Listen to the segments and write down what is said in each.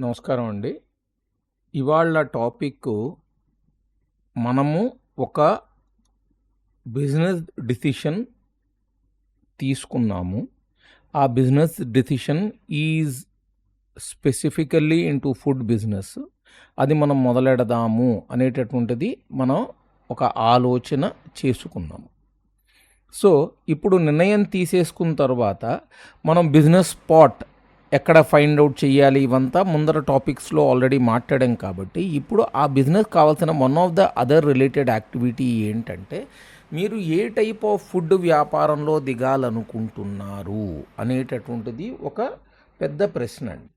నమస్కారం అండి. ఇవాళ టాపిక్ మనము ఒక బిజినెస్ డిసిషన్ తీసుకున్నాము. ఆ business decision is specifically into food business. అది మనం మొదలెడదాము అనేటటువంటిది మనం ఒక ఆలోచన చేసుకున్నాము. సో ఇప్పుడు నిర్ణయం తీసేసుకున్న తర్వాత మనం బిజినెస్ స్పాట్ ఎక్కడ ఫైండ్ అవుట్ చేయాలి ఇవంతా ముందర టాపిక్స్లో ఆల్రెడీ మాట్లాడాం కాబట్టి ఇప్పుడు ఆ బిజినెస్ కావాల్సిన one of the other related activity ఏంటంటే మీరు ఏ టైప్ ఆఫ్ ఫుడ్ వ్యాపారంలో దిగాలనుకుంటున్నారు అనేటటువంటిది ఒక పెద్ద ప్రశ్న అండి.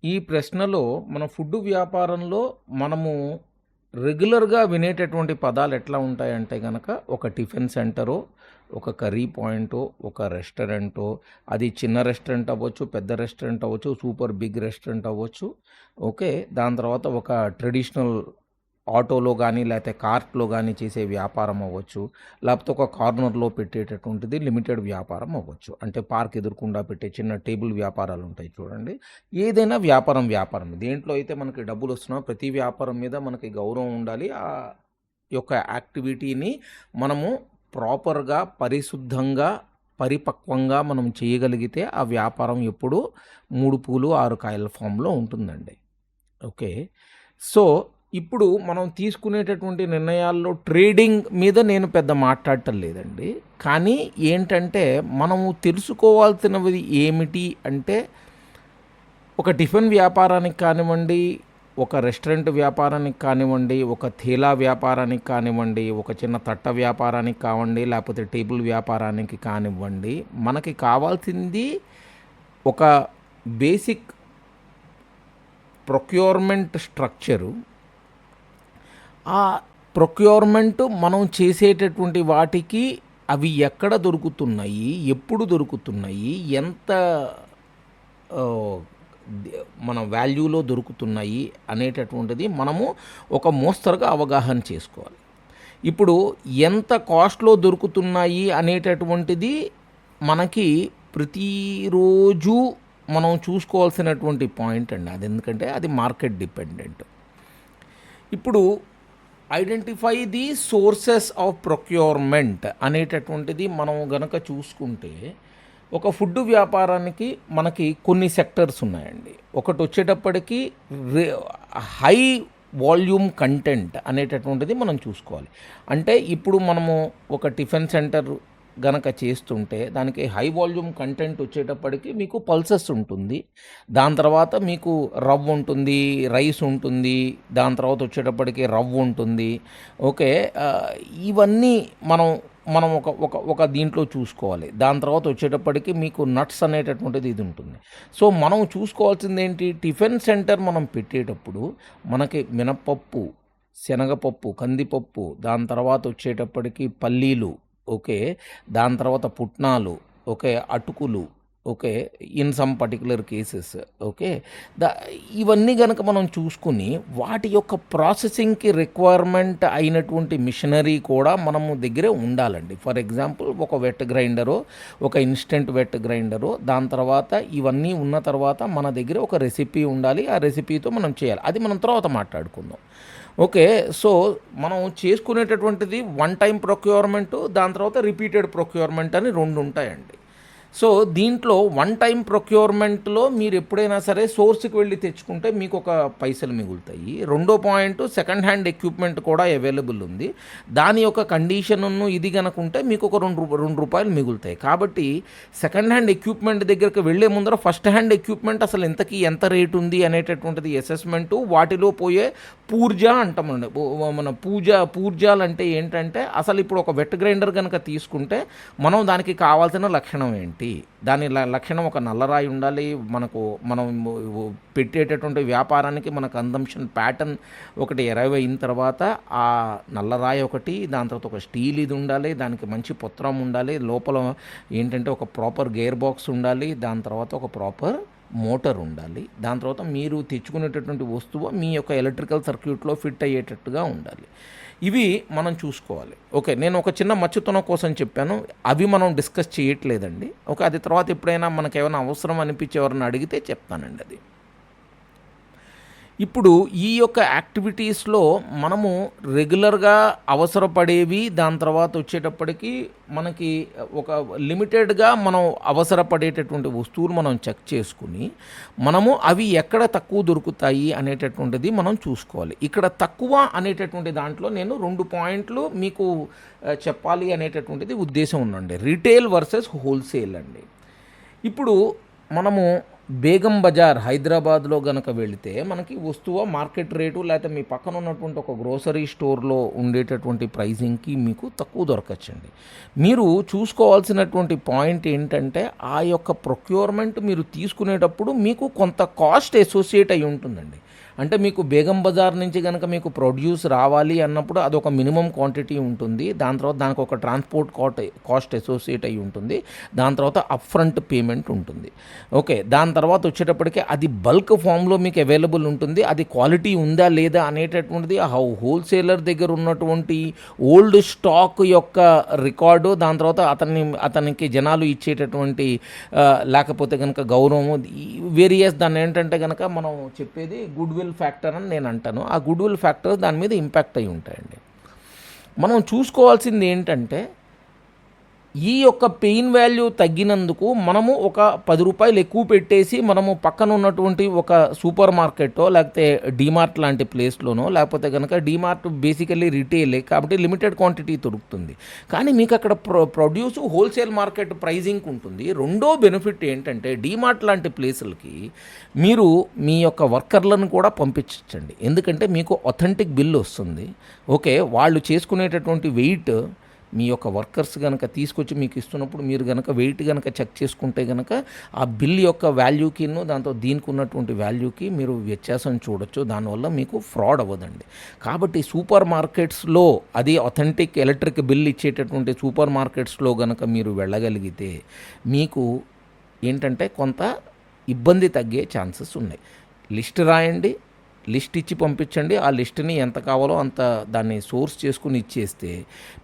ఈ ప్రశ్నలో మన ఫుడ్ వ్యాపారంలో మనము రెగ్యులర్గా వినేటటువంటి పదాలు ఎట్లా ఉంటాయంటే కనుక ఒక టిఫిన్ సెంటరో, ఒక కర్రీ పాయింటో, ఒక రెస్టారెంటో, అది చిన్న రెస్టారెంట్ అవ్వచ్చు, పెద్ద రెస్టారెంట్ అవ్వచ్చు, సూపర్ బిగ్ రెస్టారెంట్ అవ్వచ్చు. ఓకే, దాని తర్వాత ఒక ట్రెడిషనల్ ఆటోలో కానీ లేకపోతే కార్ట్లో కానీ చేసే వ్యాపారం అవ్వచ్చు, లేకపోతే ఒక కార్నర్లో పెట్టేటటువంటిది లిమిటెడ్ వ్యాపారం అవ్వచ్చు. అంటే పార్క్ ఎదుర్కొండా పెట్టే చిన్న టేబుల్ వ్యాపారాలు ఉంటాయి చూడండి. ఏదైనా వ్యాపారం దేంట్లో అయితే మనకి డబ్బులు వస్తున్నా ప్రతి వ్యాపారం మీద మనకి గౌరవం ఉండాలి. ఆ యొక్క యాక్టివిటీని మనము ప్రాపర్గా, పరిశుద్ధంగా, పరిపక్వంగా మనం చేయగలిగితే ఆ వ్యాపారం ఎప్పుడు 3 పూలు 6 కాయల ఫామ్లో ఉంటుందండి. ఓకే, సో ఇప్పుడు మనం తీసుకునేటటువంటి నిర్ణయాల్లో ట్రేడింగ్ మీద నేను పెద్ద మాట్లాడటం లేదండి. కానీ ఏంటంటే మనము తెలుసుకోవాల్సినవి ఏమిటి అంటే ఒక టిఫిన్ వ్యాపారానికి కానివ్వండి, ఒక రెస్టారెంట్ వ్యాపారానికి కానివ్వండి, ఒక థేలా వ్యాపారానికి కానివ్వండి, ఒక చిన్న తట్ట వ్యాపారానికి కావండి, లేకపోతే టేబుల్ వ్యాపారానికి కానివ్వండి, మనకి కావాల్సింది ఒక బేసిక్ ప్రొక్యూర్మెంట్ స్ట్రక్చరు. ఆ ప్రొక్యూర్మెంట్ మనం చేసేటటువంటి వాటికి అవి ఎక్కడ దొరుకుతున్నాయి, ఎప్పుడు దొరుకుతున్నాయి, ఎంత మన వాల్యూలో దొరుకుతున్నాయి అనేటటువంటిది మనము ఒక మోస్తరుగా అవగాహన చేసుకోవాలి. ఇప్పుడు ఎంత కాస్ట్లో దొరుకుతున్నాయి అనేటటువంటిది మనకి ప్రతిరోజు మనం చూసుకోవాల్సినటువంటి పాయింట్ అండి. అది ఎందుకంటే అది మార్కెట్ డిపెండెంట్. ఇప్పుడు identify the sources of procurement అనేటటువంటిది మనం గనక చూసుకుంటే ఒక ఫుడ్ వ్యాపారానికి మనకి కొన్ని సెక్టర్స్ ఉన్నాయండి. ఒకటి వచ్చేటప్పటికి హై వాల్యూమ్ కంటెంట్ అనేటటువంటిది మనం చూసుకోవాలి. అంటే ఇప్పుడు మనము ఒక టిఫిన్ సెంటర్ గనక చేస్తుంటే దానికి హై వాల్యూమ్ కంటెంట్ వచ్చేటప్పటికి మీకు పల్సెస్ ఉంటుంది, దాని తర్వాత మీకు రవ్వ ఉంటుంది, రైస్ ఉంటుంది, దాని తర్వాత వచ్చేటప్పటికి రవ్వ ఉంటుంది. ఓకే, ఇవన్నీ మనం ఒక ఒక ఒక దీంట్లో చూసుకోవాలి. దాని తర్వాత వచ్చేటప్పటికి మీకు నట్స్ అనేటటువంటిది ఇది ఉంటుంది. సో మనం చూసుకోవాల్సింది ఏంటి, టిఫిన్ సెంటర్ మనం పెట్టేటప్పుడు మనకి మినపప్పు, శనగపప్పు, కందిపప్పు, దాని తర్వాత వచ్చేటప్పటికి పల్లీలు, ఓకే, దాని తర్వాత పుట్నాలు, ఓకే, అటుకులు, okay, in some particular cases, okay, ఇవన్నీ కనుక మనం చూసుకుని వాటి యొక్క ప్రాసెసింగ్కి రిక్వైర్మెంట్ అయినటువంటి మిషనరీ కూడా మనము దగ్గరే ఉండాలండి. ఫర్ ఎగ్జాంపుల్ ఒక వెట్ గ్రైండరో, ఒక ఇన్స్టెంట్ వెట్ గ్రైండరో, దాని తర్వాత ఇవన్నీ ఉన్న తర్వాత మన దగ్గర ఒక రెసిపీ ఉండాలి. ఆ రెసిపీతో మనం చేయాలి. అది మనం తర్వాత మాట్లాడుకుందాం. ఓకే, సో మనం చేసుకునేటటువంటిది వన్ టైం ప్రొక్యూర్మెంటు, దాని తర్వాత రిపీటెడ్ ప్రొక్యూర్మెంట్ అని 2 ఉంటాయండి. సో దీంట్లో వన్ టైం ప్రొక్యూర్మెంట్లో మీరు ఎప్పుడైనా సరే సోర్స్కి వెళ్ళి తెచ్చుకుంటే మీకు ఒక పైసలు మిగులుతాయి. రెండో పాయింట్, సెకండ్ హ్యాండ్ ఎక్విప్మెంట్ కూడా అవైలబుల్ ఉంది. దాని యొక్క కండిషన్ను ఇది కనుకుంటే మీకు ఒక 2 రూపాయలు మిగులుతాయి. కాబట్టి సెకండ్ హ్యాండ్ ఎక్విప్మెంట్ దగ్గరికి వెళ్ళే ముందర ఫస్ట్ హ్యాండ్ ఎక్విప్మెంట్ అసలు ఇంతకీ ఎంత రేటు ఉంది అనేటటువంటిది అసెస్మెంటు, వాటిలో పోయే పూర్జ అంటామండి. మన పూర్జాలు అంటే ఏంటంటే అసలు ఇప్పుడు ఒక వెట్ గ్రైండర్ కనుక తీసుకుంటే మనం దానికి కావాల్సిన లక్షణం ఏంటి, దాని లక్షణం ఒక నల్లరాయి ఉండాలి. మనం పెట్టేటటువంటి వ్యాపారానికి మన కన్జంప్షన్ ప్యాటర్న్ ఒకటి 20 అయిన తర్వాత ఆ నల్లరాయి ఒకటి, దాని తర్వాత ఒక స్టీల్ ఇది ఉండాలి, దానికి మంచి పుత్రం ఉండాలి, లోపల ఏంటంటే ఒక ప్రాపర్ గేర్ బాక్స్ ఉండాలి, దాని తర్వాత ఒక ప్రాపర్ మోటార్ ఉండాలి, దాని తర్వాత మీరు తెచ్చుకునేటటువంటి వస్తువు మీ యొక్క ఎలక్ట్రికల్ సర్క్యూట్లో ఫిట్ అయ్యేటట్టుగా ఉండాలి. ఇవి మనం చూసుకోవాలి. ఓకే, నేను ఒక చిన్న మచ్చుతనం కోసం చెప్పాను, అవి మనం డిస్కస్ చేయట్లేదండి. ఓకే, అది తర్వాత ఎప్పుడైనా మనకు ఏమైనా అవసరం అనిపించి ఎవరైనా అడిగితే చెప్తానండి అది. ఇప్పుడు ఈ యొక్క యాక్టివిటీస్‌లో మనము రెగ్యులర్‌గా అవసరపడేవి, దాని తర్వాత వచ్చేటప్పటికి మనకి ఒక లిమిటెడ్‌గా మనం అవసరపడేటటువంటి వస్తువులు మనం చెక్ చేసుకొని, మనము అవి ఎక్కడ తక్కువ దొరుకుతాయి అనేటటువంటిది మనం చూసుకోవాలి. ఇక్కడ తక్కువ అనేటటువంటి దాంట్లో నేను 2 పాయింట్లు మీకు చెప్పాలి అనేటటువంటిది ఉద్దేశం ఉందండి. రిటైల్ వర్సెస్ హోల్‌సేల్ అండి. ఇప్పుడు మనము బేగం బజార్ హైదరాబాద్లో గనక వెళితే మనకి వస్తువు మార్కెట్ రేటు లేకపోతే మీ పక్కన ఉన్నటువంటి ఒక గ్రోసరీ స్టోర్లో ఉండేటటువంటి ప్రైజింగ్కి మీకు తక్కువ దొరకచ్చండి. మీరు చూసుకోవాల్సినటువంటి పాయింట్ ఏంటంటే ఆ యొక్క ప్రొక్యూర్మెంట్ మీరు తీసుకునేటప్పుడు మీకు కొంత కాస్ట్ అసోసియేట్ అయి ఉంటుందండి. అంటే మీకు బేగం బజార్ నుంచి కనుక మీకు ప్రొడ్యూస్ రావాలి అన్నప్పుడు అదొక మినిమం క్వాంటిటీ ఉంటుంది. దాని తర్వాత దానికి ఒక ట్రాన్స్పోర్ట్ కాస్ట్ అసోసియేట్ అయి ఉంటుంది. దాని తర్వాత అప్ ఫ్రంట్ పేమెంట్ ఉంటుంది. ఓకే, దాని తర్వాత వచ్చేటప్పటికి అది బల్క్ ఫామ్లో మీకు అవైలబుల్ ఉంటుంది. అది క్వాలిటీ ఉందా లేదా అనేటటువంటిది హోల్సేలర్ దగ్గర ఉన్నటువంటి ఓల్డ్ స్టాక్ యొక్క రికార్డు, దాని తర్వాత అతనికి జనాలు ఇచ్చేటటువంటి లేకపోతే కనుక గౌరవము, వేరియస్ దాన్ని ఏంటంటే కనుక మనం చెప్పేది గుడ్ విల్ ఫ్యాక్టర్ అని నేను అంటాను. ఆ గుడ్ విల్ ఫ్యాక్టర్ దాని మీద ఇంపాక్ట్ అయి ఉంటాయండి. మనం చూసుకోవాల్సింది ఏంటంటే ఈ యొక్క పెయిన్ వాల్యూ తగ్గినందుకు మనము ఒక 10 రూపాయలు ఎక్కువ పెట్టేసి మనము పక్కన ఉన్నటువంటి ఒక సూపర్ మార్కెట్టో లేకపోతే డీమార్ట్ లాంటి ప్లేస్లోనో, లేకపోతే కనుక డీమార్ట్ బేసికల్లీ రిటైలే కాబట్టి లిమిటెడ్ క్వాంటిటీ దొరుకుతుంది. కానీ మీకు అక్కడ ప్రొడ్యూస్ హోల్సేల్ మార్కెట్ ప్రైజింగ్ ఉంటుంది. రెండో బెనిఫిట్ ఏంటంటే డీమార్ట్ లాంటి ప్లేసులకి మీరు మీ యొక్క వర్కర్లను కూడా పంపించండి. ఎందుకంటే మీకు అథెంటిక్ బిల్ వస్తుంది. ఓకే, వాళ్ళు చేసుకునేటటువంటి వెయిట్ మీ యొక్క వర్కర్స్ కనుక తీసుకొచ్చి మీకు ఇస్తున్నప్పుడు మీరు కనుక వెయిట్ కనుక చెక్ చేసుకుంటే కనుక ఆ బిల్ యొక్క వాల్యూకిను దాంతో దీనికి ఉన్నటువంటి వాల్యూకి మీరు వ్యత్యాసం చూడొచ్చు. దానివల్ల మీకు ఫ్రాడ్ అవ్వదండి. కాబట్టి సూపర్ మార్కెట్స్లో అది అథెంటిక్ ఎలక్ట్రిక్ బిల్ ఇచ్చేటటువంటి సూపర్ మార్కెట్స్లో కనుక మీరు వెళ్ళగలిగితే మీకు ఏంటంటే కొంత ఇబ్బంది తగ్గే ఛాన్సెస్ ఉన్నాయి. లిస్ట్ రాయండి, లిస్ట్ ఇచ్చి పంపించండి. ఆ లిస్ట్ని ఎంత కావాలో అంత దాన్ని సోర్స్ చేసుకుని ఇచ్చేస్తే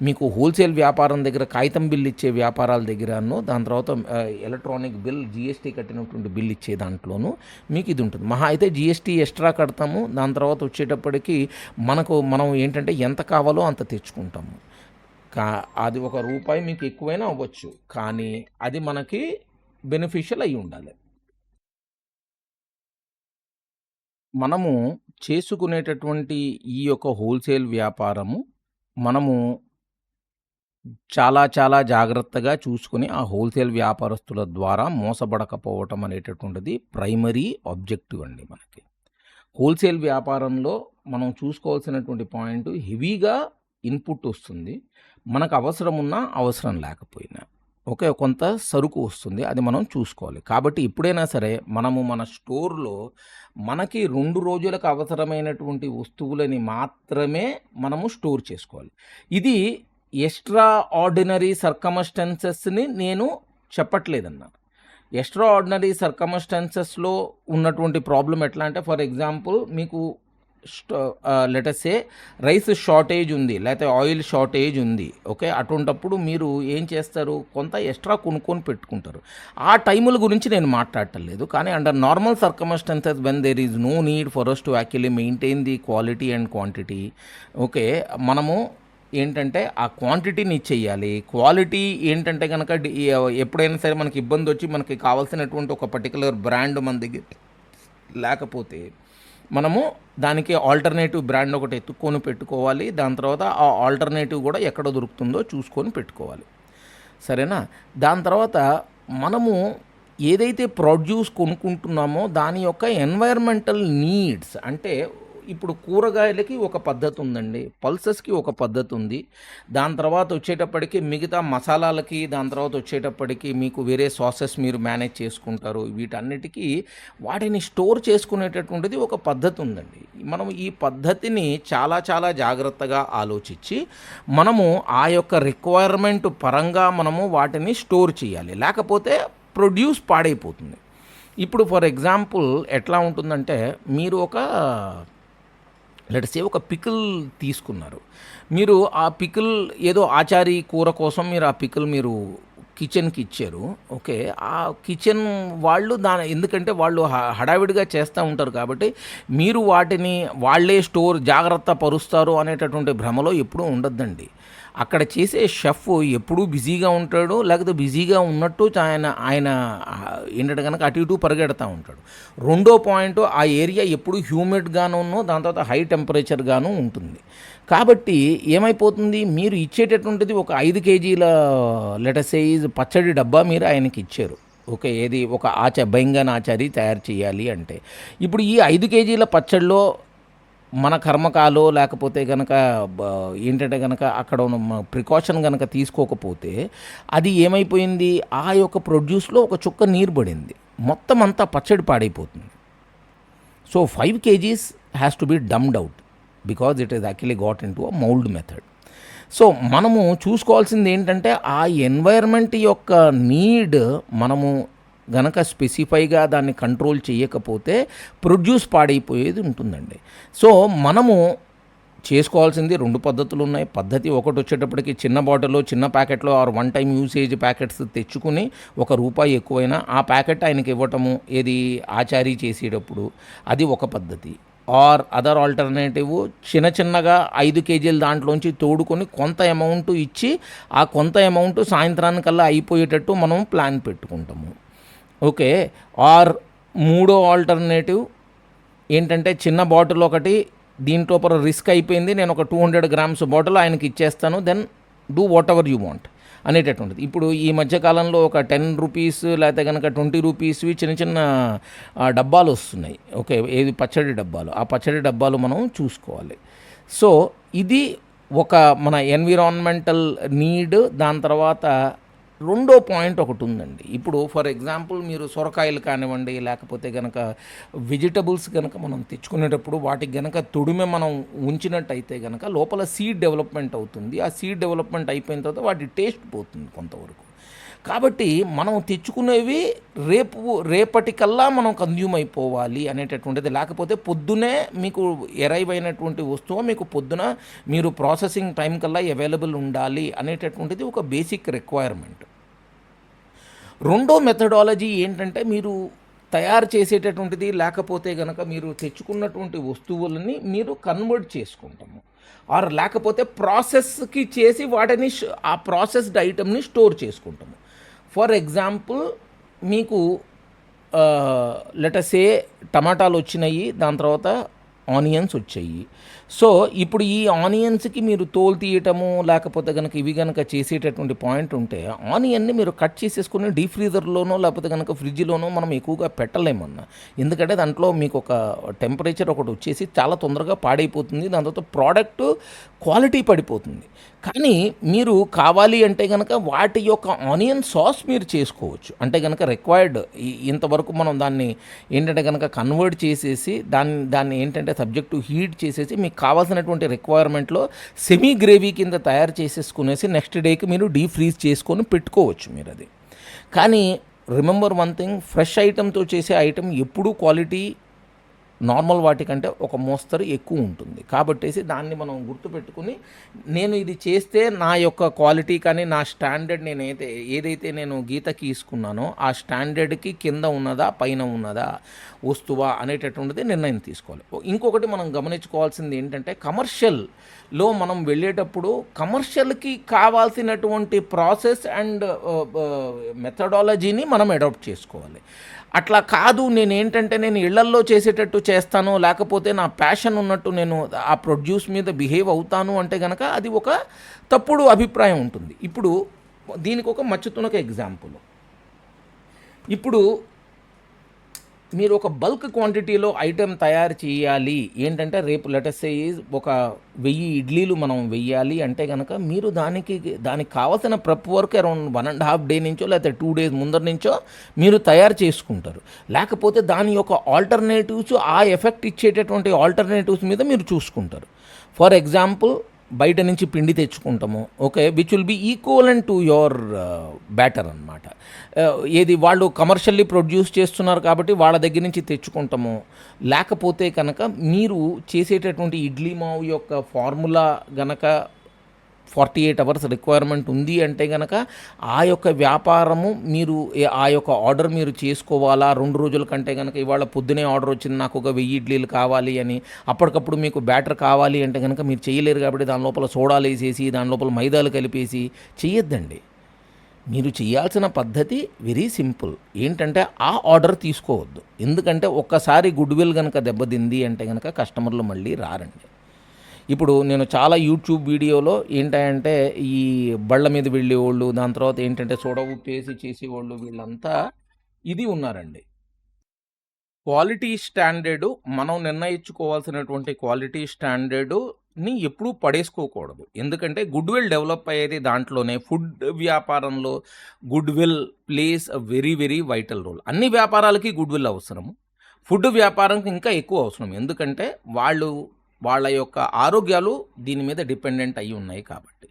మీకు హోల్సేల్ వ్యాపారం దగ్గర కాగితం బిల్ ఇచ్చే వ్యాపారాల దగ్గరను, దాని తర్వాత ఎలక్ట్రానిక్ బిల్ జిఎస్టీ కట్టినటువంటి బిల్ ఇచ్చే దాంట్లోనూ మీకు ఇది ఉంటుంది. మహా అయితే జిఎస్టీ ఎక్స్ట్రా కడతాము. దాని తర్వాత వచ్చేటప్పటికి మనం ఏంటంటే ఎంత కావాలో అంత తెచ్చుకుంటాము. అది ₹1 మీకు ఎక్కువైనా అవ్వచ్చు, కానీ అది మనకి బెనిఫిషియల్ అయి ఉండాలి. మనము చేసుకునేటటువంటి ఈ యొక్క హోల్సేల్ వ్యాపారము మనము చాలా చాలా జాగ్రత్తగా చూసుకుని ఆ హోల్సేల్ వ్యాపారస్తుల ద్వారా మోసపడకపోవటం అనేటటువంటిది ప్రైమరీ ఆబ్జెక్టివ్ అండి. మనకి హోల్సేల్ వ్యాపారంలో మనం చూసుకోవాల్సినటువంటి పాయింట్ హెవీగా ఇన్పుట్ వస్తుంది. మనకు అవసరం ఉన్నా అవసరం లేకపోయినా ఓకే, కొంత సరుకు వస్తుంది, అది మనం చూసుకోవాలి. కాబట్టి ఎప్పుడైనా సరే మనము మన స్టోర్లో మనకి 2 రోజులకు అవసరమైనటువంటి వస్తువులని మాత్రమే మనము స్టోర్ చేసుకోవాలి. ఇది ఎక్స్ట్రా ఆర్డినరీ సర్కమస్టెన్సెస్ని నేను చెప్పట్లేదన్నా. ఎక్స్ట్రా ఆర్డినరీ సర్కమస్టెన్సెస్లో ఉన్నటువంటి ప్రాబ్లం ఎట్లా అంటే, ఫర్ ఎగ్జాంపుల్ మీకు లెటసే రైస్ షార్టేజ్ ఉంది, లేకపోతే ఆయిల్ షార్టేజ్ ఉంది. ఓకే, అటువంటప్పుడు మీరు ఏం చేస్తారు, కొంత ఎక్స్ట్రా కొనుక్కొని పెట్టుకుంటారు. ఆ టైముల గురించి నేను మాట్లాడటం లేదు. కానీ under normal circumstances when there is no need for us to actually maintain the quality and quantity, okay, మనము ఏంటంటే ఆ క్వాంటిటీని ఇచ్చేయాలి. క్వాలిటీ ఏంటంటే కనుక ఎప్పుడైనా సరే మనకి ఇబ్బంది వచ్చి మనకి కావాల్సినటువంటి ఒక పర్టికులర్ బ్రాండ్ మన దగ్గర లేకపోతే మనము దానికి ఆల్టర్నేటివ్ బ్రాండ్ ఒకటి ఎత్తుక్కొని పెట్టుకోవాలి. దాని తర్వాత ఆ ఆల్టర్నేటివ్ కూడా ఎక్కడ దొరుకుతుందో చూసుకొని పెట్టుకోవాలి. సరేనా? దాని తర్వాత మనము ఏదైతే ప్రొడ్యూస్ కొనుక్కుంటున్నామో దాని యొక్క ఎన్వైర్మెంటల్ నీడ్స్, అంటే ఇప్పుడు కూరగాయలకి ఒక పద్ధతి ఉందండి, పల్సెస్కి ఒక పద్ధతి ఉంది, దాని తర్వాత వచ్చేటప్పటికి మిగతా మసాలాలకి, దాని తర్వాత వచ్చేటప్పటికి మీకు వేరే సాసెస్ మీరు మేనేజ్ చేసుకుంటారు. వీటన్నిటికీ వాటిని స్టోర్ చేసుకునేటటువంటిది ఒక పద్ధతి ఉందండి. మనం ఈ పద్ధతిని చాలా చాలా జాగ్రత్తగా ఆలోచించి మనము ఆ యొక్క రిక్వైర్మెంట్ పరంగా మనము వాటిని స్టోర్ చేయాలి, లేకపోతే ప్రొడ్యూస్ పాడైపోతుంది. ఇప్పుడు ఫర్ ఎగ్జాంపుల్ ఎట్లా ఉంటుందంటే, మీరు లెట్స్ సే ఒక పికిల్ తీసుకున్నారు. మీరు ఆ పికిల్ ఏదో ఆచారీ కూర కోసం మీరు ఆ పికిల్ మీరు కిచెన్‌కి ఇచ్చారు. ఓకే. ఆ కిచెన్ వాళ్ళు ఎందుకంటే వాళ్ళు హడావిడిగా చేస్తా ఉంటారు కాబట్టి, మీరు వాటిని వాళ్ళే జాగ్రత్త పరుస్తారు అనేటటువంటి భ్రమలో ఎప్పుడూ ఉండొద్దండి. అక్కడ చేసే షెఫ్ ఎప్పుడూ బిజీగా ఉంటాడు. లేకపోతే బిజీగా ఉన్నట్టు ఆయన ఆయన ఏంటంటే గనక అటు ఇటు పరిగెడతా ఉంటాడు. రెండో పాయింట్, ఆ ఏరియా ఎప్పుడు హ్యూమిడ్‌గానును, దాని తర్వాత హై టెంపరేచర్‌గాను ఉంటుంది. కాబట్టి ఏమైపోతుంది, మీరు ఇచ్చేటటువంటిది ఒక 5 కేజీల లెట్ అస్ సే పచ్చడి డబ్బా మీరు ఆయనకి ఇచ్చారు. ఓకే. ఏది ఒక బెంగన్ ఆచారి తయారు చేయాలి అంటే. ఇప్పుడు ఈ 5 కేజీల పచ్చడిలో మన కర్మకాలో లేకపోతే గనక బ ఏంటంటే గనక అక్కడ ఉన్న ప్రికాషన్ గనక తీసుకోకపోతే అది ఏమైపోయింది, ఆ యొక్క ప్రొడ్యూస్‌లో ఒక చుక్క నీరు పడింది. మొత్తం అంతా పచ్చడి పాడైపోతుంది. So 5 kgs has to be dumped out because it is actually got into a mould method. So మనము చూసుకోవాల్సింది ఏంటంటే ఆ ఎన్వైర్న్మెంట్ యొక్క నీడ్ మనము గనక స్పెసిఫైగా దాన్ని కంట్రోల్ చేయకపోతే ప్రొడ్యూస్ పాడైపోయేది ఉంటుందండి. సో మనము చేసుకోవాల్సింది 2 పద్ధతులు ఉన్నాయి. పద్ధతి ఒకటి వచ్చేటప్పటికి చిన్న బాటిల్లో చిన్న ప్యాకెట్లో or one time usage packets తెచ్చుకుని ₹1 ఎక్కువైనా ఆ ప్యాకెట్ ఆయనకి ఇవ్వటము, ఏది ఆచారీ చేసేటప్పుడు, అది ఒక పద్ధతి. ఆర్ అదర్ ఆల్టర్నేటివ్ చిన్నగా 5 కేజీల దాంట్లోంచి తోడుకొని కొంత అమౌంట్ ఇచ్చి ఆ కొంత అమౌంట్ సాయంత్రానికల్లా అయిపోయేటట్టు మనం ప్లాన్ పెట్టుకుంటాము. ఓకే. ఆర్ మూడో ఆల్టర్నేటివ్ ఏంటంటే చిన్న బాటిల్ ఒకటి, దీంట్లో రిస్క్ అయిపోయింది, నేను ఒక 200 గ్రామ్స్ బాటిల్ ఆయనకి ఇచ్చేస్తాను, then do whatever you want అనేటటువంటిది. ఇప్పుడు ఈ మధ్యకాలంలో ఒక ₹10 లేకపోతే కనుక ₹20 చిన్న డబ్బాలు వస్తున్నాయి. ఓకే. ఏది పచ్చడి డబ్బాలు, ఆ పచ్చడి డబ్బాలు మనం చూసుకోవాలి. సో ఇది ఒక మన ఎన్విరాన్మెంటల్ నీడ్. దాని తర్వాత రెండో పాయింట్ ఒకటి ఉందండి. ఇప్పుడు ఫర్ ఎగ్జాంపుల్ మీరు సొరకాయలు కానివ్వండి, లేకపోతే గనక వెజిటబుల్స్ గనక మనం తెచ్చుకునేటప్పుడు వాటికి గనక తొడిమె మనం ఉంచినట్టయితే గనక లోపల సీడ్ డెవలప్మెంట్ అవుతుంది. ఆ సీడ్ డెవలప్మెంట్ అయిపోయిన తర్వాత వాటి టేస్ట్ పోతుంది కొంతవరకు. కాబట్టి మనం తెచ్చుకునేవి రేపటికల్లా మనం కన్జ్యూమ్ అయిపోవాలి అనేటటువంటిది. లేకపోతే పొద్దునే మీకు ఎరైవ్ అయినటువంటి వస్తువు మీకు పొద్దున మీరు ప్రాసెసింగ్ టైం కల్లా అవైలబుల్ ఉండాలి అనేటటువంటిది ఒక బేసిక్ రిక్వైర్మెంట్. రెండో మెథడాలజీ ఏంటంటే మీరు తయారు చేసేటటువంటిది, లేకపోతే గనక మీరు తెచ్చుకున్నటువంటి వస్తువులని మీరు కన్వర్ట్ చేసుకుంటాము, ఆర్ లేకపోతే ప్రాసెస్కి చేసి వాటిని ఆ ప్రాసెస్డ్ ఐటమ్ని స్టోర్ చేసుకుంటాము. ఫర్ ఎగ్జాంపుల్ మీకు లెట్ అస్ సే టమాటాలు వచ్చినాయి, దాని తర్వాత ఆనియన్స్ వచ్చాయి. సో ఇప్పుడు ఈ ఆనియన్స్కి మీరు తోలు తీయటము, లేకపోతే కనుక ఇవి కనుక చేసేటటువంటి పాయింట్ ఉంటే ఆనియన్ని మీరు కట్ చేసేసుకుని డీప్ ఫ్రీజర్లోనో లేకపోతే కనుక ఫ్రిడ్జ్లోనో మనం ఎక్కువగా పెట్టలేమన్నా. ఎందుకంటే దాంట్లో మీకు ఒక టెంపరేచర్ ఒకటి వచ్చేసి చాలా తొందరగా పాడైపోతుంది, దాని తర్వాత ప్రోడక్ట్ క్వాలిటీ పడిపోతుంది. కానీ మీరు కావాలి అంటే కనుక వాటి యొక్క ఆనియన్ సాస్ మీరు చేసుకోవచ్చు. అంటే కనుక రిక్వైర్డ్ ఇంతవరకు మనం దాన్ని ఏంటంటే కనుక కన్వర్ట్ చేసేసి దాన్ని ఏంటంటే సబ్జెక్ట్ టు హీట్ చేసేసి మీకు కావాల్సినటువంటి రిక్వైర్మెంట్లో సెమీ గ్రేవీ కింద తయారు చేసేసుకునేసి నెక్స్ట్ డేకి మీరు డీప్ ఫ్రీజ్ చేసుకొని పెట్టుకోవచ్చు మీరు అది. కానీ రిమెంబర్ వన్ థింగ్, ఫ్రెష్ ఐటెంతో చేసే ఐటెం ఎప్పుడూ క్వాలిటీ నార్మల్ వాటికంటే ఒక మోస్తరు ఎక్కువ ఉంటుంది. కాబట్టేసి దాన్ని మనం గుర్తుపెట్టుకుని నేను ఇది చేస్తే నా యొక్క క్వాలిటీ కానీ నా స్టాండర్డ్ ఏదైతే నేను గీతకి తీసుకున్నానో ఆ స్టాండర్డ్కి కింద ఉన్నదా పైన ఉన్నదా వస్తువా అనేటటువంటిది నిర్ణయం తీసుకోవాలి. ఇంకొకటి మనం గమనించుకోవాల్సింది ఏంటంటే కమర్షియల్లో మనం వెళ్ళేటప్పుడు కమర్షియల్కి కావాల్సినటువంటి ప్రాసెస్ అండ్ మెథడాలజీని మనం అడాప్ట్ చేసుకోవాలి. అట్లా కాదు, నేను ఇళ్లల్లో చేసేటట్టు చేస్తాను, లేకపోతే నా ప్యాషన్ ఉన్నట్టు నేను ఆ ప్రొడ్యూస్ మీద బిహేవ్ అవుతాను అంటే కనుక అది ఒక తప్పుడు అభిప్రాయం ఉంటుంది. ఇప్పుడు దీనికి ఒక మచ్చుతునక ఎగ్జాంపుల్. ఇప్పుడు మీరు ఒక బల్క్ క్వాంటిటీలో ఐటెం తయారు చేయాలి ఏంటంటే, రేపు లెటస్ సే ఒక 1000 ఇడ్లీలు మనం వెయ్యాలి అంటే కనుక మీరు దానికి కావాల్సిన ప్రెప్ వర్క్ అరౌండ్ 1.5 డే నుంచో లేకపోతే 2 డేస్ ముందర నుంచో మీరు తయారు చేసుకుంటారు. లేకపోతే దాని యొక్క ఆల్టర్నేటివ్స్, ఆ ఎఫెక్ట్ ఇచ్చేటటువంటి ఆల్టర్నేటివ్స్ మీద మీరు చూసుకుంటారు. ఫర్ ఎగ్జాంపుల్ బయట నుంచి పిండి తెచ్చుకుంటాము, okay, which will be equivalent to your batter అనమాట. ఏది వాళ్ళు కమర్షియల్లీ ప్రొడ్యూస్ చేస్తున్నారు కాబట్టి వాళ్ళ దగ్గర నుంచి తెచ్చుకుంటాము. లేకపోతే కనుక మీరు చేసేటటువంటి ఇడ్లీ మావు యొక్క ఫార్ములా గనక 48 అవర్స్ రిక్వైర్మెంట్ ఉంది అంటే గనక ఆ యొక్క వ్యాపారము మీరు ఆ యొక్క ఆర్డర్ మీరు చేసుకోవాలా. 2 రోజుల కంటే గనక ఇవాళ పొద్దునే ఆర్డర్ వచ్చింది, నాకు ఒక 1000 ఇడ్లీలు కావాలి అని అప్పటికప్పుడు మీకు బ్యాటర్ కావాలి అంటే కనుక మీరు చేయలేరు. కాబట్టి దాని లోపల సోడాలు వేసేసి దాని లోపల మైదాలు కలిపేసి చేయొద్దండి. మీరు చేయాల్సిన పద్ధతి వెరీ సింపుల్. ఏంటంటే ఆ ఆర్డర్ తీసుకోవద్దు. ఎందుకంటే ఒక్కసారి గుడ్ విల్ కనుక దెబ్బతింది అంటే కనుక కస్టమర్లు మళ్ళీ రారండి. ఇప్పుడు నేను చాలా యూట్యూబ్ వీడియోలో ఏంటంటే ఈ బళ్ళ మీద వెళ్ళేవాళ్ళు, దాని తర్వాత ఏంటంటే సోడా ఉప్పేసి చేసేవాళ్ళు, వీళ్ళంతా ఇది ఉన్నారండి. క్వాలిటీ స్టాండర్డు మనం నిర్ణయించుకోవాల్సినటువంటి క్వాలిటీ స్టాండర్డుని ఎప్పుడూ పడేసుకోకూడదు. ఎందుకంటే గుడ్ విల్ డెవలప్ అయ్యేది దాంట్లోనే. ఫుడ్ వ్యాపారంలో goodwill plays a very very vital role. అన్ని వ్యాపారాలకి గుడ్ విల్ అవసరము, ఫుడ్ వ్యాపారంకి ఇంకా ఎక్కువ అవసరం. ఎందుకంటే వాళ్ళ యొక్క ఆరోగ్యాలు దీని మీద డిపెండెంట్ అయి ఉన్నాయి కాబట్టి.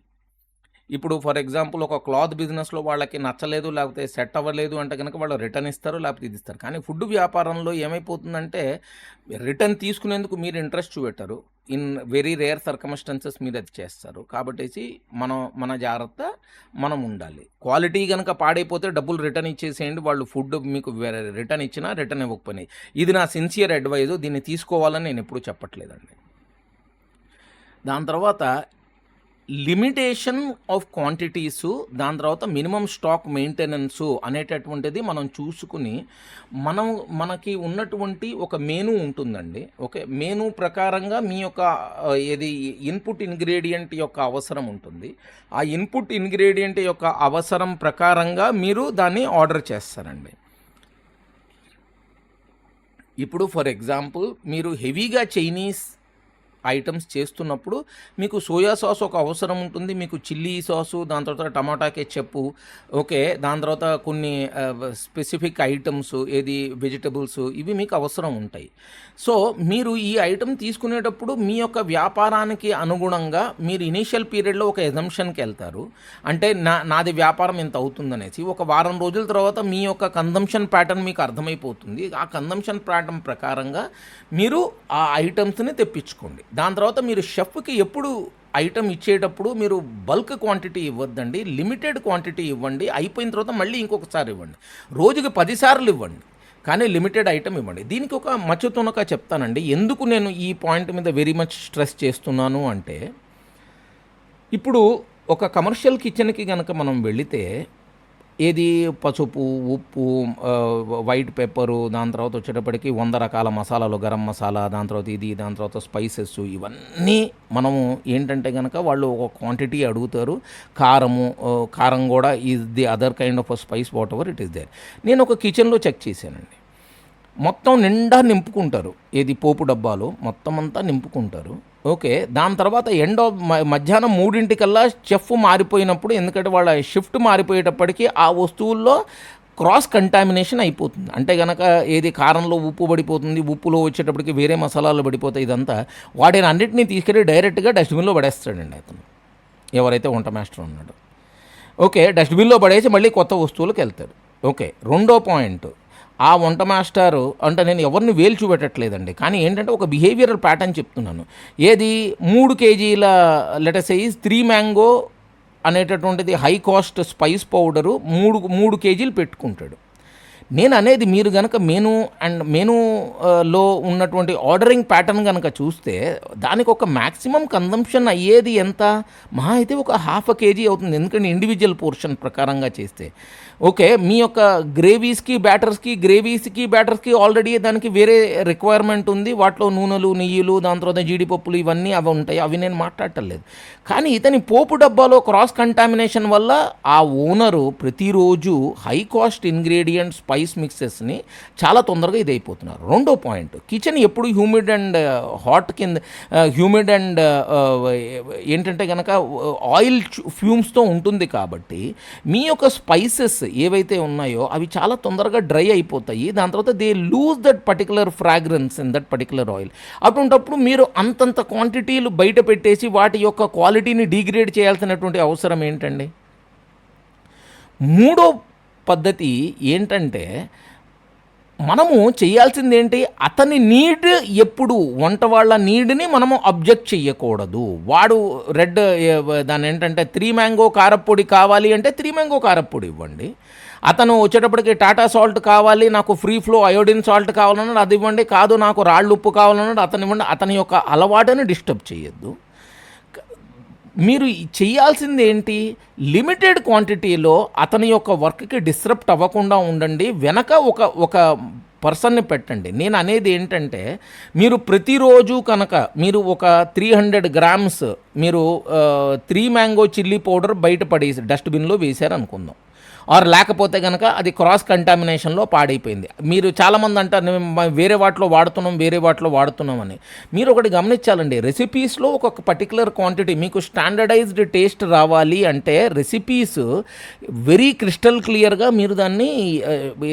ఇప్పుడు ఫర్ ఎగ్జాంపుల్ ఒక క్లాత్ బిజినెస్లో వాళ్ళకి నచ్చలేదు, లేకపోతే సెట్ అవ్వలేదు అంటే కనుక వాళ్ళు రిటర్న్ ఇస్తారు, లేకపోతే ఇది ఇస్తారు. కానీ ఫుడ్ వ్యాపారంలో ఏమైపోతుందంటే రిటర్న్ తీసుకునేందుకు మీరు ఇంట్రెస్ట్ చూపెట్టారు. ఇన్ వెరీ రేర్ సర్కమ్స్టాన్సెస్ మీరు అది చేస్తారు. కాబట్టి మన జాగ్రత్త మనం ఉండాలి. క్వాలిటీ కనుక పాడైపోతే డబ్బులు రిటర్న్ ఇచ్చేసేయండి. వాళ్ళు ఫుడ్ మీకు రిటర్న్ ఇచ్చినా రిటర్న్ ఇవ్వకపోయినాయి. ఇది నా సిన్సియర్ అడ్వైజు. దీన్ని తీసుకోవాలని నేను ఎప్పుడూ చెప్పట్లేదండి. దాని తర్వాత లిమిటేషన్ ఆఫ్ క్వాంటిటీసు, దాని తర్వాత మినిమం స్టాక్ మెయింటెనెన్సు అనేటటువంటిది మనం చూసుకుని మనకి ఉన్నటువంటి ఒక మెనూ ఉంటుందండి. ఓకే, మెనూ ప్రకారంగా మీ యొక్క ఏది ఇన్పుట్ ఇంగ్రీడియంట్ యొక్క అవసరం ఉంటుంది. ఆ ఇన్పుట్ ఇంగ్రీడియంట్ యొక్క అవసరం ప్రకారంగా మీరు దాన్ని ఆర్డర్ చేస్తారండి. ఇప్పుడు ఫర్ ఎగ్జాంపుల్ మీరు హెవీగా చైనీస్ ఐటమ్స్ చేస్తున్నప్పుడు మీకు సోయా సాస్ ఒక అవసరం ఉంటుంది, మీకు చిల్లీ సాసు, దాని తర్వాత టమాటా కెచప్, ఓకే, దాని తర్వాత కొన్ని స్పెసిఫిక్ ఐటమ్స్ ఏది వెజిటబుల్స్ ఇవి మీకు అవసరం ఉంటాయి. సో మీరు ఈ ఐటమ్ తీసుకునేటప్పుడు మీ యొక్క వ్యాపారానికి అనుగుణంగా మీరు ఇనీషియల్ పీరియడ్లో ఒక ఎజంప్షన్కి వెళ్తారు. అంటే నాది వ్యాపారం ఎంత అవుతుందనేసి ఒక వారం రోజుల తర్వాత మీ యొక్క కన్జంప్షన్ ప్యాటర్న్ మీకు అర్థమైపోతుంది. ఆ కన్జంప్షన్ ప్యాటర్న్ ప్రకారంగా మీరు ఆ ఐటమ్స్ని తెప్పించుకోండి. దాని తర్వాత మీరు షెఫ్కి ఎప్పుడు ఐటమ్ ఇచ్చేటప్పుడు మీరు బల్క్ క్వాంటిటీ ఇవ్వద్దండి, లిమిటెడ్ క్వాంటిటీ ఇవ్వండి. అయిపోయిన తర్వాత మళ్ళీ ఇంకొకసారి ఇవ్వండి. రోజుకి 10 సార్లు ఇవ్వండి, కానీ లిమిటెడ్ ఐటమ్ ఇవ్వండి. దీనికి ఒక మచ్చుతునక చెప్తానండి. ఎందుకు నేను ఈ పాయింట్ మీద వెరీ మచ్ స్ట్రెస్ చేస్తున్నాను అంటే, ఇప్పుడు ఒక కమర్షియల్ కిచెన్కి కనుక మనం వెళితే ఏది పసుపు, ఉప్పు, వైట్ పెప్పరు, దాని తర్వాత వచ్చేటప్పటికి 100 రకాల మసాలాలు, గరం మసాలా, దాని తర్వాత ఇది, దాని తర్వాత స్పైసెస్, ఇవన్నీ మనము ఏంటంటే కనుక వాళ్ళు ఒక క్వాంటిటీ అడుగుతారు. కారం కూడా is the other kind of spice whatever it is there. నేను ఒక కిచెన్లో చెక్ చేశానండి. మొత్తం నిండా నింపుకుంటారు, ఏది పోపు డబ్బాలో మొత్తం అంతా నింపుకుంటారు. ఓకే, దాని తర్వాత మధ్యాహ్నం 3 చెఫ్ మారిపోయినప్పుడు, ఎందుకంటే వాళ్ళ షిఫ్ట్ మారిపోయేటప్పటికి ఆ వస్తువుల్లో క్రాస్ కంటామినేషన్ అయిపోతుంది. అంటే కనుక ఏది కారంలో ఉప్పు పడిపోతుంది, ఉప్పులో వచ్చేటప్పటికి వేరే మసాలాలు పడిపోతాయి. ఇదంతా వాటిని అన్నింటినీ తీసుకెళ్ళి డైరెక్ట్గా డస్ట్బిన్లో పడేస్తాడండి అతను, ఎవరైతే వంట మాస్టర్ ఉన్నాడో. ఓకే, డస్ట్బిన్లో పడేసి మళ్ళీ కొత్త వస్తువులకు వెళ్తాడు. ఓకే, రెండో పాయింట్, ఆ వంట మాస్టారు అంటే నేను ఎవరిని వేలు చూపెట్టట్లేదండి, కానీ ఏంటంటే ఒక బిహేవియరల్ ప్యాటర్న్ చెప్తున్నాను. ఏది 3 కేజీల లెటసైజ్ 3 మ్యాంగో అనేటటువంటిది హై కాస్ట్ స్పైస్ పౌడరు 3 కేజీలు పెట్టుకుంటాడు. నేను అనేది మీరు కనుక మెనూలో ఉన్నటువంటి ఆర్డరింగ్ ప్యాటర్న్ కనుక చూస్తే దానికి ఒక మ్యాక్సిమం కన్జంప్షన్ అయ్యేది ఎంత, మహా అయితే ఒక 1/2 కేజీ అవుతుంది. ఎందుకంటే ఇండివిజువల్ పోర్షన్ ప్రకారంగా చేస్తే. ఓకే, మీ యొక్క గ్రేవీస్కి బ్యాటర్స్కి ఆల్రెడీ దానికి వేరే రిక్వైర్మెంట్ ఉంది. వాటిలో నూనెలు, నెయ్యిలు, దాని తర్వాత జీడిపప్పులు ఇవన్నీ అవి ఉంటాయి, అవి నేను మాట్లాడటలేదు. కానీ ఇతని పోపు డబ్బాలో క్రాస్ కంటామినేషన్ వల్ల ఆ ఓనరు ప్రతిరోజు హై కాస్ట్ ఇంగ్రీడియంట్ స్పైస్ మిక్సెస్ని చాలా తొందరగా ఇదైపోతున్నారు. రెండో పాయింట్, కిచెన్ ఎప్పుడు హ్యూమిడ్ అండ్ హాట్ కింద హ్యూమిడ్ అండ్ ఏంటంటే కనుక ఆయిల్ ఫ్యూమ్స్తో ఉంటుంది. కాబట్టి మీ యొక్క స్పైసెస్ ఏవైతే ఉన్నాయో అవి చాలా తొందరగా డ్రై అయిపోతాయి. దాని తర్వాత they lose that particular fragrance in that particular oil. అటువంటప్పుడు మీరు అంతంత క్వాంటిటీలు బయట పెట్టేసి వాటి యొక్క క్వాలిటీని డిగ్రేడ్ చేయాల్సినటువంటి అవసరం ఏంటండి? మూడో పద్ధతి ఏంటంటే, మనము చేయాల్సింది ఏంటి, అతని నీడ్ ఎప్పుడు వంట వాళ్ళ నీడ్ని మనము అబ్జెక్ట్ చెయ్యకూడదు. వాడు రెడ్ దాని ఏంటంటే 3 మ్యాంగో కారప్పొడి కావాలి అంటే 3 మ్యాంగో కారప్పొడి ఇవ్వండి. అతను వచ్చేటప్పటికి టాటా సాల్ట్ కావాలి, నాకు ఫ్రీ ఫ్లో అయోడిన్ సాల్ట్ కావాలన్నాడు, అది ఇవ్వండి. కాదు నాకు రాళ్ళు ఉప్పు కావాలన్నాడు, అతను ఇవ్వండి. అతని యొక్క అలవాటుని డిస్టర్బ్ చేయొద్దు. మీరు చేయాల్సింది ఏంటి, లిమిటెడ్ క్వాంటిటీలో అతని యొక్క వర్క్కి డిస్టర్బ్ అవ్వకుండా ఉండండి. వెనక ఒక పర్సన్ని పెట్టండి. నేను అనేది ఏంటంటే, మీరు ప్రతిరోజు కనుక మీరు ఒక 300 గ్రామ్స్ మీరు 3 మ్యాంగో చిల్లీ పౌడర్ బయట పడేసి డస్ట్బిన్లో వేశారు అనుకుందాం. ఆర్ లేకపోతే కనుక అది క్రాస్ కంటామినేషన్లో పాడైపోయింది. మీరు చాలామంది అంటారు వేరే వాటిలో వాడుతున్నాం అని. మీరు ఒకటి గమనించాలండి, రెసిపీస్లో ఒక పర్టికులర్ క్వాంటిటీ మీకు స్టాండర్డైజ్డ్ టేస్ట్ రావాలి అంటే రెసిపీస్ వెరీ క్రిస్టల్ క్లియర్గా మీరు దాన్ని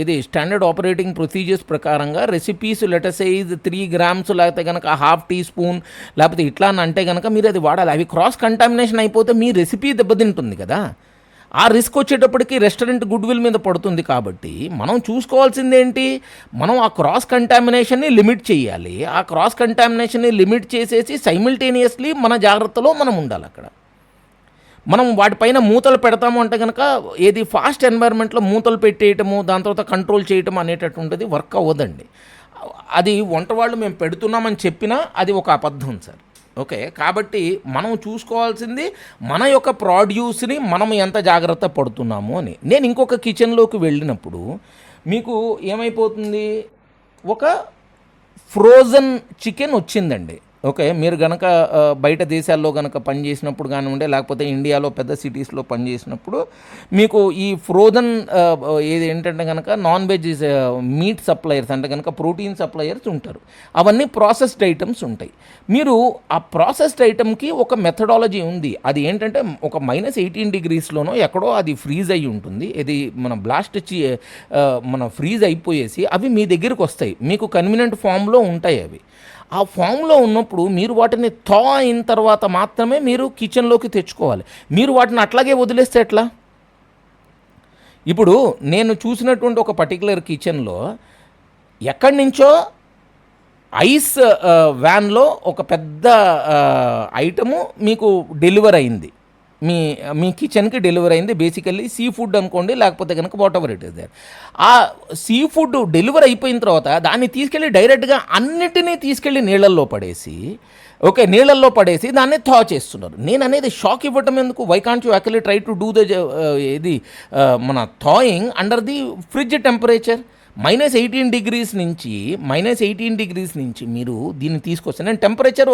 ఇది స్టాండర్డ్ ఆపరేటింగ్ ప్రొసీజర్స్ ప్రకారంగా రెసిపీస్ లెటసైజ్ 3 గ్రామ్స్ లేకపోతే కనుక 1/2 టీ స్పూన్ లేకపోతే ఇట్లా అని అంటే కనుక మీరు అది వాడాలి. అవి క్రాస్ కంటామినేషన్ అయిపోతే మీ రెసిపీ దెబ్బతింటుంది కదా. ఆ రిస్క్ వచ్చేటప్పటికి రెస్టారెంట్ గుడ్ విల్ మీద పడుతుంది. కాబట్టి మనం చూసుకోవాల్సింది ఏంటి, మనం ఆ క్రాస్ కంటామినేషన్ని లిమిట్ చేయాలి. ఆ క్రాస్ కంటామినేషన్ని లిమిట్ చేసేసి సైమిల్టేనియస్లీ మన జాగ్రత్తలో మనం ఉండాలి. అక్కడ మనం వాటిపైన మూతలు పెడతాము అంటే కనుక ఏది ఫాస్ట్ ఎన్వైర్న్మెంట్లో మూతలు పెట్టేయటము దాని తర్వాత కంట్రోల్ చేయటం అనేటటువంటిది వర్క్ అవ్వదండి. అది వంట వాళ్ళు మేము పెడుతున్నామని చెప్పినా అది ఒక అబద్ధం సార్. ఓకే, కాబట్టి మనం చూసుకోవాల్సింది మన యొక్క ప్రాడ్యూస్ని మనం ఎంత జాగ్రత్త పడుతున్నాము అని. నేను ఇంకొక కిచెన్లోకి వెళ్ళినప్పుడు మీకు ఏమైపోతుంది, ఒక ఫ్రోజన్ చికెన్ వచ్చిందండి. ఓకే, మీరు కనుక బయట దేశాల్లో కనుక పనిచేసినప్పుడు కానివ్వండి లేకపోతే ఇండియాలో పెద్ద సిటీస్లో పనిచేసినప్పుడు మీకు ఈ ఫ్రోజన్ ఏది ఏంటంటే కనుక నాన్ వెజ్ మీట్ సప్లయర్స్ అంటే కనుక ప్రోటీన్ సప్లయర్స్ ఉంటారు. అవన్నీ ప్రాసెస్డ్ ఐటమ్స్ ఉంటాయి. మీరు ఆ ప్రాసెస్డ్ ఐటమ్కి ఒక మెథడాలజీ ఉంది. అది ఏంటంటే ఒక -18 డిగ్రీస్లోనో ఎక్కడో అది ఫ్రీజ్ అయ్యి ఉంటుంది. ఇది మన బ్లాస్ట్ మన ఫ్రీజ్ అయిపోయేసి అవి మీ దగ్గరికి వస్తాయి. మీకు కన్వీనియంట్ ఫామ్లో ఉంటాయి. అవి ఆ ఫామ్లో ఉన్నప్పుడు మీరు వాటిని థా అయిన తర్వాత మాత్రమే మీరు కిచెన్లోకి తెచ్చుకోవాలి. మీరు వాటిని అట్లాగే వదిలేస్తే ఎట్లా? ఇప్పుడు నేను చూసినటువంటి ఒక పర్టికులర్ కిచెన్లో ఎక్కడి నుంచో ఐస్ వ్యాన్లో ఒక పెద్ద ఐటము మీకు డెలివర్ అయింది, మీ కిచెన్కి డెలివరీ అయింది. బేసికల్లీ సీ ఫుడ్ అనుకోండి లేకపోతే కనుక whatever it is there. ఆ సీ ఫుడ్ డెలివరీ అయిపోయిన తర్వాత దాన్ని తీసుకెళ్ళి డైరెక్ట్గా అన్నిటినీ తీసుకెళ్ళి నీళ్ళల్లో పడేసి దాన్ని థా చేస్తున్నారు. నేను అనేది షాక్ ఇవ్వటం ఎందుకు? Why can't you actually try to do ఇది మన thawing under the fridge temperature. -18 degrees నుంచి మీరు దీన్ని తీసుకొస్తే, నేను టెంపరేచర్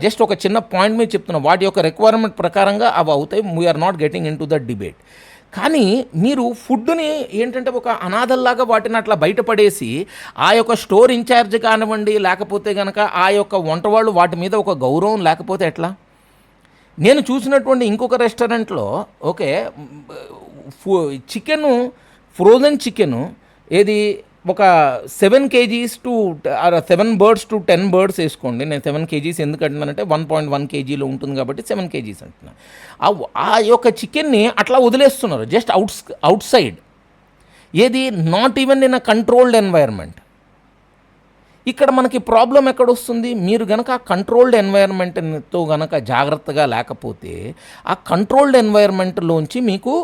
జస్ట్ ఒక చిన్న పాయింట్ మీద చెప్తున్నాను. వాటి యొక్క రిక్వైర్మెంట్ ప్రకారంగా అవి అవుతాయి. We are not getting into that debate. కానీ మీరు ఫుడ్ని ఏంటంటే ఒక అనాథల్లాగా వాటిని అట్లా బయటపడేసి ఆ యొక్క స్టోర్ ఇన్ఛార్జ్ కానివ్వండి లేకపోతే కనుక ఆ యొక్క వంట వాళ్ళు వాటి మీద ఒక గౌరవం లేకపోతే ఎట్లా? నేను చూసినటువంటి ఇంకొక రెస్టారెంట్లో ఓకే ఫ్రోజన్ చికెను ఏది ఒక 7 kgs to 7 birds to 10 birds వేసుకోండి. నేను 7 kgs ఎందుకు అంటున్నానంటే 1.1 kgలో ఉంటుంది కాబట్టి 7 kgs అంటున్నాను. ఆ యొక్క చికెన్ని అట్లా వదిలేస్తున్నారు జస్ట్ అవుట్ సైడ్. ఏది not even in a controlled environment. ఇక్కడ మనకి ప్రాబ్లం ఎక్కడొస్తుంది? మీరు కనుక ఆ కంట్రోల్డ్ ఎన్వైర్న్మెంట్తో కనుక జాగ్రత్తగా లేకపోతే ఆ కంట్రోల్డ్ ఎన్వైర్న్మెంట్లోంచి మీకు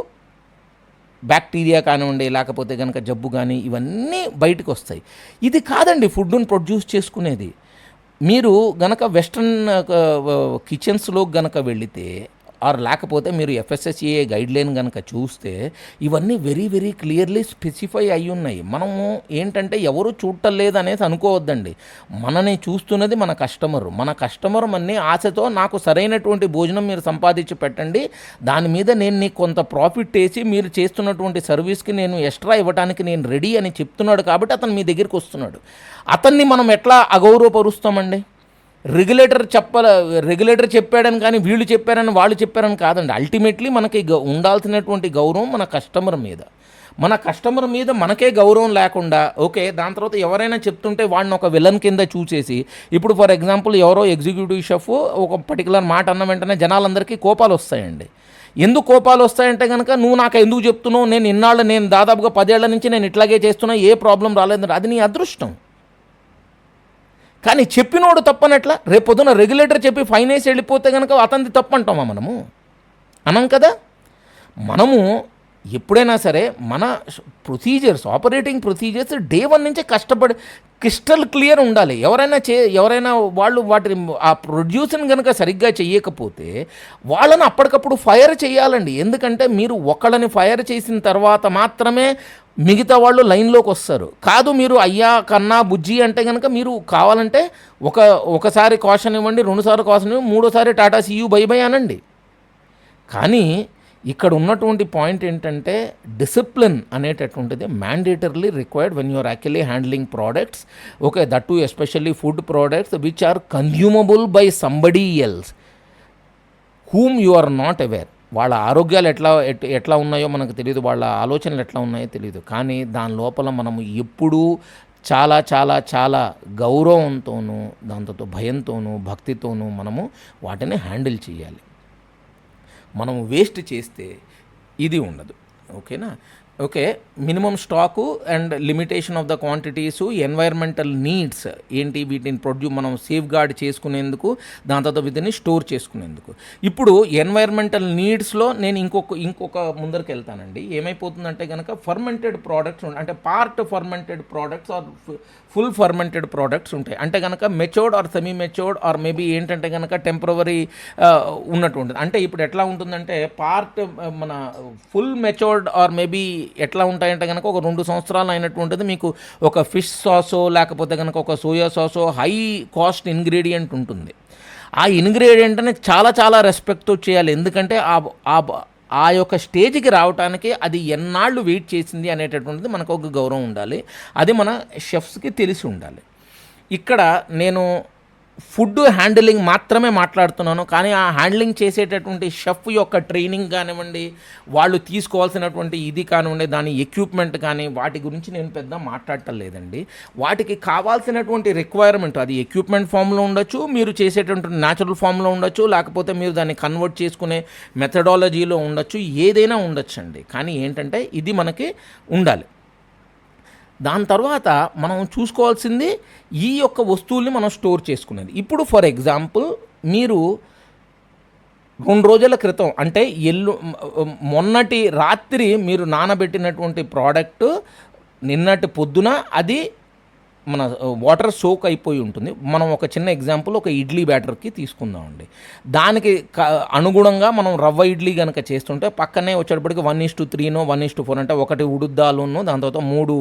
బ్యాక్టీరియా కానివ్వండి లేకపోతే కనుక జబ్బు కానీ ఇవన్నీ బయటకు వస్తాయి. ఇది కాదండి ఫుడ్ని ప్రొడ్యూస్ చేసుకునేది. మీరు గనక వెస్ట్రన్ కిచెన్స్లో గనక వెళితే ఆర్ లేకపోతే మీరు FSSAI గైడ్లైన్ కనుక చూస్తే ఇవన్నీ వెరీ వెరీ క్లియర్లీ స్పెసిఫై అయి ఉన్నాయి. మనము ఏంటంటే ఎవరు చూడటం లేదనేసి అనుకోవద్దండి. మనని చూస్తున్నది మన కస్టమర్ అన్ని ఆశతో నాకు సరైనటువంటి భోజనం మీరు సంపాదించి పెట్టండి, దాని మీద నేను నీకు కొంత ప్రాఫిట్ వేసి మీరు చేస్తున్నటువంటి సర్వీస్కి నేను ఎక్స్ట్రా ఇవ్వడానికి నేను రెడీ అని చెప్తున్నాడు కాబట్టి అతను మీ దగ్గరికి వస్తున్నాడు. అతన్ని మనం ఎట్లా అగౌరవపరుస్తామండి? రెగ్యులేటర్ చెప్పాడని కానీ వీళ్ళు చెప్పారని వాళ్ళు చెప్పారని కాదండి. అల్టిమేట్లీ మనకి ఉండాల్సినటువంటి గౌరవం మన కస్టమర్ మీద మనకే గౌరవం లేకుండా ఓకే దాని తర్వాత ఎవరైనా చెప్తుంటే వాడిని ఒక విలన్ కింద చూసేసి, ఇప్పుడు ఫర్ ఎగ్జాంపుల్ ఎవరో ఎగ్జిక్యూటివ్ షెఫ్ ఒక పర్టికులర్ మాట అన్న వెంటనే జనాలందరికీ కోపాలు వస్తాయండి. ఎందుకు కోపాలు వస్తాయంటే కనుక నువ్వు నాకు ఎందుకు చెప్తున్నావు, నేను దాదాపుగా 10 ఏళ్ల నుంచి నేను ఇట్లాగే చేస్తున్నా, ఏ ప్రాబ్లం రాలేదు, అది నీ అదృష్టం. కానీ చెప్పినోడు తప్పనట్లా, రేపు పొద్దున రెగ్యులేటర్ చెప్పి ఫైన్ వేసి వెళ్ళిపోతే కనుక అతనిది తప్పు అంటామా మనము? అనం కదా. మనము ఎప్పుడైనా సరే మన ఆపరేటింగ్ ప్రొసీజర్స్ డే 1 నుంచే కష్టపడి క్రిస్టల్ క్లియర్ ఉండాలి. ఎవరైనా వాళ్ళు వాటి ఆ ప్రొడ్యూస్ని కనుక సరిగ్గా చేయకపోతే వాళ్ళని అప్పటికప్పుడు ఫైర్ చేయాలండి. ఎందుకంటే మీరు ఒకళ్ళని ఫైర్ చేసిన తర్వాత మాత్రమే మిగతా వాళ్ళు లైన్లోకి వస్తారు. కాదు మీరు అయ్యా కన్నా బుజ్జి అంటే కనుక మీరు కావాలంటే ఒకసారి కాషన్ ఇవ్వండి, 2 సార్లు కాషన్ ఇవ్వండి, 3ఓసారి టాటా సీయూ బై బై అనండి. కానీ ఇక్కడ ఉన్నటువంటి పాయింట్ ఏంటంటే డిసిప్లిన్ అనేటటువంటిది mandatorily required when you are actually handling products. Okay, that too especially food products which are consumable by somebody else whom you are not aware. వాళ్ళ ఆరోగ్యాలు ఎట్లా ఉన్నాయో మనకు తెలియదు, వాళ్ళ ఆలోచనలు ఎట్లా ఉన్నాయో తెలియదు. కానీ దాని లోపల మనము ఎప్పుడూ చాలా చాలా చాలా గౌరవంతోనూ, దాంతో భయంతోనూ, భక్తితోనూ మనము వాటిని హ్యాండిల్ చేయాలి. మనము వేస్ట్ చేస్తే ఇది ఉండదు. ఓకేనా? Okay, minimum stock and limitation of the quantities, environmental needs ఏంటి, వీటిని మనం సేఫ్ గార్డ్ చేసుకునేందుకు, దాని తర్వాత వీటిని స్టోర్ చేసుకునేందుకు. ఇప్పుడు ఎన్వైర్మెంటల్ నీడ్స్లో నేను ఇంకొక ముందరికి వెళ్తానండి. ఏమైపోతుందంటే కనుక ఫర్మెంటెడ్ ప్రోడక్ట్స్ అంటే part fermented products or full fermented products ఉంటాయి. అంటే కనుక matured or semi matured or maybe ఏంటంటే కనుక టెంపరవరీ ఉన్నటువంటిది. అంటే ఇప్పుడు ఎట్లా ఉంటుందంటే మన ఫుల్ మెచ్యూర్డ్ ఆర్ మేబీ ఎట్లా ఉంటాయంటే కనుక ఒక 2 సంవత్సరాలు అయినటువంటిది మీకు ఒక ఫిష్ సాసో లేకపోతే కనుక ఒక సోయా సాసో హై కాస్ట్ ఇంగ్రీడియంట్ ఉంటుంది. ఆ ఇంగ్రీడియంట్ని చాలా చాలా రెస్పెక్ట్తో చేయాలి. ఎందుకంటే ఆ యొక్క స్టేజ్కి రావడానికి అది ఎన్నాళ్ళు వెయిట్ చేసింది అనేటటువంటిది మనకు ఒక గౌరవం ఉండాలి. అది మన షెఫ్స్కి తెలిసి ఉండాలి. ఇక్కడ నేను ఫుడ్ హ్యాండిలింగ్ మాత్రమే మాట్లాడుతున్నాను. కానీ ఆ హ్యాండ్లింగ్ చేసేటటువంటి షెఫ్ యొక్క ట్రైనింగ్ కానివ్వండి, వాళ్ళు తీసుకోవాల్సినటువంటి ఇది కానివ్వండి, దాని ఎక్విప్మెంట్ కానీ వాటి గురించి నేను పెద్ద మాట్లాడటం లేదండి. వాటికి కావాల్సినటువంటి రిక్వైర్మెంట్ అది ఎక్విప్మెంట్ ఫామ్లో ఉండొచ్చు, మీరు చేసేటటువంటి న్యాచురల్ ఫామ్లో ఉండొచ్చు, లేకపోతే మీరు దాన్ని కన్వర్ట్ చేసుకునే మెథడాలజీలో ఉండొచ్చు, ఏదైనా ఉండొచ్చండి. కానీ ఏంటంటే ఇది మనకి ఉండాలి. దాని తర్వాత మనం చూసుకోవాల్సింది ఈ యొక్క వస్తువుల్ని మనం స్టోర్ చేసుకునేది. ఇప్పుడు ఫర్ ఎగ్జాంపుల్ మీరు 2 రోజుల క్రితం అంటే మొన్నటి రాత్రి మీరు నానబెట్టినటువంటి ప్రోడక్ట్ నిన్నటి పొద్దున అది మన వాటర్ సోక్ అయిపోయి ఉంటుంది. మనం ఒక చిన్న ఎగ్జాంపుల్ ఒక ఇడ్లీ బ్యాటర్కి తీసుకుందామండి. దానికి అనుగుణంగా మనం రవ్వ ఇడ్లీ కనుక చేస్తుంటే పక్కనే వచ్చేటప్పటికి 1:3నో 1:4 అంటే 1 ఉడుద్దాలును, దాని తర్వాత 3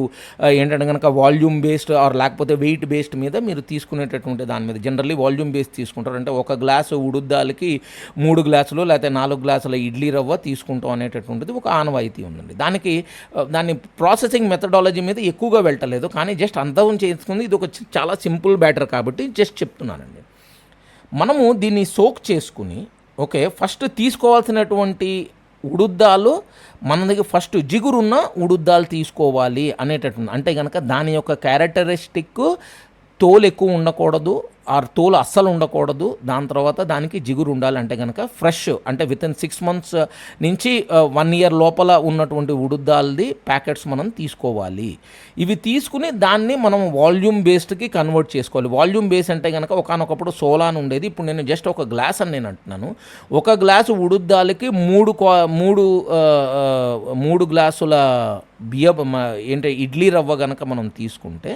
ఏంటంటే కనుక వాల్యూమ్ బేస్డ్ ఆర్ లేకపోతే వెయిట్ బేస్డ్ మీద మీరు తీసుకునేటటువంటి దాని మీద జనరల్లీ వాల్యూమ్ బేస్డ్ తీసుకుంటారు. అంటే 1 గ్లాసు ఉడుద్దాలకి 3 గ్లాసులు లేకపోతే 4 గ్లాసుల ఇడ్లీ రవ్వ తీసుకుంటాం అనేటటువంటిది ఒక ఆనవాయితీ ఉందండి. దాన్ని ప్రాసెసింగ్ మెథడాలజీ మీద ఎక్కువగా వెళ్ళలేదు, కానీ జస్ట్ అంతం చేసుకుంది. ఇది ఒక చాలా సింపుల్ బ్యాటర్ కాబట్టి జస్ట్ చెప్తున్నానండి. మనము దీన్ని సోక్ చేసుకుని ఓకే ఫస్ట్ తీసుకోవాల్సినటువంటి ఉడుద్దాలు మన దగ్గర ఫస్ట్ జిగురున్న ఉడుద్దాలు తీసుకోవాలి అనేటటువంటి. అంటే కనుక దాని యొక్క క్యారెక్టరిస్టిక్ తోలు ఎక్కువ ఉండకూడదు, ఆ తోలు అస్సలు ఉండకూడదు. దాని తర్వాత దానికి జిగురు ఉండాలంటే కనుక ఫ్రెష్ అంటే వితిన్ 6 months నుంచి 1 year లోపల ఉన్నటువంటి ఉడుద్దాలది ప్యాకెట్స్ మనం తీసుకోవాలి. ఇవి తీసుకుని దాన్ని మనం వాల్యూమ్ బేస్డ్కి కన్వర్ట్ చేసుకోవాలి. వాల్యూమ్ బేస్ అంటే కనుక ఒకనొకప్పుడు సోలాన్ ఉండేది, ఇప్పుడు నేను జస్ట్ ఒక గ్లాస్ అని నేను అంటున్నాను. 1 గ్లాసు ఉడుద్దాలకి 3 గ్లాసుల ఇడ్లీ రవ్వ కనుక మనం తీసుకుంటే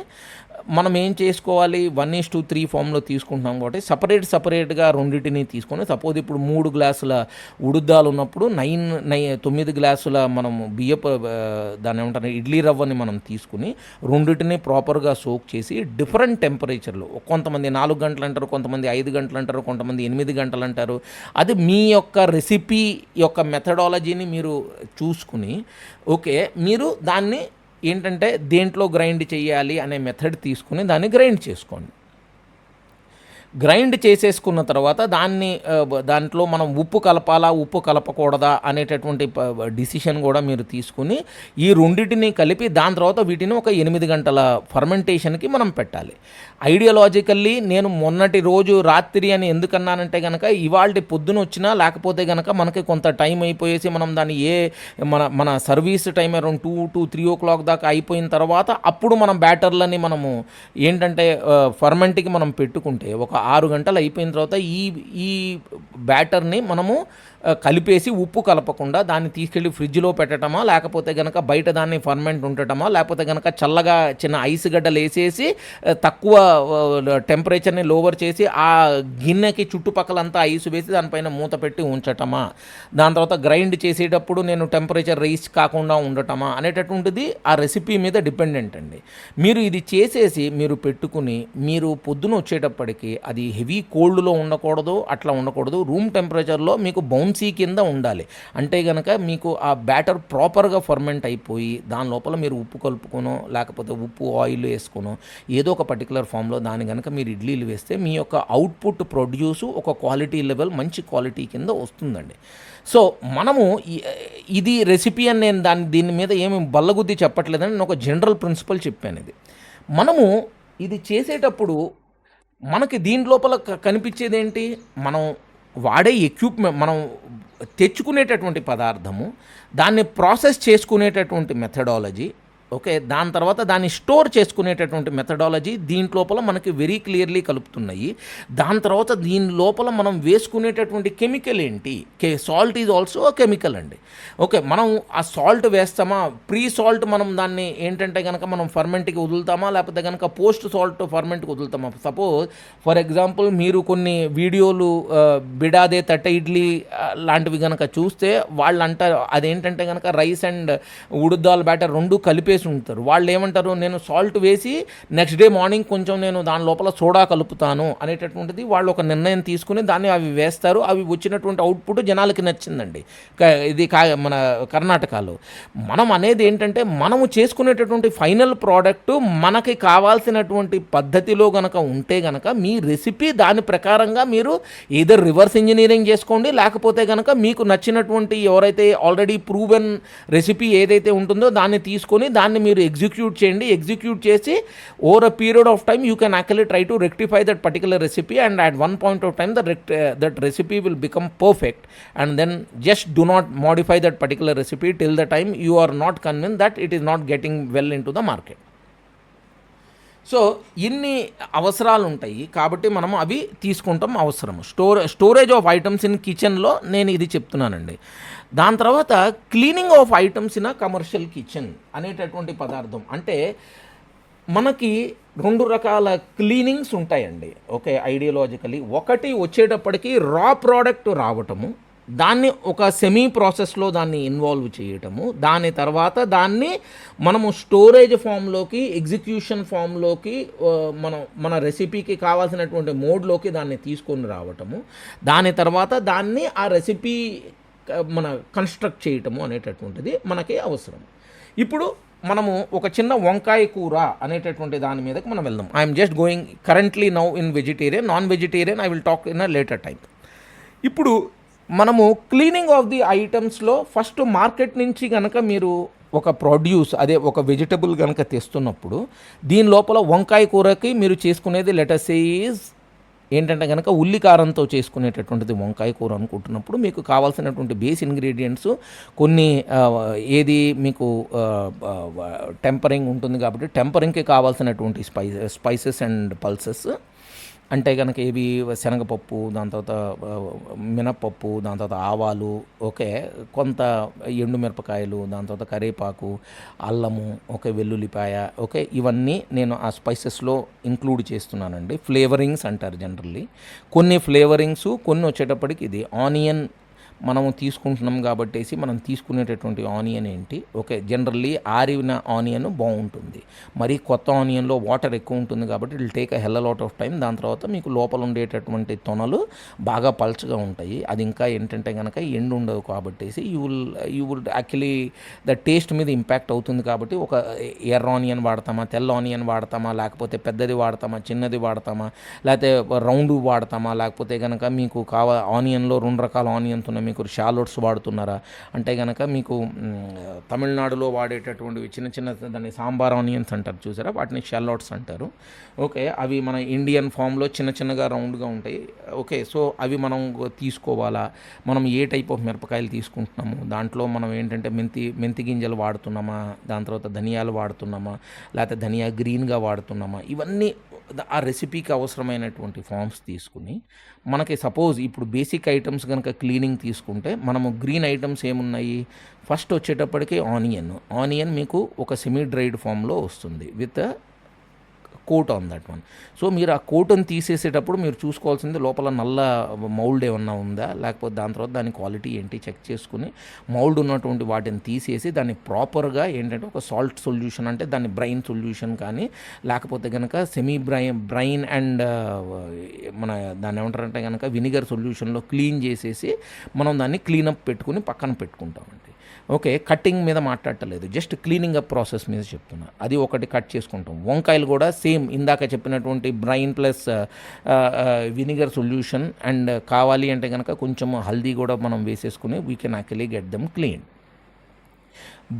మనం ఏం చేసుకోవాలి, 1:3 ఫామ్లో తీసుకుంటున్నాం కాబట్టి సపరేట్గా రెండింటిని తీసుకొని సపోజ్ ఇప్పుడు 3 గ్లాసుల ఉడుద్దాలు ఉన్నప్పుడు 9 గ్లాసుల మనం దాన్ని ఏమంటారు ఇడ్లీ రవ్వని మనం తీసుకుని రెండింటిని ప్రాపర్గా సోక్ చేసి డిఫరెంట్ టెంపరేచర్లో, కొంతమంది 4 గంటలు అంటారు, కొంతమంది 5 గంటలు అంటారు, కొంతమంది 8 గంటలు అంటారు. అది మీ యొక్క రెసిపీ యొక్క మెథడాలజీని మీరు చూసుకుని ఓకే మీరు దాన్ని ఏంటంటే దేంట్లో గ్రైండ్ చేయాలి అనే మెథడ్ తీసుకుని దాన్ని గ్రైండ్ చేసుకోండి. గ్రైండ్ చేసేసుకున్న తర్వాత దాంట్లో మనం ఉప్పు కలపాలా ఉప్పు కలపకూడదా అనేటటువంటి డిసిషన్ కూడా మీరు తీసుకుని ఈ రెండింటిని కలిపి దాని తర్వాత వీటిని ఒక 8 గంటల ఫర్మెంటేషన్కి మనం పెట్టాలి. ఐడియాలజికల్లీ నేను మొన్నటి రోజు రాత్రి అని ఎందుకన్నానంటే కనుక ఇవాళ పొద్దున వచ్చినా లేకపోతే కనుక మనకి కొంత టైం అయిపోయేసి మనం దాన్ని మన service time around 2 to 3 o'clock దాకా అయిపోయిన తర్వాత అప్పుడు మనం బ్యాటర్లని మనము ఏంటంటే ఫర్మెంట్కి మనం పెట్టుకుంటే ఒక 6 గంటలు అయిపోయిన తర్వాత ఈ బ్యాటర్ని మనము కలిపేసి ఉప్పు కలపకుండా దాన్ని తీసుకెళ్ళి ఫ్రిడ్జ్లో పెట్టడమా లేకపోతే కనుక బయట దాన్ని ఫర్మెంట్ ఉండటమా లేకపోతే కనుక చల్లగా చిన్న ఐస్ గడ్డలు వేసేసి తక్కువ టెంపరేచర్ని లోవర్ చేసి ఆ గిన్నెకి చుట్టుపక్కలంతా ఐస్ వేసి దానిపైన మూత పెట్టి ఉంచటమా, దాని తర్వాత గ్రైండ్ చేసేటప్పుడు నేను టెంపరేచర్ రైస్ కాకుండా ఉండటమా అనేటటువంటిది ఆ రెసిపీ మీద డిపెండెంట్ అండి. మీరు ఇది చేసేసి మీరు పెట్టుకుని మీరు పొద్దున వచ్చేటప్పటికి అది హెవీ కోల్డ్లో ఉండకూడదు, అట్లా ఉండకూడదు, రూమ్ టెంపరేచర్లో మీకు బౌన్సీ కింద ఉండాలి. అంటే కనుక మీకు ఆ బ్యాటర్ ప్రాపర్గా ఫర్మెంట్ అయిపోయి దాని లోపల మీరు ఉప్పు కలుపుకోనో లేకపోతే ఉప్పు ఆయిల్ వేసుకునో ఏదో ఒక పర్టికులర్ ఫామ్లో దాని కనుక మీరు ఇడ్లీలు వేస్తే మీ యొక్క అవుట్పుట్ ప్రొడ్యూసు ఒక క్వాలిటీ లెవెల్ మంచి క్వాలిటీ కింద వస్తుందండి. సో మనము ఇది రెసిపీ అని నేను దీని మీద ఏమి బల్లగుద్ది చెప్పట్లేదని నేను ఒక జనరల్ ప్రిన్సిపల్ చెప్పాను. ఇది మనము ఇది చేసేటప్పుడు మనకి దీని లోపల కనిపించేది ఏంటి, మనం వాడే ఎక్విప్మెంట్, మనం తెచ్చుకునేటటువంటి పదార్థము, దాన్ని ప్రాసెస్ చేసుకునేటటువంటి మెథడాలజీ, ఓకే, దాని తర్వాత దాన్ని స్టోర్ చేసుకునేటటువంటి మెథడాలజీ దీంట్లోపల మనకి వెరీ క్లియర్లీ కలుపుతున్నాయి. దాని తర్వాత దీని లోపల మనం వేసుకునేటటువంటి కెమికల్ ఏంటి, salt is also a chemical అండి. ఓకే, మనం ఆ సాల్ట్ వేస్తామా, ప్రీ సాల్ట్ మనం దాన్ని ఏంటంటే కనుక మనం ఫర్మెంట్కి వదులుతామా లేకపోతే కనుక పోస్ట్ సాల్ట్ ఫర్మెంట్కి వదులుతామా. సపోజ్ ఫర్ ఎగ్జాంపుల్ మీరు కొన్ని వీడియోలు బిడాదే తట్ట ఇడ్లీ లాంటివి కనుక చూస్తే వాళ్ళు అంటారు అదేంటంటే కనుక రైస్ అండ్ ఉడుదాల్ బ్యాటర్ రెండు కలిపేసి ఉంటారు. వాళ్ళు ఏమంటారు, నేను సాల్ట్ వేసి నెక్స్ట్ డే మార్నింగ్ కొంచెం నేను దాని లోపల సోడా కలుపుతాను అనేటటువంటిది వాళ్ళు ఒక నిర్ణయం తీసుకుని దాన్ని అవి వేస్తారు. అవి వచ్చినటువంటి అవుట్పుట్ జనాలకి నచ్చిందండి. ఇది మన కర్ణాటకలో మనం అనేది ఏంటంటే మనము చేసుకునేటటువంటి ఫైనల్ ప్రోడక్ట్ మనకి కావాల్సినటువంటి పద్ధతిలో గనక ఉంటే గనక మీ రెసిపీ దాని ప్రకారంగా మీరు ఏదో రివర్స్ ఇంజనీరింగ్ చేసుకోండి, లేకపోతే కనుక మీకు నచ్చినటువంటి ఎవరైతే ఆల్రెడీ ప్రూవెన్ రెసిపీ ఏదైతే ఉంటుందో దాన్ని తీసుకొని దాన్ని మీరు ఎగ్జిక్యూట్ చేయండి. ఎగ్జిక్యూట్ చేసి over a period of time you can actually try to rectify that particular recipe and at one point of time that recipe will become perfect and then just do not modify that particular recipe till the time you are not convinced that it is not getting well into the market. So ఇన్ని అవసరాలు ఉంటాయి కాబట్టి మనం అవి తీసుకుంటాం అవసరము. Storage of items in కిచెన్లో నేను ఇది చెప్తున్నానండి. దాని తర్వాత cleaning of items in commercial kitchen అనేటటువంటి పదార్థం అంటే మనకి 2 రకాల క్లీనింగ్స్ ఉంటాయండి. ఓకే, ఐడియాలజికలీ ఒకటి వచ్చేటప్పటికి రా ప్రోడక్ట్ రావటము, దాన్ని ఒక సెమీ ప్రాసెస్లో దాన్ని ఇన్వాల్వ్ చేయటము, దాని తర్వాత దాన్ని మనము స్టోరేజ్ ఫామ్లోకి ఎగ్జిక్యూషన్ ఫామ్లోకి మన రెసిపీకి కావాల్సినటువంటి మోడ్లోకి దాన్ని తీసుకొని రావటము, దాని తర్వాత దాన్ని ఆ రెసిపీ మన కన్స్ట్రక్ట్ చేయటము అనేటటువంటిది మనకి అవసరం. ఇప్పుడు మనము ఒక చిన్న వంకాయ కూర అనేటటువంటి దాని మీదకి మనం వెళ్దాం. I'm just going currently now in vegetarian, non vegetarian I will talk in a later time. ఇప్పుడు మనము క్లీనింగ్ ఆఫ్ ది ఐటమ్స్లో ఫస్ట్ మార్కెట్ నుంచి కనుక మీరు ఒక ప్రొడ్యూస్ అదే ఒక వెజిటబుల్ కనుక తెస్తున్నప్పుడు దీని లోపల వంకాయ కూరకి మీరు చేసుకునేది లెటస్ ఈజ్ ఏంటంటే కనుక ఉల్లికారంతో చేసుకునేటటువంటిది వంకాయ కూర అనుకుంటున్నప్పుడు మీకు కావాల్సినటువంటి బేస్ ఇంగ్రీడియంట్స్ కొన్ని ఏది మీకు టెంపరింగ్ ఉంటుంది కాబట్టి టెంపరింగ్కి కావాల్సినటువంటి స్పైసెస్ అండ్ పల్సెస్ అంటే కనుక ఏవి శనగపప్పు, దాని తర్వాత మినప్పప్పు, దాని తర్వాత ఆవాలు, ఓకే, కొంత ఎండుమిరపకాయలు, దాని తర్వాత కరివేపాకు, అల్లము, ఓకే, వెల్లుల్లిపాయ, ఓకే, ఇవన్నీ నేను ఆ స్పైసెస్లో ఇంక్లూడ్ చేస్తున్నానండి. ఫ్లేవరింగ్స్ అంటారు జనరల్లీ. కొన్ని ఫ్లేవరింగ్స్, కొన్ని వచ్చేటప్పటికి ఇది ఆనియన్ మనము తీసుకుంటున్నాం కాబట్టేసి మనం తీసుకునేటటువంటి ఆనియన్ ఏంటి, ఓకే, జనరల్లీ ఆరిన ఆనియన్ బాగుంటుంది. మరి కొత్త ఆనియన్లో వాటర్ ఎక్కువ ఉంటుంది కాబట్టి it take a hell lot of time. దాని తర్వాత మీకు లోపల ఉండేటటువంటి తొనలు బాగా పల్చగా ఉంటాయి. అది ఇంకా ఏంటంటే కనుక ఎండు ఉండవు కాబట్టేసి you would actually the taste మీద ఇంపాక్ట్ అవుతుంది. కాబట్టి ఒక ఎర్ర ఆనియన్ వాడతామా, తెల్ల ఆనియన్ వాడతామా, లేకపోతే పెద్దది వాడతామా, చిన్నది వాడతామా, లేకపోతే రౌండ్ వాడతామా, లేకపోతే కనుక మీకు ఆనియన్లో 2 రకాల ఆనియన్స్ ఉన్నాయి, మీకు షాలోట్స్ వాడుతున్నారా అంటే కనుక మీకు తమిళనాడులో వాడేటటువంటివి చిన్న చిన్న దాన్ని సాంబార్ ఆనియన్స్ అంటారు చూసారా, వాటిని షాలోట్స్ అంటారు. ఓకే, అవి మన ఇండియన్ ఫామ్లో చిన్న చిన్నగా రౌండ్గా ఉంటాయి. ఓకే, సో అవి మనం తీసుకోవాలా, మనం ఏ టైప్ ఆఫ్ మిరపకాయలు తీసుకుంటున్నాము, దాంట్లో మనం ఏంటంటే మెంతి గింజలు వాడుతున్నామా, దాని తర్వాత ధనియాలు వాడుతున్నామా, లేకపోతే ధనియా గ్రీన్గా వాడుతున్నామా, ఇవన్నీ ఆ రెసిపీకి అవసరమైనటువంటి ఫామ్స్ తీసుకుని మనకి సపోజ్ ఇప్పుడు బేసిక్ ఐటమ్స్ కనుక క్లీనింగ్ తీసుకుంటే మనము గ్రీన్ ఐటమ్స్ ఏమున్నాయి, ఫస్ట్ వచ్చేటప్పటికి ఆనియన్ మీకు ఒక సెమీ డ్రైడ్ ఫామ్లో వస్తుంది with coat on that one. So మీరు ఆ కోట్ని తీసేసేటప్పుడు మీరు చూసుకోవాల్సింది లోపల నల్ల మౌల్డ్ ఏమన్నా ఉందా, లేకపోతే దాని తర్వాత దాని క్వాలిటీ ఏంటి చెక్ చేసుకుని మౌల్డ్ ఉన్నటువంటి వాటిని తీసేసి దాన్ని ప్రాపర్గా ఏంటంటే ఒక సాల్ట్ సొల్యూషన్ అంటే దాన్ని బ్రైన్ సొల్యూషన్ కానీ లేకపోతే కనుక సెమీ బ్రైన్ అండ్ మన దాన్ని ఏమంటారంటే కనుక వినిగర్ సొల్యూషన్లో క్లీన్ చేసేసి మనం దాన్ని క్లీనప్ పెట్టుకుని పక్కన పెట్టుకుంటామండి. ఓకే, కట్టింగ్ మీద మాట్లాడటలేదు, జస్ట్ క్లీనింగ్ అప్ ప్రాసెస్ మీద చెప్తున్నా. అది ఒకటి కట్ చేసుకుంటాం. వంకాయలు కూడా సేమ్ ఇందాక చెప్పినటువంటి brain plus vinegar solution and కావాలి అంటే కనుక కొంచెం హల్దీ కూడా మనం వేసేసుకుని we can actually get them clean.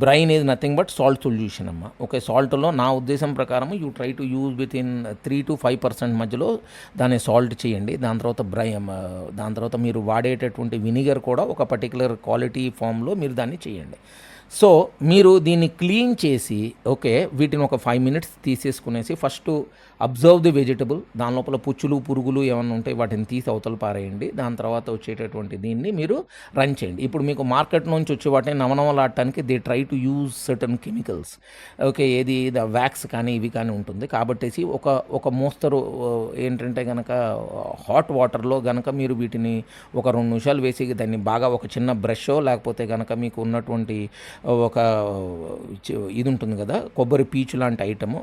Brain is nothing but salt solution అమ్మ. ఓకే, సాల్ట్లో నా ఉద్దేశం ప్రకారం you try to use with in 3 to 5% మధ్యలో దాన్ని సాల్ట్ చేయండి. దాని తర్వాత మీరు వాడేటటువంటి వినిగర్ కూడా ఒక పర్టికులర్ క్వాలిటీ ఫామ్లో మీరు దాన్ని చేయండి. సో మీరు దీన్ని క్లీన్ చేసి ఓకే వీటిని ఒక 5 minutes తీసేసుకునేసి ఫస్ట్ అబ్జర్వ్ ది వెజిటబుల్, దాని లోపల పుచ్చులు పురుగులు ఏమన్నా ఉంటాయి వాటిని తీసి అవతల పారేయండి. దాని తర్వాత వచ్చేటటువంటి దీన్ని మీరు రన్ చేయండి. ఇప్పుడు మీకు మార్కెట్ నుంచి వచ్చే వాటిని నవనవలాడటానికి they try to use certain chemicals. Okay, ఏది వ్యాక్స్ కానీ ఇవి కానీ ఉంటుంది కాబట్టేసి ఒక మోస్తరు ఏంటంటే కనుక హాట్ వాటర్లో కనుక మీరు వీటిని ఒక 2 నిమిషాలు వేసి దాన్ని బాగా ఒక చిన్న బ్రషో లేకపోతే కనుక మీకు ఉన్నటువంటి ఒక ఇది ఉంటుంది కదా కొబ్బరి పీచు లాంటి ఐటము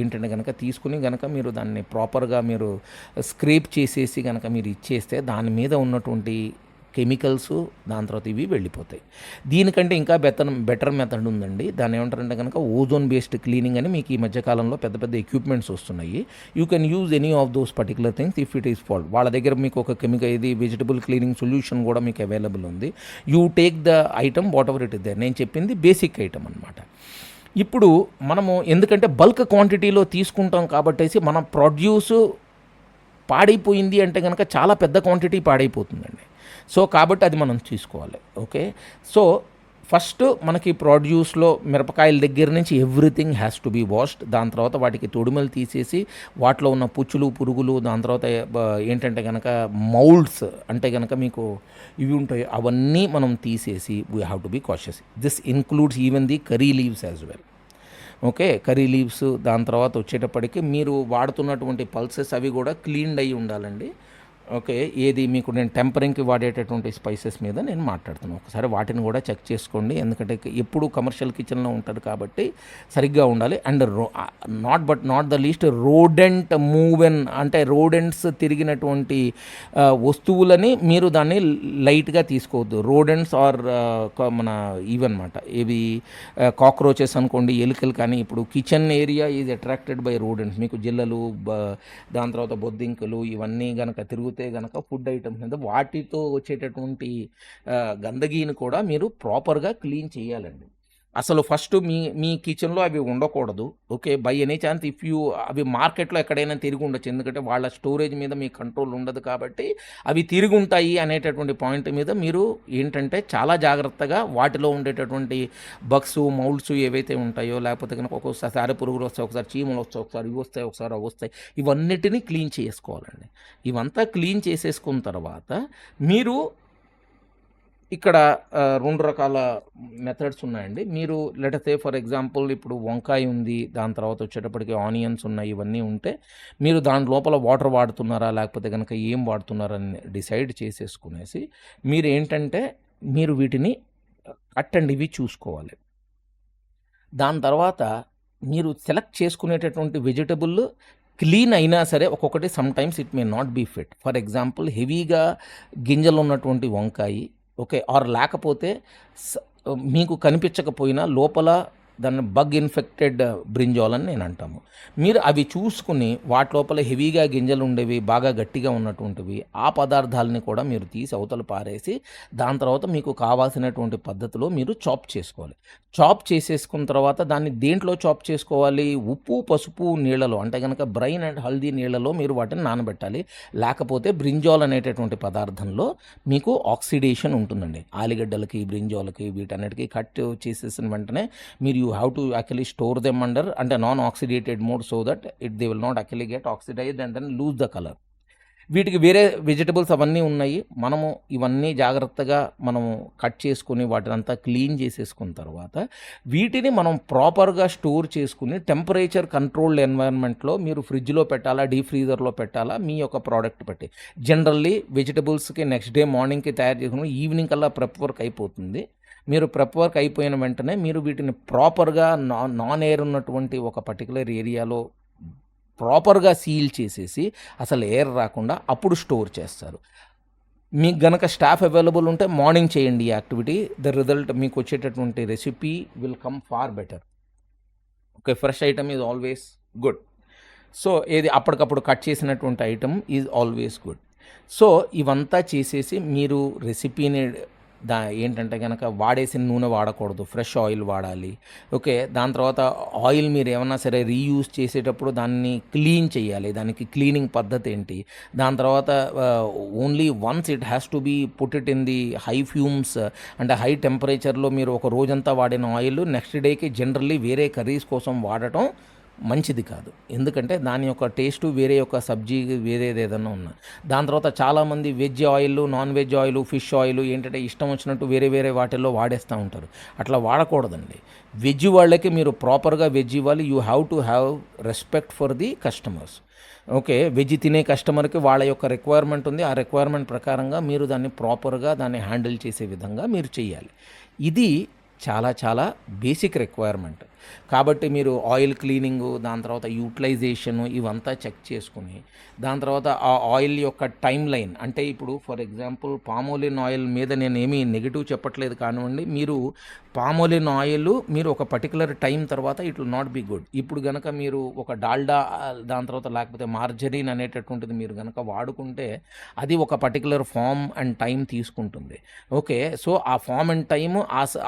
ఏంటంటే కనుక తీసుకుని కనుక మీరు దాన్ని ప్రాపర్గా మీరు స్క్రేప్ చేసేసి కనుక మీరు ఇచ్చేస్తే దాని మీద ఉన్నటువంటి కెమికల్స్ దాని తర్వాత ఇవి వెళ్ళిపోతాయి. దీనికంటే ఇంకా బెటర్ మెథడ్ ఉందండి. దాన్ని ఏమంటారంటే కనుక ఓజోన్ బేస్డ్ క్లీనింగ్ అని మీకు ఈ మధ్యకాలంలో పెద్ద పెద్ద ఎక్విప్మెంట్స్ వస్తున్నాయి. You can use any of those particular things if it is fault. వాళ్ళ దగ్గర మీకు ఒక కెమికల్ ఇది వెజిటబుల్ క్లీనింగ్ సొల్యూషన్ కూడా మీకు అవైలబుల్ ఉంది. You take the item whatever it is there. నేను చెప్పింది బేసిక్ ఐటమ్ అనమాట. ఇప్పుడు మనము ఎందుకంటే బల్క్ క్వాంటిటీలో తీసుకుంటాం కాబట్టేసి మన ప్రొడ్యూస్ పాడైపోయింది అంటే కనుక చాలా పెద్ద క్వాంటిటీ పాడైపోతుందండి. సో కాబట్టి అది మనం తీసుకోవాలి. ఓకే, సో ఫస్ట్ మనకి ప్రొడ్యూస్లో మిరపకాయల దగ్గర నుంచి everything has to be washed. దాని తర్వాత వాటికి తొడిమలు తీసేసి వాటిలో ఉన్న పుచ్చులు పురుగులు దాని తర్వాత ఏంటంటే కనుక మౌల్డ్స్ అంటే కనుక మీకు ఇవి ఉంటాయి అవన్నీ మనం తీసేసి we have to be cautious. This includes even the curry leaves as well. Okay, curry leaves దాని తర్వాత వచ్చేటప్పటికి మీరు వాడుతున్నటువంటి పల్సెస్ అవి కూడా క్లీన్డ్ అయ్యి ఉండాలండి. ఓకే, ఏది మీకు నేను టెంపరింగ్కి వాడేటటువంటి స్పైసెస్ మీద నేను మాట్లాడుతున్నాను. ఒకసారి వాటిని కూడా చెక్ చేసుకోండి, ఎందుకంటే ఎప్పుడు కమర్షియల్ కిచెన్లో ఉంటుంది కాబట్టి సరిగ్గా ఉండాలి. And not the least rodent movement అంటే రోడెంట్స్ తిరిగినటువంటి వస్తువులని మీరు దాన్ని లైట్గా తీసుకోవద్దు. రోడెంట్స్ ఆర్ మన ఇవన్నమాట ఇవి కాక్రోచెస్ అనుకోండి, ఎలుకలు కానీ. ఇప్పుడు kitchen area is attracted by rodents. మీకు జిల్లలు దాని తర్వాత బొద్దింకలు ఇవన్నీ కనుక తిరుగుతాయి గనక ఫుడ్ ఐటమ్స్ మీద వాటితో వచ్చేటటువంటి గందగీని కూడా మీరు ప్రాపర్గా క్లీన్ చేయాలండి. అసలు ఫస్ట్ మీ కిచెన్లో అవి ఉండకూడదు. Okay, by any chance if you అవి మార్కెట్లో ఎక్కడైనా తిరిగి ఉండొచ్చు, ఎందుకంటే వాళ్ళ స్టోరేజ్ మీద మీ కంట్రోల్ ఉండదు కాబట్టి అవి తిరిగి ఉంటాయి అనేటటువంటి పాయింట్ మీద మీరు ఏంటంటే చాలా జాగ్రత్తగా వాటిలో ఉండేటటువంటి బగ్స్ మౌల్డ్స్ ఏవైతే ఉంటాయో లేకపోతే కనుక ఒక్కొక్కసారి పురుగులు వస్తాయి, ఒకసారి చీమలు వస్తాయి, ఒకసారి ఇవి వస్తాయి, ఒకసారి అవి వస్తాయి, ఇవన్నిటినీ క్లీన్ చేసుకోవాలండి. ఇవంతా క్లీన్ చేసేసుకున్న తర్వాత మీరు ఇక్కడ 2 రకాల మెథడ్స్ ఉన్నాయండి. మీరు let us say for example ఇప్పుడు వంకాయ ఉంది. దాని తర్వాత వచ్చేటప్పటికి ఆనియన్స్ ఉన్నాయి. ఇవన్నీ ఉంటే మీరు దాని లోపల వాటర్ వాడుతున్నారా? లేకపోతే గనక ఏం వాడుతున్నారని డిసైడ్ చేసేసుకునేసి మీరేంటంటే మీరు వీటిని కట్ అండ్ ఇవి చూసుకోవాలి. దాని తర్వాత మీరు సెలెక్ట్ చేసుకునేటటువంటి వెజిటబుల్ క్లీన్ అయినా సరే ఒక్కొక్కటి sometimes it may not be fit. For example హెవీగా గింజలున్నటువంటి వంకాయి ఓకే. ఆర్ లేకపోతే స్ మీకు కనిపించకపోయినా లోపల దాన్ని బగ్ ఇన్ఫెక్టెడ్ బ్రింజాల్ అని నేను అంటాము. మీరు అవి చూసుకుని వాటి లోపల హెవీగా గింజలు ఉండేవి, బాగా గట్టిగా ఉన్నటువంటివి ఆ పదార్థాలని కూడా మీరు తీసి అవతల పారేసి దాని తర్వాత మీకు కావాల్సినటువంటి పద్ధతిలో మీరు చాప్ చేసుకోవాలి. చాప్ చేసేసుకున్న తర్వాత దాన్ని దేంట్లో చాప్ చేసుకోవాలి? ఉప్పు, పసుపు నీళ్ళలో అంటే గనక బ్రైన్ అండ్ హల్దీ నీళ్ళలో మీరు వాటిని నానబెట్టాలి. లేకపోతే బ్రింజాల్ అనేటటువంటి పదార్థంలో మీకు ఆక్సిడేషన్ ఉంటుందండి. ఆలుగడ్డలకి, బ్రింజాల్‌కి వీటన్నిటికి కట్ చేసేసిన వెంటనే మీరు you have to actually store them under అంటే non oxidated mode so that they will not actually get oxidised and then lose the colour. వీటికి వేరే వెజిటబుల్స్ అవన్నీ ఉన్నాయి. మనము ఇవన్నీ జాగ్రత్తగా మనము కట్ చేసుకొని వాటినంతా క్లీన్ చేసేసుకున్న తర్వాత వీటిని మనం ప్రాపర్‌గా స్టోర్ చేసుకుని టెంపరేచర్ కంట్రోల్డ్ ఎన్వైరన్మెంట్‌లో మీరు ఫ్రిడ్జ్‌లో పెట్టాలా, డీప్ ఫ్రీజర్‌లో పెట్టాలా మీ యొక్క ప్రోడక్ట్ బట్టి. జనరల్లీ వెజిటబుల్స్‌కి నెక్స్ట్ డే మార్నింగ్‌కి తయారు చేసుకుని ఈవినింగ్ కల్లా ప్రెప్ వర్క్ అయిపోతుంది. మీరు ప్రెప్ వర్క్ అయిపోయిన వెంటనే మీరు వీటిని ప్రాపర్‌గా నాన్ ఎయిర్ ఉన్నటువంటి ఒక పర్టిక్యులర్ ఏరియాలో ప్రాపర్‌గా సీల్ చేసేసి అసలు ఎయిర్ రాకుండా అప్పుడు స్టోర్ చేస్తారు. మీకు గనక స్టాఫ్ అవైలబుల్ ఉంటే మార్నింగ్ చేయండి ఈ యాక్టివిటీ. ద రిజల్ట్ మీకు వచ్చేటటువంటి recipe will come far better. Okay. Fresh item is always good. So ఏది అప్పటికప్పుడు కట్ చేసినటువంటి item is always good. So ఇవంతా చేసేసి మీరు రెసిపీని ఏంటంటే గనక వాడేసిన నూనె వాడకూడదు. ఫ్రెష్ ఆయిల్ వాడాలి. ఓకే. దాని తర్వాత ఆయిల్ మీరు ఏమన్నా సరే రీయూజ్ చేసేటప్పుడు దాన్ని క్లీన్ చేయాలి. దానికి క్లీనింగ్ పద్ధతి ఏంటి? దాని తర్వాత only once it has to be put it in the high fumes అంటే హై టెంపరేచర్‌లో మీరు ఒక రోజంతా వాడిన ఆయిల్ నెక్స్ట్ డేకి జనరల్లీ వేరే కర్రీస్ కోసం వాడటం మంచిది కాదు. ఎందుకంటే దాని యొక్క టేస్టు వేరే యొక్క సబ్జీ వేరేది ఏదన్నా ఉన్నా. దాని తర్వాత చాలామంది veg oil, non veg oil, fish oil ఏంటంటే ఇష్టం వచ్చినట్టు వేరే వేరే వాటిల్లో వాడేస్తూ ఉంటారు. అట్లా వాడకూడదండి. వెజ్ వాళ్ళకి మీరు ప్రాపర్‌గా వెజ్ ఇవ్వాలి. You have to have respect for the customers. Okay. Veg తినే కస్టమర్‌కి వాళ్ళ యొక్క రిక్వైర్మెంట్ ఉంది. ఆ రిక్వైర్మెంట్ ప్రకారంగా మీరు దాన్ని ప్రాపర్‌గా దాన్ని హ్యాండిల్ చేసే విధంగా మీరు చేయాలి. ఇది చాలా చాలా బేసిక్ రిక్వైర్మెంట్. కాబట్టి మీరు ఆయిల్ క్లీనింగు, దాని తర్వాత యూటిలైజేషను ఇవంతా చెక్ చేసుకుని దాని తర్వాత ఆ ఆయిల్ యొక్క టైమ్ లైన్ అంటే ఇప్పుడు ఫర్ ఎగ్జాంపుల్ పామోలిన్ ఆయిల్ మీద నేనేమీ నెగెటివ్ చెప్పట్లేదు కానివ్వండి. మీరు పామోలిన్ ఆయిల్ మీరు ఒక పర్టికులర్ టైం తర్వాత it will not be good. ఇప్పుడు గనక మీరు ఒక డాల్డా దాని తర్వాత లేకపోతే మార్జరీన్ అనేటటువంటిది మీరు గనక వాడుకుంటే అది ఒక పర్టికులర్ ఫామ్ అండ్ టైం తీసుకుంటుంది. ఓకే. సో ఆ ఫామ్ అండ్ టైము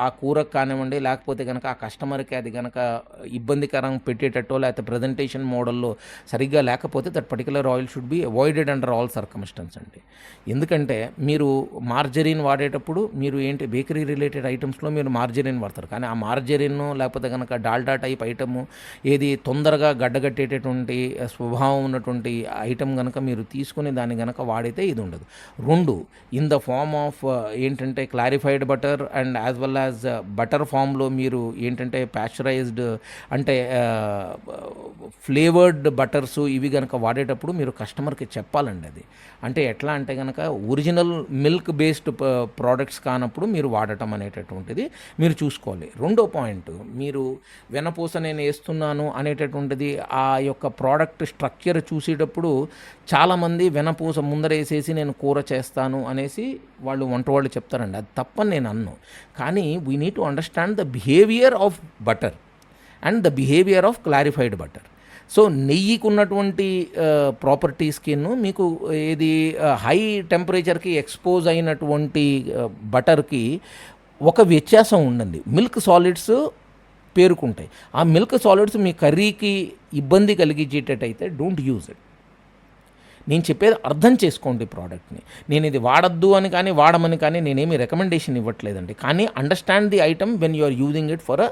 ఆ కూరకు కానివ్వండి లేకపోతే గనక ఆ కస్టమర్‌కి అది గనక ఇబ్బందికరం పెట్టేటట్టో లేకపోతే ప్రజెంటేషన్ మోడల్లో సరిగ్గా లేకపోతే that particular oil should be avoided under all circumstance అండి. ఎందుకంటే మీరు మార్జరీన్ వాడేటప్పుడు మీరు ఏంటి బేకరీ రిలేటెడ్ ఐటమ్స్‌లో మీరు మార్జరీన్ వాడతారు. కానీ ఆ మార్జరీన్ లేకపోతే గనక డాల్డా టైప్ ఐటము ఏది తొందరగా గడ్డగట్టేటటువంటి స్వభావం ఉన్నటువంటి ఐటమ్ గనక మీరు తీసుకుని దాన్ని గనక వాడితే ఇది ఉండదు. 2 ఇన్ ద ఫార్మ్ ఆఫ్ ఏంటంటే clarified butter and as well as butter ఫామ్‌లో మీరు ఏంటంటే ప్యాస్చరైజ్డ్ అంటే ఫ్లేవర్డ్ బటర్స్ ఇవి గనక వాడేటప్పుడు మీరు కస్టమర్‌కి చెప్పాలండి అది. అంటే ఎట్లా అంటే గనక ఒరిజినల్ మిల్క్ బేస్డ్ ప్రోడక్ట్స్ కానప్పుడు మీరు వాడటం అనేటటువంటిది మీరు చూసుకోవాలి. రెండో పాయింట్ మీరు వెన్నపూస నేను వేస్తున్నాను అనేటటువంటిది ఆ యొక్క ప్రోడక్ట్ స్ట్రక్చర్ చూసేటప్పుడు చాలామంది వెన్నపూస ముందరేసేసి నేను కూర చేస్తాను అనేసి వంట వాళ్ళు చెప్తారండి. అది తప్పని నేను అనను. కానీ we need to understand the behaviour of butter and the behaviour of clarified butter. So నెయ్యికి ఉన్నటువంటి ప్రాపర్టీస్కిను మీకు ఇది హై టెంపరేచర్కి ఎక్స్పోజ్ అయినటువంటి బటర్కి ఒక వ్యత్యాసం ఉండండి. మిల్క్ సాలిడ్స్ పేరుకుంటాయి. ఆ మిల్క్ సాలిడ్స్ మీ కర్రీకి ఇబ్బంది కలిగించేటట్టయితే డోంట్ యూజ్ ఇట్. నేను చెప్పేది అర్థం చేసుకోండి ప్రోడక్ట్ని. నేను ఇది వాడద్దు అని కానీ వాడమని కానీ నేనేమి రికమెండేషన్ ఇవ్వట్లేదండి. కానీ understand the item when you are using it for a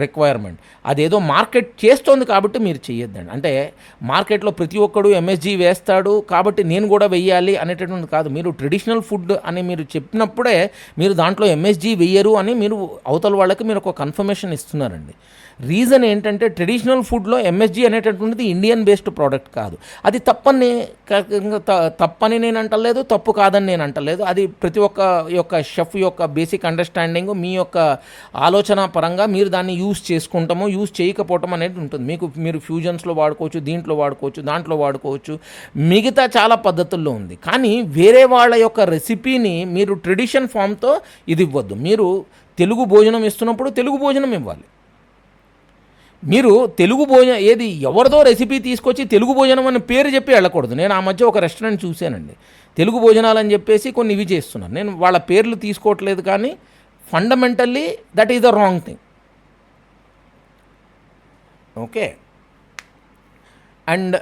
requirement. అదేదో మార్కెట్ చేస్తోంది కాబట్టి మీరు చేయొద్దండి. అంటే మార్కెట్లో ప్రతి ఒక్కడు ఎంఎస్జీ వేస్తాడు కాబట్టి నేను కూడా వెయ్యాలి అనేటటువంటి కాదు. మీరు ట్రెడిషనల్ ఫుడ్ అని మీరు చెప్పినప్పుడే మీరు దాంట్లో ఎంఎస్జీ వెయ్యరు అని మీరు అవతల వాళ్ళకి మీరు ఒక కన్ఫర్మేషన్ ఇస్తున్నారండి. రీజన్ ఏంటంటే ట్రెడిషనల్ ఫుడ్లో ఎంఎస్జీ అనేటటువంటిది ఇండియన్ బేస్డ్ ప్రోడక్ట్ కాదు. అది తప్పని నేను అంటలేదు, తప్పు కాదని నేను అంటలేదు. అది ప్రతి ఒక్క యొక్క షెఫ్ యొక్క బేసిక్ అండర్స్టాండింగ్, మీ యొక్క ఆలోచన పరంగా మీరు దాన్ని యూజ్ చేసుకుంటాము, యూజ్ చేయకపోవటం అనేది ఉంటుంది. మీరు ఫ్యూజన్స్లో వాడుకోవచ్చు, దీంట్లో వాడుకోవచ్చు, దాంట్లో వాడుకోవచ్చు, మిగతా చాలా పద్ధతుల్లో ఉంది. కానీ వేరే వాళ్ళ యొక్క రెసిపీని మీరు ట్రెడిషన్ ఫామ్తో ఇది ఇవ్వద్దు. మీరు తెలుగు భోజనం ఇస్తున్నప్పుడు తెలుగు భోజనం ఇవ్వాలి. మీరు తెలుగు భోజనం ఏది ఎవరిదో రెసిపీ తీసుకొచ్చి తెలుగు భోజనం అని పేరు చెప్పి వెళ్ళకూడదు. నేను ఆ మధ్య ఒక రెస్టారెంట్ చూశానండి, తెలుగు భోజనాలు అని చెప్పేసి కొన్ని ఇవి చేస్తున్నారు. నేను వాళ్ళ పేర్లు తీసుకోవట్లేదు, కానీ fundamentally that is the wrong thing. Okay. And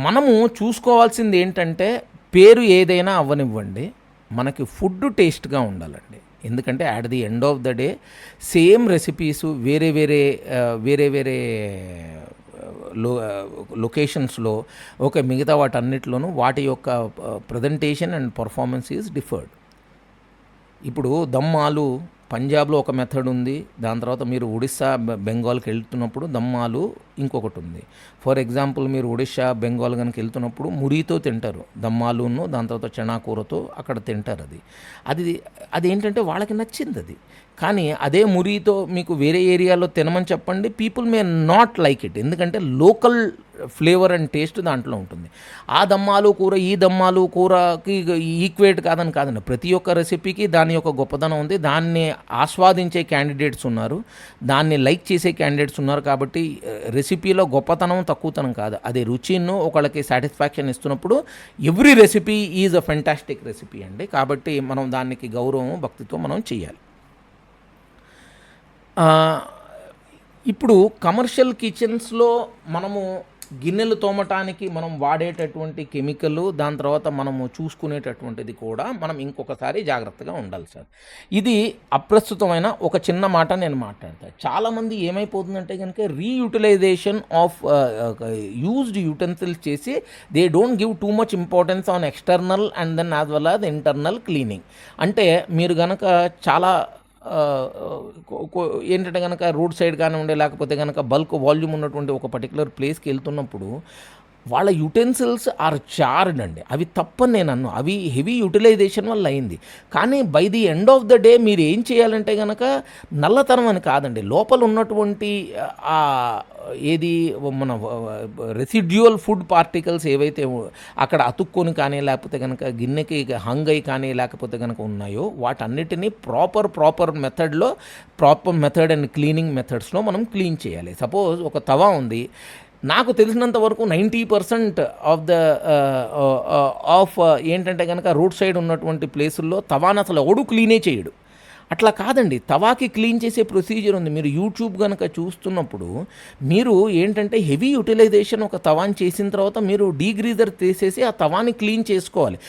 మనము చూసుకోవాల్సింది ఏంటంటే పేరు ఏదైనా అవ్వనివ్వండి, మనకి ఫుడ్ టేస్ట్గా ఉండాలండి. ఎందుకంటే at the end of the day same recipes వేరే వేరే లొకేషన్స్లో మిగతా వాటన్నిటిలోనూ వాటి యొక్క presentation and performance is deferred. ఇప్పుడు దమ్ ఆలు పంజాబ్లో ఒక మెథడ్ ఉంది, దాని తర్వాత మీరు ఒడిస్సా బెంగాల్కి వెళ్తున్నప్పుడు దమ్ ఆలు ఇంకొకటి ఉంది. ఫర్ ఎగ్జాంపుల్ మీరు ఒడిస్సా బెంగాల్ కనుక వెళ్తున్నప్పుడు మురితో తింటారు, దమ్ ఆలును దాని తర్వాత చనాకూరతో అక్కడ తింటారు. అది ఏంటంటే వాళ్ళకి నచ్చింది అది. కానీ అదే మురితో మీకు వేరే ఏరియాలో తినమని చెప్పండి, people may not like it. ఎందుకంటే లోకల్ ఫ్లేవర్ అండ్ టేస్ట్ దాంట్లో ఉంటుంది. ఆ దమ్మాలు కూర ఈ దమ్మాలు కూరకి ఈక్వేట్ కాదండి. ప్రతి ఒక్క రెసిపీకి దాని యొక్క గొప్పదనం ఉంది. దాన్ని ఆస్వాదించే క్యాండిడేట్స్ ఉన్నారు, దాన్ని లైక్ చేసే క్యాండిడేట్స్ ఉన్నారు. కాబట్టి రెసిపీలో గొప్పతనం తక్కువతనం కాదు, అది రుచిను ఒకళ్ళకి సాటిస్ఫాక్షన్ ఇస్తున్నప్పుడు every recipe is a fantastic recipe అండి. కాబట్టి మనం దానికి గౌరవం భక్తితో మనం చేయాలి. ఇప్పుడు కమర్షియల్ కిచెన్స్లో మనము గిన్నెలు తోమటానికి మనం వాడేటటువంటి కెమికల్, దాని తర్వాత మనము చూసుకునేటటువంటిది కూడా మనం ఇంకొకసారి జాగ్రత్తగా ఉండాలి సార్. ఇది అప్రస్తుతమైన ఒక చిన్న మాట నేను మాట్లాడతాను. చాలామంది ఏమైపోతుందంటే కనుక రీయూటిలైజేషన్ ఆఫ్ యూజ్డ్ యూటెన్సిల్స్ చేసి they don't give too much importance on external and then as well as internal cleaning. అంటే మీరు కనుక చాలా ఏంటంటే కనుక రోడ్ సైడ్ కానివ్వండి, లేకపోతే కనుక బల్క్ వాల్యూమ్ ఉన్నటువంటి ఒక పర్టికులర్ ప్లేస్కి వెళ్తున్నప్పుడు వాళ్ళ యుటెన్సిల్స్ ఆర్ చార్డ్ అండి. అవి తప్పని నేను అన్ను, అవి హెవీ యూటిలైజేషన్ వల్ల అయింది. కానీ by the end of the day మీరు ఏం చేయాలంటే కనుక నల్లతనం అని కాదండి, లోపల ఉన్నటువంటి ఏది మన రెసిడ్యువల్ ఫుడ్ పార్టికల్స్ ఏవైతే అక్కడ అతుక్కొని కానీ లేకపోతే కనుక గిన్నెకి హంగై కానీ లేకపోతే కనుక ఉన్నాయో వాటన్నిటినీ ప్రాపర్ మెథడ్ అండ్ క్లీనింగ్ మెథడ్స్లో మనం క్లీన్ చేయాలి. సపోజ్ ఒక తవా ఉంది, నాకు తెలిసినంత వరకు 90% ఆఫ్ ఏంటంటే కనుక రోడ్ సైడ్ ఉన్నటువంటి ప్లేసుల్లో తవాను అసలు ఎవడు క్లీనే చేయడు. అట్లా కాదండి, తవాకి క్లీన్ చేసే ప్రొసీజర్ ఉంది. మీరు యూట్యూబ్ కనుక చూస్తున్నప్పుడు మీరు ఏంటంటే హెవీ యూటిలైజేషన్ ఒక తవాని చేసిన తర్వాత మీరు డీగ్రీజర్ తీసేసి ఆ తవాని క్లీన్ చేసుకోవాలి.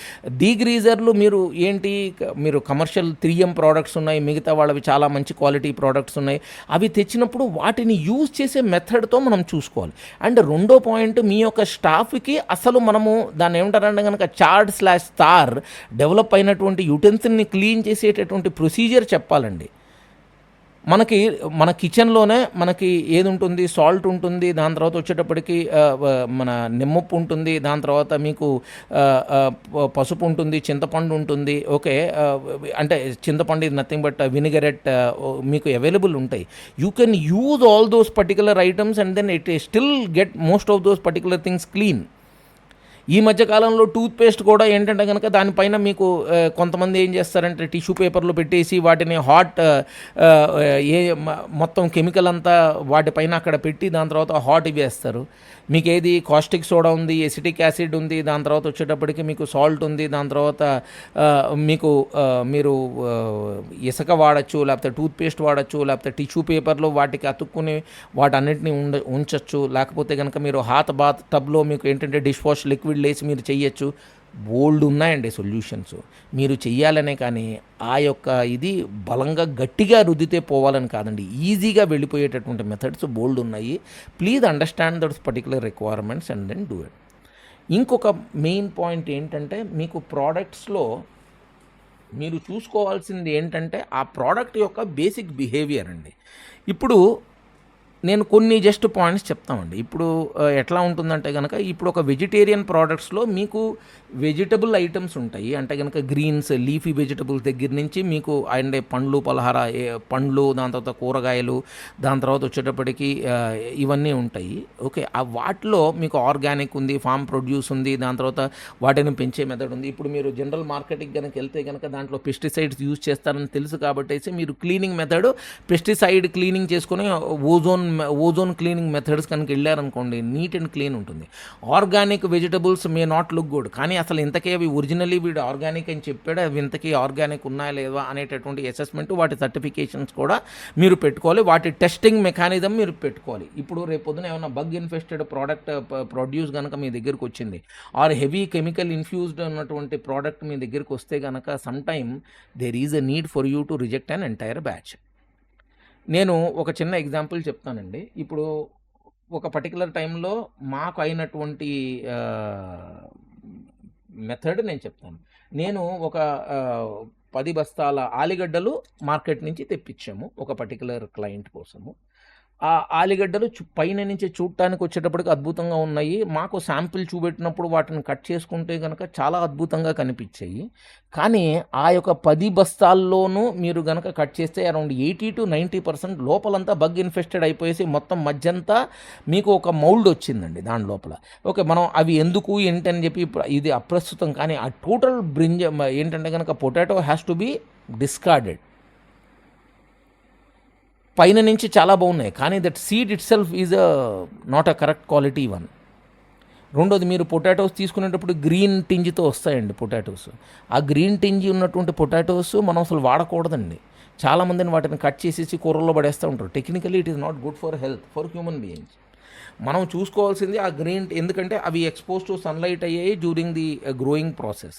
డీగ్రీజర్లు మీరు కమర్షియల్ 3M ప్రోడక్ట్స్ ఉన్నాయి, మిగతా వాళ్ళవి చాలా మంచి క్వాలిటీ ప్రోడక్ట్స్ ఉన్నాయి. అవి తెచ్చినప్పుడు వాటిని యూజ్ చేసే మెథడ్తో మనం చూసుకోవాలి. అండ్ రెండో పాయింట్, మీ యొక్క స్టాఫ్కి అసలు మనము దాన్ని ఏమంటారంటే కనుక చార్డ్/స్టార్ డెవలప్ అయినటువంటి యూటెన్సిల్ని క్లీన్ చేసేటటువంటి ప్రొసీజర్ చెప్పాలండి. మన కిచెన్లోనే మనకి ఏది ఉంటుంది, సాల్ట్ ఉంటుంది, దాని తర్వాత వచ్చేటప్పటికి మన నిమ్మప్పు ఉంటుంది, దాని తర్వాత మీకు పసుపు ఉంటుంది, చింతపండు ఉంటుంది. ఓకే, అంటే చింతపండు ఇది నథింగ్ బట్ వినిగరెట్ మీకు అవైలబుల్ ఉంటాయి. You can use all those particular items and then it still get most of those particular things clean. ఈ మధ్యకాలంలో టూత్పేస్ట్ కూడా ఏంటంటే కనుక దానిపైన మీకు కొంతమంది ఏం చేస్తారంటే టిష్యూ పేపర్లో పెట్టేసి వాటిని మొత్తం కెమికల్ అంతా వాటిపైన అక్కడ పెట్టి దాని తర్వాత హాట్ వేస్తారు. మీకు ఏది కాస్టిక్ సోడా ఉంది, ఎసిటిక్ యాసిడ్ ఉంది, దాని తర్వాత వచ్చేటప్పటికి మీకు సాల్ట్ ఉంది, దాని తర్వాత మీరు ఇసుక వాడచ్చు, లేకపోతే టూత్పేస్ట్ వాడచ్చు, లేకపోతే టిష్యూ పేపర్లో వాటికి అతుక్కుని వాటన్నిటిని ఉంచచ్చు. లేకపోతే కనుక మీరు హాత్ బాత్ టబ్లో మీకు ఏంటంటే డిష్ వాష్ లిక్విడ్ విళ్ళేసి మీరు చెయ్యొచ్చు. బోల్డ్ ఉన్నాయండి సొల్యూషన్స్. మీరు చెయ్యాలనే కానీ ఆ యొక్క ఇది బలంగా గట్టిగా రుద్దితే పోవాలని కాదండి. ఈజీగా వెళ్ళిపోయేటటువంటి మెథడ్స్ బోల్డ్ ఉన్నాయి. Please understand that's particular requirements and then do it. ఇంకొక మెయిన్ పాయింట్ ఏంటంటే, మీకు ప్రోడక్ట్స్లో మీరు చూసుకోవాల్సింది ఏంటంటే ఆ ప్రోడక్ట్ యొక్క బేసిక్ బిహేవియర్ అండి. ఇప్పుడు నేను కొన్ని జస్ట్ పాయింట్స్ చెప్తామండి. ఇప్పుడు ఎట్లా ఉంటుందంటే కనుక, ఇప్పుడు ఒక వెజిటేరియన్ ప్రోడక్ట్స్లో మీకు వెజిటబుల్ ఐటమ్స్ ఉంటాయి. అంటే కనుక గ్రీన్స్, లీఫీ వెజిటబుల్స్ దగ్గర నుంచి మీకు అండ్ పండ్లు, పండ్లు, దాని తర్వాత కూరగాయలు, దాని తర్వాత వచ్చేటప్పటికి ఇవన్నీ ఉంటాయి. ఓకే, వాటిలో మీకు ఆర్గానిక్ ఉంది, ఫామ్ ప్రొడ్యూస్ ఉంది, దాని తర్వాత వాటిని పెంచే మెథడ్ ఉంది. ఇప్పుడు మీరు జనరల్ మార్కెట్కి కనుక వెళ్తే కనుక దాంట్లో పెస్టిసైడ్స్ యూజ్ చేస్తారని తెలుసు కాబట్టి మీరు క్లీనింగ్ మెథడ్ పెస్టిసైడ్ క్లీనింగ్ చేసుకొని ఓజోన్ క్లీనింగ్ మెథడ్స్ కనుక వెళ్ళారనుకోండి, నీట్ అండ్ క్లీన్ ఉంటుంది. Organic vegetables may not look good, కానీ అసలు ఇంతకీ అవి ఒరిజినల్లీ వీడు ఆర్గానిక్ అని చెప్పాడు, అవి ఇంతకీ ఆర్గానిక్ ఉన్నాయా లేదా అనేటటువంటి అసెస్మెంట్, వాటి సర్టిఫికేషన్స్ కూడా మీరు పెట్టుకోవాలి. వాటి టెస్టింగ్ మెకానిజం మీరు పెట్టుకోవాలి. ఇప్పుడు రేపొద్దున ఏమైనా బగ్ ఇన్ఫెస్టెడ్ ప్రోడక్ట్ ప్రొడ్యూస్ కనుక మీ దగ్గరికి వచ్చింది, ఆర్ హెవీ కెమికల్ ఇన్ఫ్యూజ్డ్ ఉన్నటువంటి ప్రోడక్ట్ మీ దగ్గరికి వస్తే కనుక some time there is a need for you to reject an entire batch. నేను ఒక చిన్న ఎగ్జాంపుల్ చెప్తానండి. ఇప్పుడు ఒక పర్టికులర్ టైంలో మాకు అయినటువంటి మెథడ్ నేను చెప్తాను. నేను ఒక 10 బస్తాల ఆలుగడ్డలు మార్కెట్ నుంచి తెప్పించాము ఒక పర్టికులర్ క్లయింట్ కోసము. ఆ ఆలుగడ్డలు పైన నుంచి చూడటానికి వచ్చేటప్పటికి అద్భుతంగా ఉన్నాయి. మాకు శాంపిల్ చూపెట్టినప్పుడు వాటిని కట్ చేసుకుంటే కనుక చాలా అద్భుతంగా కనిపించాయి. కానీ ఆ యొక్క 10 బస్తాల్లోనూ మీరు కనుక కట్ చేస్తే అరౌండ్ 80 to 90% లోపలంతా బగ్ ఇన్ఫెస్టెడ్ అయిపోయేసి మొత్తం మధ్యంతా మీకు ఒక మౌల్డ్ వచ్చిందండి దాని లోపల. ఓకే, మనం అవి ఎందుకు ఏంటని చెప్పి ఇది అప్రస్తుతం. కానీ ఆ టోటల్ బ్రింజ ఏంటంటే కనుక potato has to be discarded. పైన నుంచి చాలా బాగున్నాయి, కానీ that seed itself is not a correct quality one. రెండోది, మీరు పొటాటోస్ తీసుకునేటప్పుడు గ్రీన్ టింజ్తో వస్తాయండి పొటాటోస్. ఆ గ్రీన్ టింజ్ ఉన్నటువంటి పొటాటోస్ మనం అసలు వాడకూడదండి. చాలామందిని వాటిని కట్ చేసేసి కూరల్లో పడేస్తూ ఉంటారు. Technically it is not good for health, for human beings. మనం చూసుకోవాల్సింది ఆ గ్రీన్, ఎందుకంటే అవి ఎక్స్పోజ్ టు సన్లైట్ అయ్యాయి during the growing process.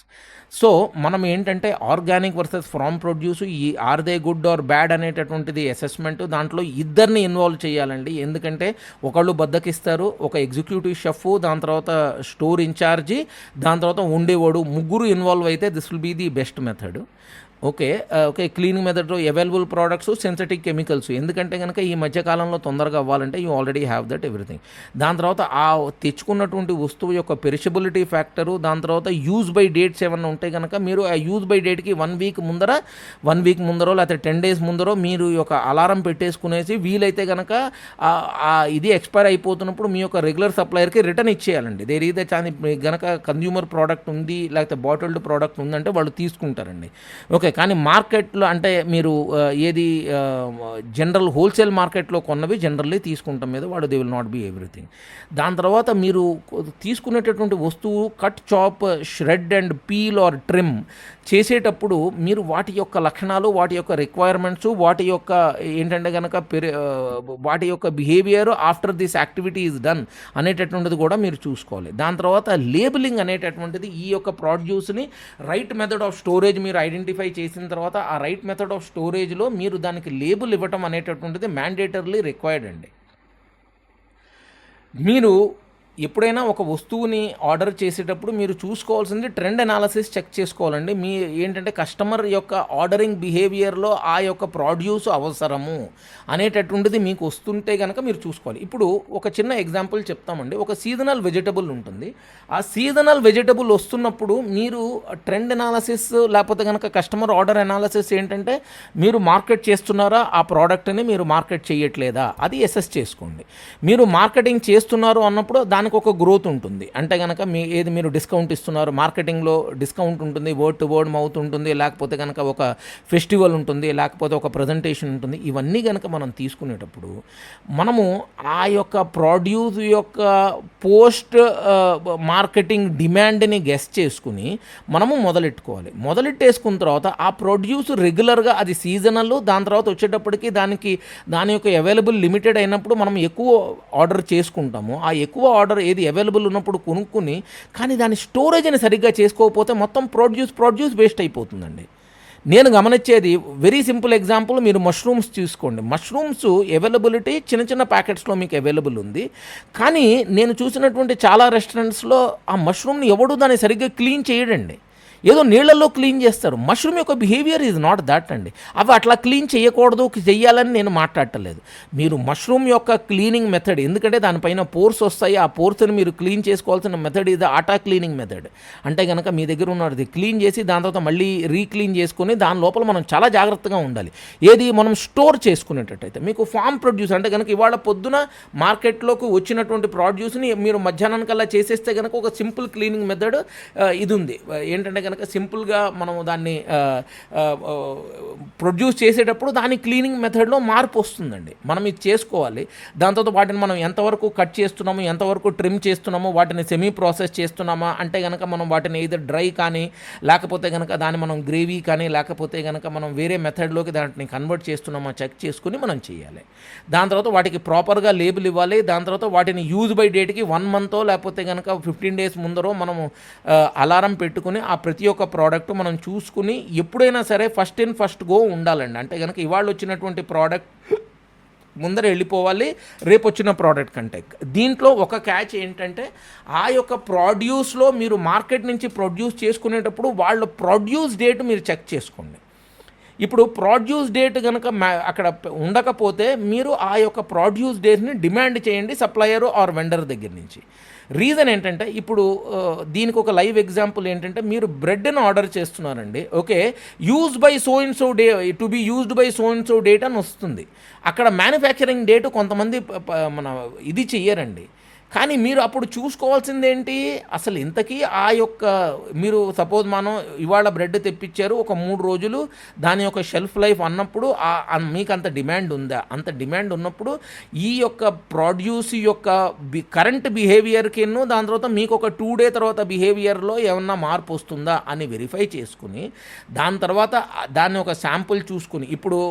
So మనం ఏంటంటే ఆర్గానిక్ వర్సెస్ ఫామ్ ప్రొడ్యూస్, ఈ are they good or bad అనేటటువంటిది అసెస్మెంట్. దాంట్లో ఇద్దరిని ఇన్వాల్వ్ చేయాలండి. ఎందుకంటే ఒకళ్ళు బద్దకిస్తారు, ఒక ఎగ్జిక్యూటివ్ షెఫ్, దాని తర్వాత స్టోర్ ఇన్ఛార్జి, దాని తర్వాత ఉండేవాడు, ముగ్గురు ఇన్వాల్వ్ అయితే this will be the best method. Okay, cleaning మెథడ్లో అవైలబుల్ ప్రోడక్ట్స్, సింథటిక్ కెమికల్స్. ఎందుకంటే కనుక ఈ మధ్యకాలంలో తొందరగా అవ్వాలంటే you already have that everything. దాని తర్వాత ఆ తెచ్చుకున్నటువంటి వస్తువు యొక్క పెరిషబిలిటీ ఫ్యాక్టరు, దాని తర్వాత యూజ్ బై డేట్స్ ఏమన్నా ఉంటే కనుక మీరు ఆ యూజ్ బై డేట్కి 1 వీక్ ముందరో లేకపోతే 10 days ముందరో మీరు యొక్క అలారం పెట్టేసుకునేసి, వీలైతే కనుక ఇది ఎక్స్పైర్ అయిపోతున్నప్పుడు మీ యొక్క రెగ్యులర్ సప్లయర్కి రిటర్న్ ఇచ్చేయాలండి. దేర్ ఈజ్ చాని కనుక కన్జ్యూమర్ ప్రోడక్ట్ ఉంది లేకపోతే బాటిల్డ్ ప్రోడక్ట్ ఉందంటే వాళ్ళు తీసుకుంటారండి. ఓకే, కానీ మార్కెట్లో అంటే మీరు ఏది జనరల్ హోల్సేల్ మార్కెట్లో కొన్నవి జనరల్లీ తీసుకుంటాం మీద వాడు they will not be everything. దాని తర్వాత మీరు తీసుకునేటటువంటి వస్తువు cut, chop, shed and peel or trim చేసేటప్పుడు మీరు వాటి యొక్క లక్షణాలు, వాటి యొక్క రిక్వైర్మెంట్స్, వాటి యొక్క ఏంటంటే కనుక వాటి యొక్క behaviour after this activity is done అనేటటువంటిది కూడా మీరు చూసుకోవాలి. దాని తర్వాత లేబులింగ్ అనేటటువంటిది, ఈ యొక్క ప్రొడ్యూస్ని రైట్ మెథడ్ ఆఫ్ స్టోరేజ్ మీరు ఐడెంటిఫై చేసిన తర్వాత ఆ రైట్ మెథడ్ ఆఫ్ స్టోరేజ్లో మీరు దానికి లేబుల్ ఇవ్వటం అనేటటువంటిది మ్యాండేటర్లీ రిక్వైర్డ్ అండి. మీరు ఎప్పుడైనా ఒక వస్తువుని ఆర్డర్ చేసేటప్పుడు మీరు చూసుకోవాల్సింది ట్రెండ్ అనాలిసిస్ చెక్ చేసుకోవాలండి. మీ ఏంటంటే కస్టమర్ యొక్క ఆర్డరింగ్ బిహేవియర్లో ఆ యొక్క ప్రొడ్యూస్ అవసరము అనేటటువంటిది మీకు వస్తుంటే కనుక మీరు చూసుకోవాలి. ఇప్పుడు ఒక చిన్న ఎగ్జాంపుల్ చెప్తామండి. ఒక సీజనల్ వెజిటబుల్ ఉంటుంది. ఆ సీజనల్ వెజిటబుల్ వస్తున్నప్పుడు మీరు ట్రెండ్ అనాలిసిస్ లేకపోతే కనుక కస్టమర్ ఆర్డర్ అనాలిసిస్ ఏంటంటే, మీరు మార్కెట్ చేస్తున్నారా, ఆ ప్రోడక్ట్ని మీరు మార్కెట్ చేయట్లేదా, అది అసెస్ చేసుకోండి. మీరు మార్కెటింగ్ చేస్తున్నారు అన్నప్పుడు దానికి ఒక గ్రోత్ ఉంటుంది. అంటే కనుక మీరు డిస్కౌంట్ ఇస్తున్నారు, మార్కెటింగ్లో డిస్కౌంట్ ఉంటుంది, వర్డ్ టు వర్డ్ మౌత్ ఉంటుంది, లేకపోతే కనుక ఒక ఫెస్టివల్ ఉంటుంది, లేకపోతే ఒక ప్రజెంటేషన్ ఉంటుంది. ఇవన్నీ కనుక మనం తీసుకునేటప్పుడు మనము ఆ యొక్క ప్రొడ్యూస్ యొక్క పోస్ట్ మార్కెటింగ్ డిమాండ్ని గెస్ చేసుకుని మనము మొదలెట్టేసుకున్న తర్వాత ఆ ప్రొడ్యూస్ రెగ్యులర్గా అది సీజనల్, దాని తర్వాత వచ్చేటప్పటికి దాని యొక్క అవైలబుల్ లిమిటెడ్ అయినప్పుడు మనం ఎక్కువ ఆర్డర్ చేసుకుంటాము. ఆ ఎక్కువ ఆర్డర్ ఆర్డర్ ఏది అవైలబుల్ ఉన్నప్పుడు కొనుక్కుని, కానీ దాని స్టోరేజ్ని సరిగ్గా చేసుకోకపోతే మొత్తం ప్రొడ్యూస్ వేస్ట్ అయిపోతుందండి. నేను గమనించేది వెరీ సింపుల్ ఎగ్జాంపుల్, మీరు మష్రూమ్స్ తీసుకోండి. మష్రూమ్స్ అవైలబిలిటీ చిన్న చిన్న ప్యాకెట్స్లో మీకు అవైలబుల్ ఉంది, కానీ నేను చూసినటువంటి చాలా రెస్టారెంట్స్లో ఆ మష్రూమ్ని ఎవడు దాన్ని సరిగ్గా క్లీన్ చేయడండి. ఏదో నీళ్ళల్లో క్లీన్ చేస్తారు. మష్రూమ్ యొక్క బిహేవియర్ ఈజ్ నాట్ దట్ అండి. అవి అట్లా క్లీన్ చేయకూడదు, చెయ్యాలని నేను మాట్లాడటలేదు. మీరు మష్రూమ్ యొక్క క్లీనింగ్ మెథడ్, ఎందుకంటే దానిపైన పోర్స్ వస్తాయి, ఆ పోర్స్ని మీరు క్లీన్ చేసుకోవాల్సిన మెథడ్ ఇది ఆటా క్లీనింగ్ మెథడ్. అంటే కనుక మీ దగ్గర ఉన్నది క్లీన్ చేసి దాని తర్వాత మళ్ళీ రీక్లీన్ చేసుకొని దాని లోపల మనం చాలా జాగ్రత్తగా ఉండాలి. ఏది మనం స్టోర్ చేసుకునేటట్టయితే మీకు ఫామ్ ప్రొడ్యూస్ అంటే కనుక ఇవాళ పొద్దున మార్కెట్లోకి వచ్చినటువంటి ప్రొడ్యూస్ని మీరు మధ్యాహ్నానికల్లా చేసేస్తే కనుక ఒక సింపుల్ క్లీనింగ్ మెథడ్ ఇది ఉంది. ఏంటంటే కనుక సింపుల్గా మనం దాన్ని ప్రొడ్యూస్ చేసేటప్పుడు దాని క్లీనింగ్ మెథడ్లో మార్పు వస్తుందండి. మనం ఇది చేసుకోవాలి. దాంతో వాటిని మనం ఎంతవరకు కట్ చేస్తున్నాము, ఎంతవరకు ట్రిమ్ చేస్తున్నాము, వాటిని సెమీ ప్రాసెస్ చేస్తున్నామా అంటే కనుక మనం వాటిని ఏదో డ్రై కానీ లేకపోతే కనుక దాన్ని మనం గ్రేవీ కానీ లేకపోతే కనుక మనం వేరే మెథడ్లోకి దాంట్ని కన్వర్ట్ చేస్తున్నామా చెక్ చేసుకుని మనం చేయాలి. దాని తర్వాత వాటికి ప్రాపర్గా లేబుల్ ఇవ్వాలి. దాని తర్వాత వాటిని యూజ్ బై డేట్కి 1 month లేకపోతే కనుక 15 days ముందరో మనము అలారం పెట్టుకుని ఆ ప్రతి ఒక్క ప్రోడక్ట్ మనం చూసుకుని ఎప్పుడైనా సరే ఫస్ట్ ఇన్ ఫస్ట్ గో ఉండాలండి. అంటే కనుక ఇవాళ వచ్చినటువంటి ప్రోడక్ట్ ముందర వెళ్ళిపోవాలి రేపు వచ్చిన ప్రోడక్ట్ కంటే. దీంట్లో ఒక క్యాచ్ ఏంటంటే ఆ యొక్క ప్రొడ్యూస్లో మీరు మార్కెట్ నుంచి ప్రొడ్యూస్ చేసుకునేటప్పుడు వాళ్ళ ప్రొడ్యూస్ డేట్ మీరు చెక్ చేసుకోండి. ఇప్పుడు ప్రొడ్యూస్ డేట్ కనుక అక్కడ ఉండకపోతే మీరు ఆ యొక్క ప్రొడ్యూస్ డేట్ని డిమాండ్ చేయండి సప్లయర్ ఆర్ వెండర్ దగ్గర నుంచి. రీజన్ ఏంటంటే ఇప్పుడు దీనికి ఒక లైవ్ ఎగ్జాంపుల్ ఏంటంటే మీరు బ్రెడ్ని ఆర్డర్ చేస్తున్నారండి. Okay, use by so and so day to be used by so and so date అని వస్తుంది. అక్కడ మ్యానుఫ్యాక్చరింగ్ డేటు కొంతమంది మన ఇది చెయ్యరండి. కానీ మీరు అప్పుడు చూసుకోవాల్సింది ఏంటి, అసలు ఇంతకీ ఆ యొక్క మీరు సపోజ్ మనం ఇవాళ బ్రెడ్ తెప్పించారు, ఒక 3 రోజులు దాని యొక్క షెల్ఫ్ లైఫ్ అన్నప్పుడు మీకు అంత డిమాండ్ ఉందా? అంత డిమాండ్ ఉన్నప్పుడు ఈ యొక్క ప్రొడ్యూస్ యొక్క కరెంట్ బిహేవియర్కిను దాని తర్వాత మీకు ఒక 2 day తర్వాత బిహేవియర్లో ఏమన్నా మార్పు వస్తుందా అని వెరిఫై చేసుకుని దాని తర్వాత దాన్ని ఒక శాంపుల్ చూసుకుని, ఇప్పుడు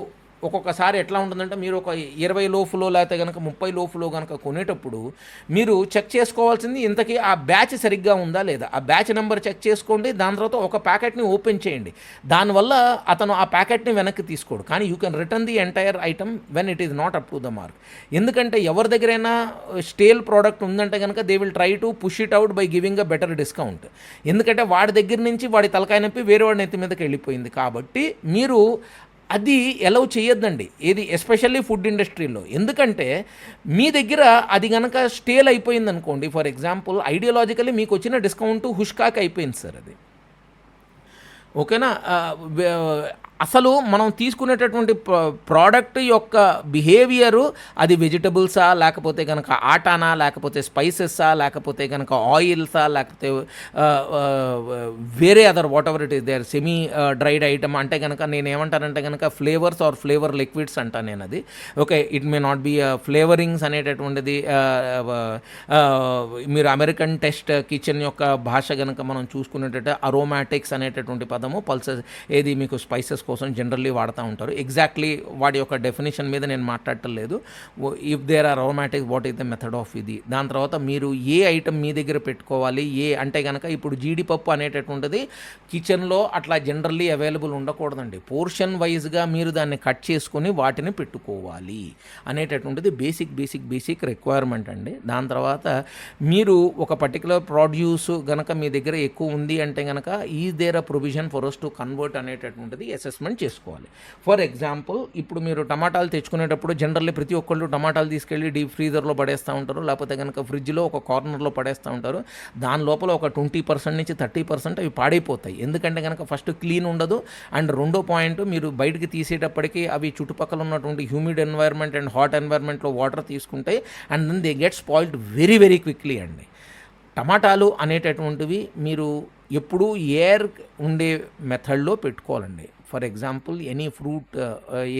ఒక్కొక్కసారి ఎట్లా ఉంటుందంటే మీరు ఒక 20 లోఫ్లో లేకపోతే కనుక 30 లోఫ్లో కనుక కొనేటప్పుడు మీరు చెక్ చేసుకోవాల్సింది ఇంతకీ ఆ బ్యాచ్ సరిగ్గా ఉందా లేదా. ఆ బ్యాచ్ నెంబర్ చెక్ చేసుకోండి. దాని తర్వాత ఒక ప్యాకెట్ని ఓపెన్ చేయండి. దానివల్ల అతను ఆ ప్యాకెట్ని వెనక్కి తీసుకోడు, కానీ you can return the entire item when it is not up to the mark. ఎందుకంటే ఎవరి దగ్గరైనా స్టేల్ ప్రోడక్ట్ ఉందంటే కనుక they will try to push it out by giving a better discount. ఎందుకంటే వాడి దగ్గర నుంచి వాడి తలకాయ నొప్పి వేరే వాడి నెత్తి మీదకి వెళ్ళిపోయింది. కాబట్టి మీరు అది ఎలౌ చేయొద్దండి, ఏది ఎస్పెషల్లీ ఫుడ్ ఇండస్ట్రీలో. ఎందుకంటే మీ దగ్గర అది కనుక స్టేల్ అయిపోయింది అనుకోండి, ఫర్ ఎగ్జాంపుల్ ఐడియాలజికలీ మీకు వచ్చిన డిస్కౌంట్ హుష్కాక్ అయిపోయింది సార్ అది. ఓకేనా. అసలు మనం తీసుకునేటటువంటి ప్రోడక్ట్ యొక్క బిహేవియరు అది వెజిటబుల్సా లేకపోతే కనుక ఆటానా లేకపోతే స్పైసెస్సా లేకపోతే కనుక ఆయిల్సా లేకపోతే వేరే other whatever it is there semi dried item అంటే కనుక నేను ఏమంటానంటే కనుక ఫ్లేవర్స్ ఆర్ ఫ్లేవర్ లిక్విడ్స్ అంటాను నేను అది. Okay, it may not be flavourings అనేటటువంటిది మీరు అమెరికన్ టెస్ట్ కిచెన్ యొక్క భాష కనుక మనం చూసుకునేటట్టు అరోమాటిక్స్ అనేటటువంటి పదము పల్సెస్ ఏది మీకు స్పైసెస్ కోసం జనరల్లీ వాడుతూ ఉంటారు. ఎగ్జాక్ట్లీ వాడి యొక్క డెఫినేషన్ మీద నేను మాట్లాడటం లేదు. If there are aromatic what is the method of ఇది. దాని తర్వాత మీరు ఏ ఐటమ్ మీ దగ్గర పెట్టుకోవాలి అంటే కనుక ఇప్పుడు జీడిపప్పు అనేటటువంటిది కిచెన్లో అట్లా జనరల్లీ అవైలబుల్ ఉండకూడదండి. పోర్షన్ వైజ్గా మీరు దాన్ని కట్ చేసుకొని వాటిని పెట్టుకోవాలి అనేటటువంటిది బేసిక్ రిక్వైర్మెంట్ అండి. దాని తర్వాత మీరు ఒక పర్టికులర్ ప్రొడ్యూస్ కనుక మీ దగ్గర ఎక్కువ ఉంది అంటే కనుక is there a provision for us to convert అనేటటువంటిది అసెస్మెంట్ చేసుకోవాలి. ఫర్ ఎగ్జాంపుల్ ఇప్పుడు మీరు టమాటాలు తెచ్చుకునేటప్పుడు జనరల్లీ ప్రతి ఒక్కళ్ళు టమాటాలు తీసుకెళ్ళి డీప్ ఫ్రీజర్లో పడేస్తూ ఉంటారు, లేకపోతే కనుక ఫ్రిడ్జ్లో ఒక కార్నర్లో పడేస్తూ ఉంటారు. దాని లోపల ఒక 20% నుంచి 30% అవి పాడైపోతాయి. ఎందుకంటే కనుక ఫస్ట్ క్లీన్ ఉండదు, అండ్ రెండో పాయింట్ మీరు బయటికి తీసేటప్పటికి అవి చుట్టుపక్కల ఉన్నటువంటి హ్యూమిడ్ ఎన్వైర్న్మెంట్ అండ్ హాట్ ఎన్వైర్న్మెంట్లో వాటర్ తీసుకుంటాయి and then they get spoiled very quickly అండి. టమాటాలు అనేటటువంటివి మీరు ఎప్పుడూ ఎయిర్ ఉండే మెథడ్లో పెట్టుకోవాలండి. ఫర్ ఎగ్జాంపుల్ ఎనీ ఫ్రూట్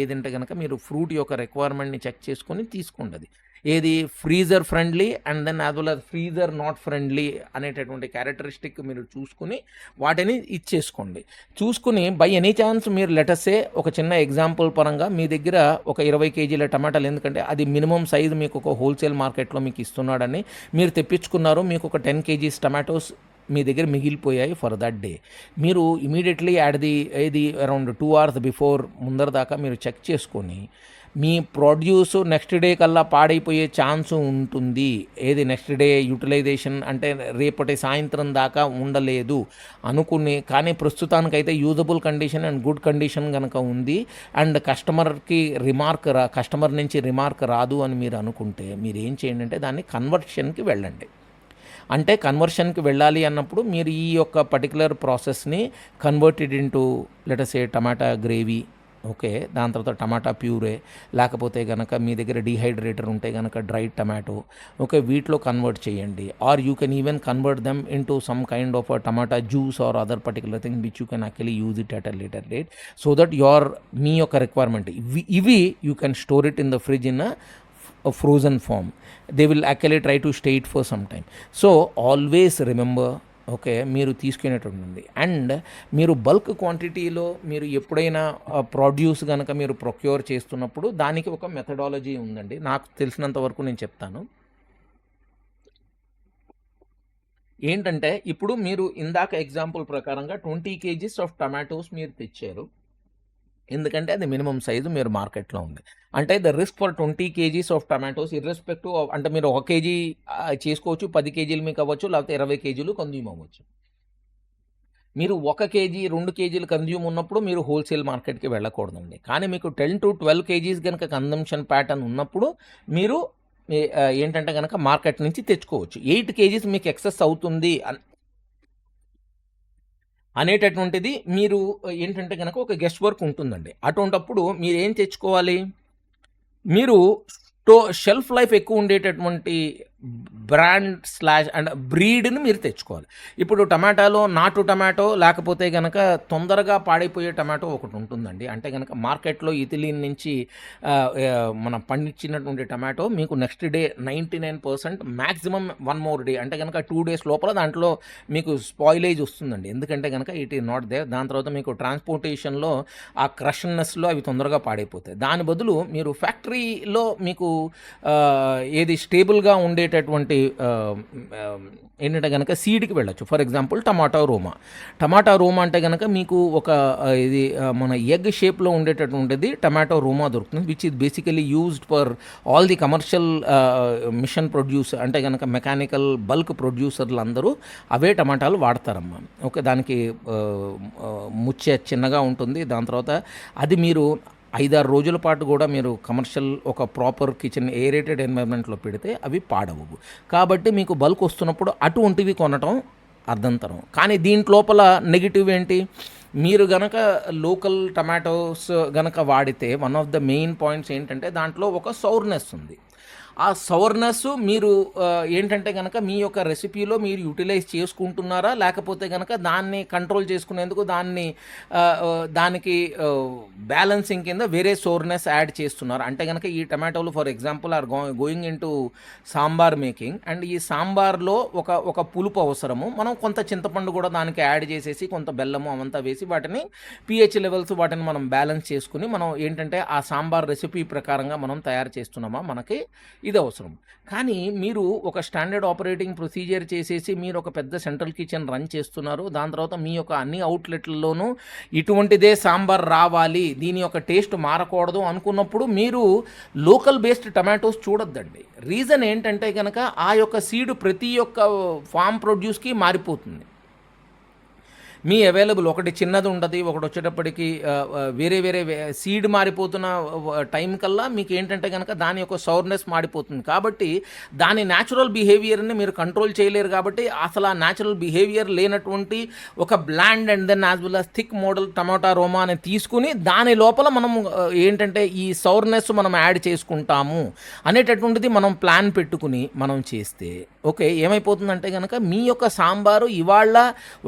ఏదంటే కనుక మీరు ఫ్రూట్ యొక్క రిక్వైర్మెంట్ని చెక్ చేసుకొని తీసుకోండి. ఏది freezer friendly and then as well as freezer not friendly అనేటటువంటి క్యారెక్టరిస్టిక్ మీరు చూసుకుని వాటిని ఇచ్చేసుకోండి. చూసుకుని బై ఎనీ ఛాన్స్ మీరు లెటర్సే ఒక చిన్న ఎగ్జాంపుల్ పరంగా మీ దగ్గర ఒక 20 కేజీల టమాటాలు, ఎందుకంటే అది మినిమం సైజు మీకు ఒక హోల్సేల్ మార్కెట్లో మీకు ఇస్తున్నాడని మీరు తెప్పించుకున్నారు, మీకు ఒక 10 కేజీస్ టమాటోస్ మీ దగ్గర మిగిలిపోయాయి ఫర్ దట్ డే. మీరు ఇమీడియట్లీ ఏది అరౌండ్ 2 hours బిఫోర్ ముందర దాకా మీరు చెక్ చేసుకొని మీ ప్రొడ్యూస్ నెక్స్ట్ డే కల్లా పాడైపోయే ఛాన్స్ ఉంటుంది. ఏది నెక్స్ట్ డే యూటిలైజేషన్ అంటే రేపటి సాయంత్రం దాకా ఉండలేదు అనుకుని, కానీ ప్రస్తుతానికైతే usable condition and good condition కనుక ఉంది అండ్ కస్టమర్ నుంచి రిమార్క్ రాదు అని మీరు అనుకుంటే మీరు ఏం చేయండి అంటే దాన్ని కన్వర్షన్కి వెళ్ళండి. అంటే కన్వర్షన్కి వెళ్ళాలి అన్నప్పుడు మీరు ఈ యొక్క పర్టికులర్ ప్రాసెస్ని converted into let us a tomato gravy, okay, దాని తర్వాత టమాటా ప్యూరే, లేకపోతే కనుక మీ దగ్గర డీహైడ్రేటర్ ఉంటే కనుక డ్రైడ్ టమాటో, ఓకే, వీటిలో కన్వర్ట్ చేయండి. Or you can even convert them into some kind of tomato juice or other particular thing which you can actually use it at a later date so that మీ యొక్క requirement ఇవి you can store it in the fridge in a frozen form. They will actually try to stay it for some time. So always remember, okay, మీరు తీసుకునేటువంటి and మీరు bulk క్వాంటిటీలో మీరు ఎప్పుడైనా produce కనుక మీరు ప్రొక్యూర్ చేస్తున్నప్పుడు దానికి ఒక మెథడాలజీ ఉందండి. నాకు తెలిసినంత వరకు నేను చెప్తాను. ఏంటంటే ఇప్పుడు మీరు ఇందాక ఎగ్జాంపుల్ ప్రకారంగా 20 kgs ఆఫ్ టమాటోస్ మీరు తెచ్చారు, ఎందుకంటే అది మినిమం సైజు మీరు మార్కెట్లో ఉంది. అంటే the risk for 20 kgs of tomatoes irrespective of, అంటే మీరు 1 kg చేసుకోవచ్చు, 10 kgలు మీకు అవ్వచ్చు, లేకపోతే 20 kgలు కన్జ్యూమ్ అవ్వచ్చు. మీరు 1 kg 2 kgలు కన్జ్యూమ్ ఉన్నప్పుడు మీరు హోల్సేల్ మార్కెట్కి వెళ్ళకూడదండి. కానీ మీకు 10 to 12 kgs కనుక కన్జంప్షన్ ప్యాటర్న్ ఉన్నప్పుడు మీరు ఏంటంటే కనుక మార్కెట్ నుంచి తెచ్చుకోవచ్చు. 8 kgs మీకు ఎక్సెస్ అవుతుంది అనేటటువంటిది మీరు ఏంటంటే కనుక ఒక గెస్ట్ వర్క్ ఉంటుందండి. అటువంటప్పుడు మీరు ఏం తెచ్చుకోవాలి, మీరు షెల్ఫ్ లైఫ్ ఎక్కువ ఉండేటటువంటి బ్రాండ్ అండ్ బ్రీడ్ని మీరు తెచ్చుకోవాలి. ఇప్పుడు టమాటాలో నాటు టమాటో లేకపోతే కనుక తొందరగా పాడైపోయే టమాటో ఒకటి ఉంటుందండి. అంటే కనుక మార్కెట్లో ఇథిలీన్ నుంచి మనం పండించినటువంటి టమాటో మీకు next day 99% maximum 1 more day అంటే కనుక 2 days లోపల దాంట్లో మీకు స్పాయిలేజ్ వస్తుందండి. ఎందుకంటే కనుక ఇట్ ఈజ్ నాట్ దేర్. దాని తర్వాత మీకు ట్రాన్స్పోర్టేషన్లో ఆ క్రషన్నెస్లో అవి తొందరగా పాడైపోతాయి. దాని బదులు మీరు ఫ్యాక్టరీలో మీకు ఏది స్టేబుల్గా ఉండేటటువంటి ఏంటంటే కనుక సీడ్కి వెళ్ళచ్చు. ఫర్ ఎగ్జాంపుల్ టమాటా రోమా అంటే కనుక మీకు ఒక ఇది మన ఎగ్ షేప్లో ఉండేటటువంటిది టమాటో రోమా దొరుకుతుంది, which is basically used for all the commercial machine produce అంటే కనుక మెకానికల్ బల్క్ ప్రొడ్యూసర్లు అందరూ అవే టమాటాలు వాడతారమ్మా. ఓకే, దానికి ముచ్చ చిన్నగా ఉంటుంది. దాని తర్వాత అది మీరు 5-6 రోజుల పాటు కూడా మీరు కమర్షియల్ ఒక ప్రాపర్ కిచెన్ ఏరేటెడ్ ఎన్వైర్న్మెంట్లో పెడితే అవి పాడవు. కాబట్టి మీకు బల్క్ వస్తున్నప్పుడు అటువంటివి కొనటం అర్థంతరం. కానీ దీంట్లోపల నెగిటివ్ ఏంటి, మీరు గనక లోకల్ టమాటోస్ గనక వాడితే one of the main points ఏంటంటే దాంట్లో ఒక సౌర్నెస్ ఉంది. ఆ సవర్నెస్ మీరు ఏంటంటే కనుక మీ యొక్క రెసిపీలో మీరు యూటిలైజ్ చేసుకుంటున్నారా, లేకపోతే కనుక దాన్ని కంట్రోల్ చేసుకునేందుకు దానికి బ్యాలెన్సింగ్ కింద వేరే సోర్నెస్ యాడ్ చేస్తున్నారు. అంటే కనుక ఈ టమాటోలు for example are going into sambar making and ఈ సాంబార్లో ఒక పులుపు అవసరము, మనం కొంత చింతపండు కూడా దానికి యాడ్ చేసేసి కొంత బెల్లము అవంతా వేసి వాటిని pH లెవెల్స్ వాటిని మనం బ్యాలెన్స్ చేసుకుని మనం ఏంటంటే ఆ సాంబార్ రెసిపీ ప్రకారంగా మనం తయారు చేస్తున్నామా, మనకి ఇది అవసరం. కానీ మీరు ఒక స్టాండర్డ్ ఆపరేటింగ్ ప్రొసీజర్ చేసేసి మీరు ఒక పెద్ద సెంట్రల్ కిచెన్ రన్ చేస్తున్నారు, దాని తర్వాత మీ యొక్క అన్ని అవుట్లెట్లలోనూ ఇటువంటిదే సాంబార్ రావాలి, దీని యొక్క టేస్ట్ మారకూడదు అనుకున్నప్పుడు మీరు లోకల్ బేస్డ్ టమాటోస్ చూడొద్దండి. రీజన్ ఏంటంటే కనుక ఆ యొక్క సీడ్ ప్రతి ఒక్క ఫామ్ ప్రొడ్యూస్కి మారిపోతుంది. మీ అవైలబుల్ ఒకటి చిన్నది ఉంటుంది, ఒకటి వచ్చేటప్పటికి వేరే సీడ్ మారిపోతున్న టైం కల్లా మీకు ఏంటంటే కనుక దాని యొక్క సౌర్నెస్ మారిపోతుంది. కాబట్టి దాని న్యాచురల్ బిహేవియర్ని మీరు కంట్రోల్ చేయలేరు. కాబట్టి అసలు ఆ న్యాచురల్ బిహేవియర్ లేనటువంటి ఒక bland and then as well as thick model tomato Roma అని తీసుకుని దాని లోపల మనం ఏంటంటే ఈ సౌర్నెస్ మనం యాడ్ చేసుకుంటాము అనేటటువంటిది మనం ప్లాన్ పెట్టుకుని మనం చేస్తే ఓకే ఏమైపోతుందంటే కనుక మీ యొక్క సాంబారు ఇవాళ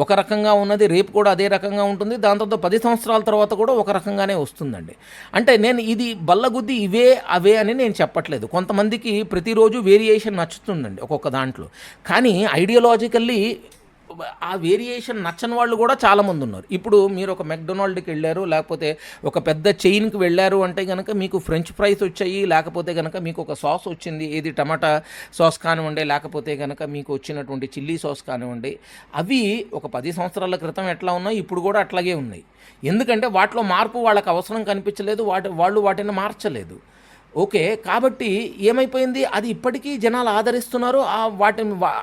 ఒక రకంగా ఉన్నది ఉంటుంది, రేపు కూడా అదే రకంగా ఉంటుంది, దాని తర్వాత 10 సంవత్సరాల తర్వాత కూడా ఒక రకంగానే వస్తుందండి. అంటే నేను ఇది బల్లగుద్ది ఇవే అవే అని నేను చెప్పట్లేదు. కొంతమందికి ప్రతిరోజు వేరియేషన్ నచ్చుతుందండి ఒక్కొక్క దాంట్లో. కానీ ఐడియాలజికల్లీ ఆ వేరియేషన్ నచ్చని వాళ్ళు కూడా చాలామంది ఉన్నారు. ఇప్పుడు మీరు ఒక మెక్డొనాల్డ్కి వెళ్ళారు, లేకపోతే ఒక పెద్ద చైన్కి వెళ్ళారు అంటే కనుక మీకు ఫ్రెంచ్ ఫ్రైస్ వచ్చాయి, లేకపోతే కనుక మీకు ఒక సాస్ వచ్చింది, ఏది టమాటా సాస్ కానివ్వండి, లేకపోతే కనుక మీకు వచ్చినటువంటి చిల్లీ సాస్ కానివ్వండి, అవి ఒక 10 సంవత్సరాల క్రితం ఎట్లా ఉన్నాయి ఇప్పుడు కూడా అట్లాగే ఉన్నాయి. ఎందుకంటే వాటిలో మార్పు వాళ్ళకి అవసరం కనిపించలేదు, వాళ్ళు వాటిని మార్చలేదు. ఓకే. కాబట్టి ఏమైపోయింది, అది ఇప్పటికీ జనాలు ఆదరిస్తున్నారు.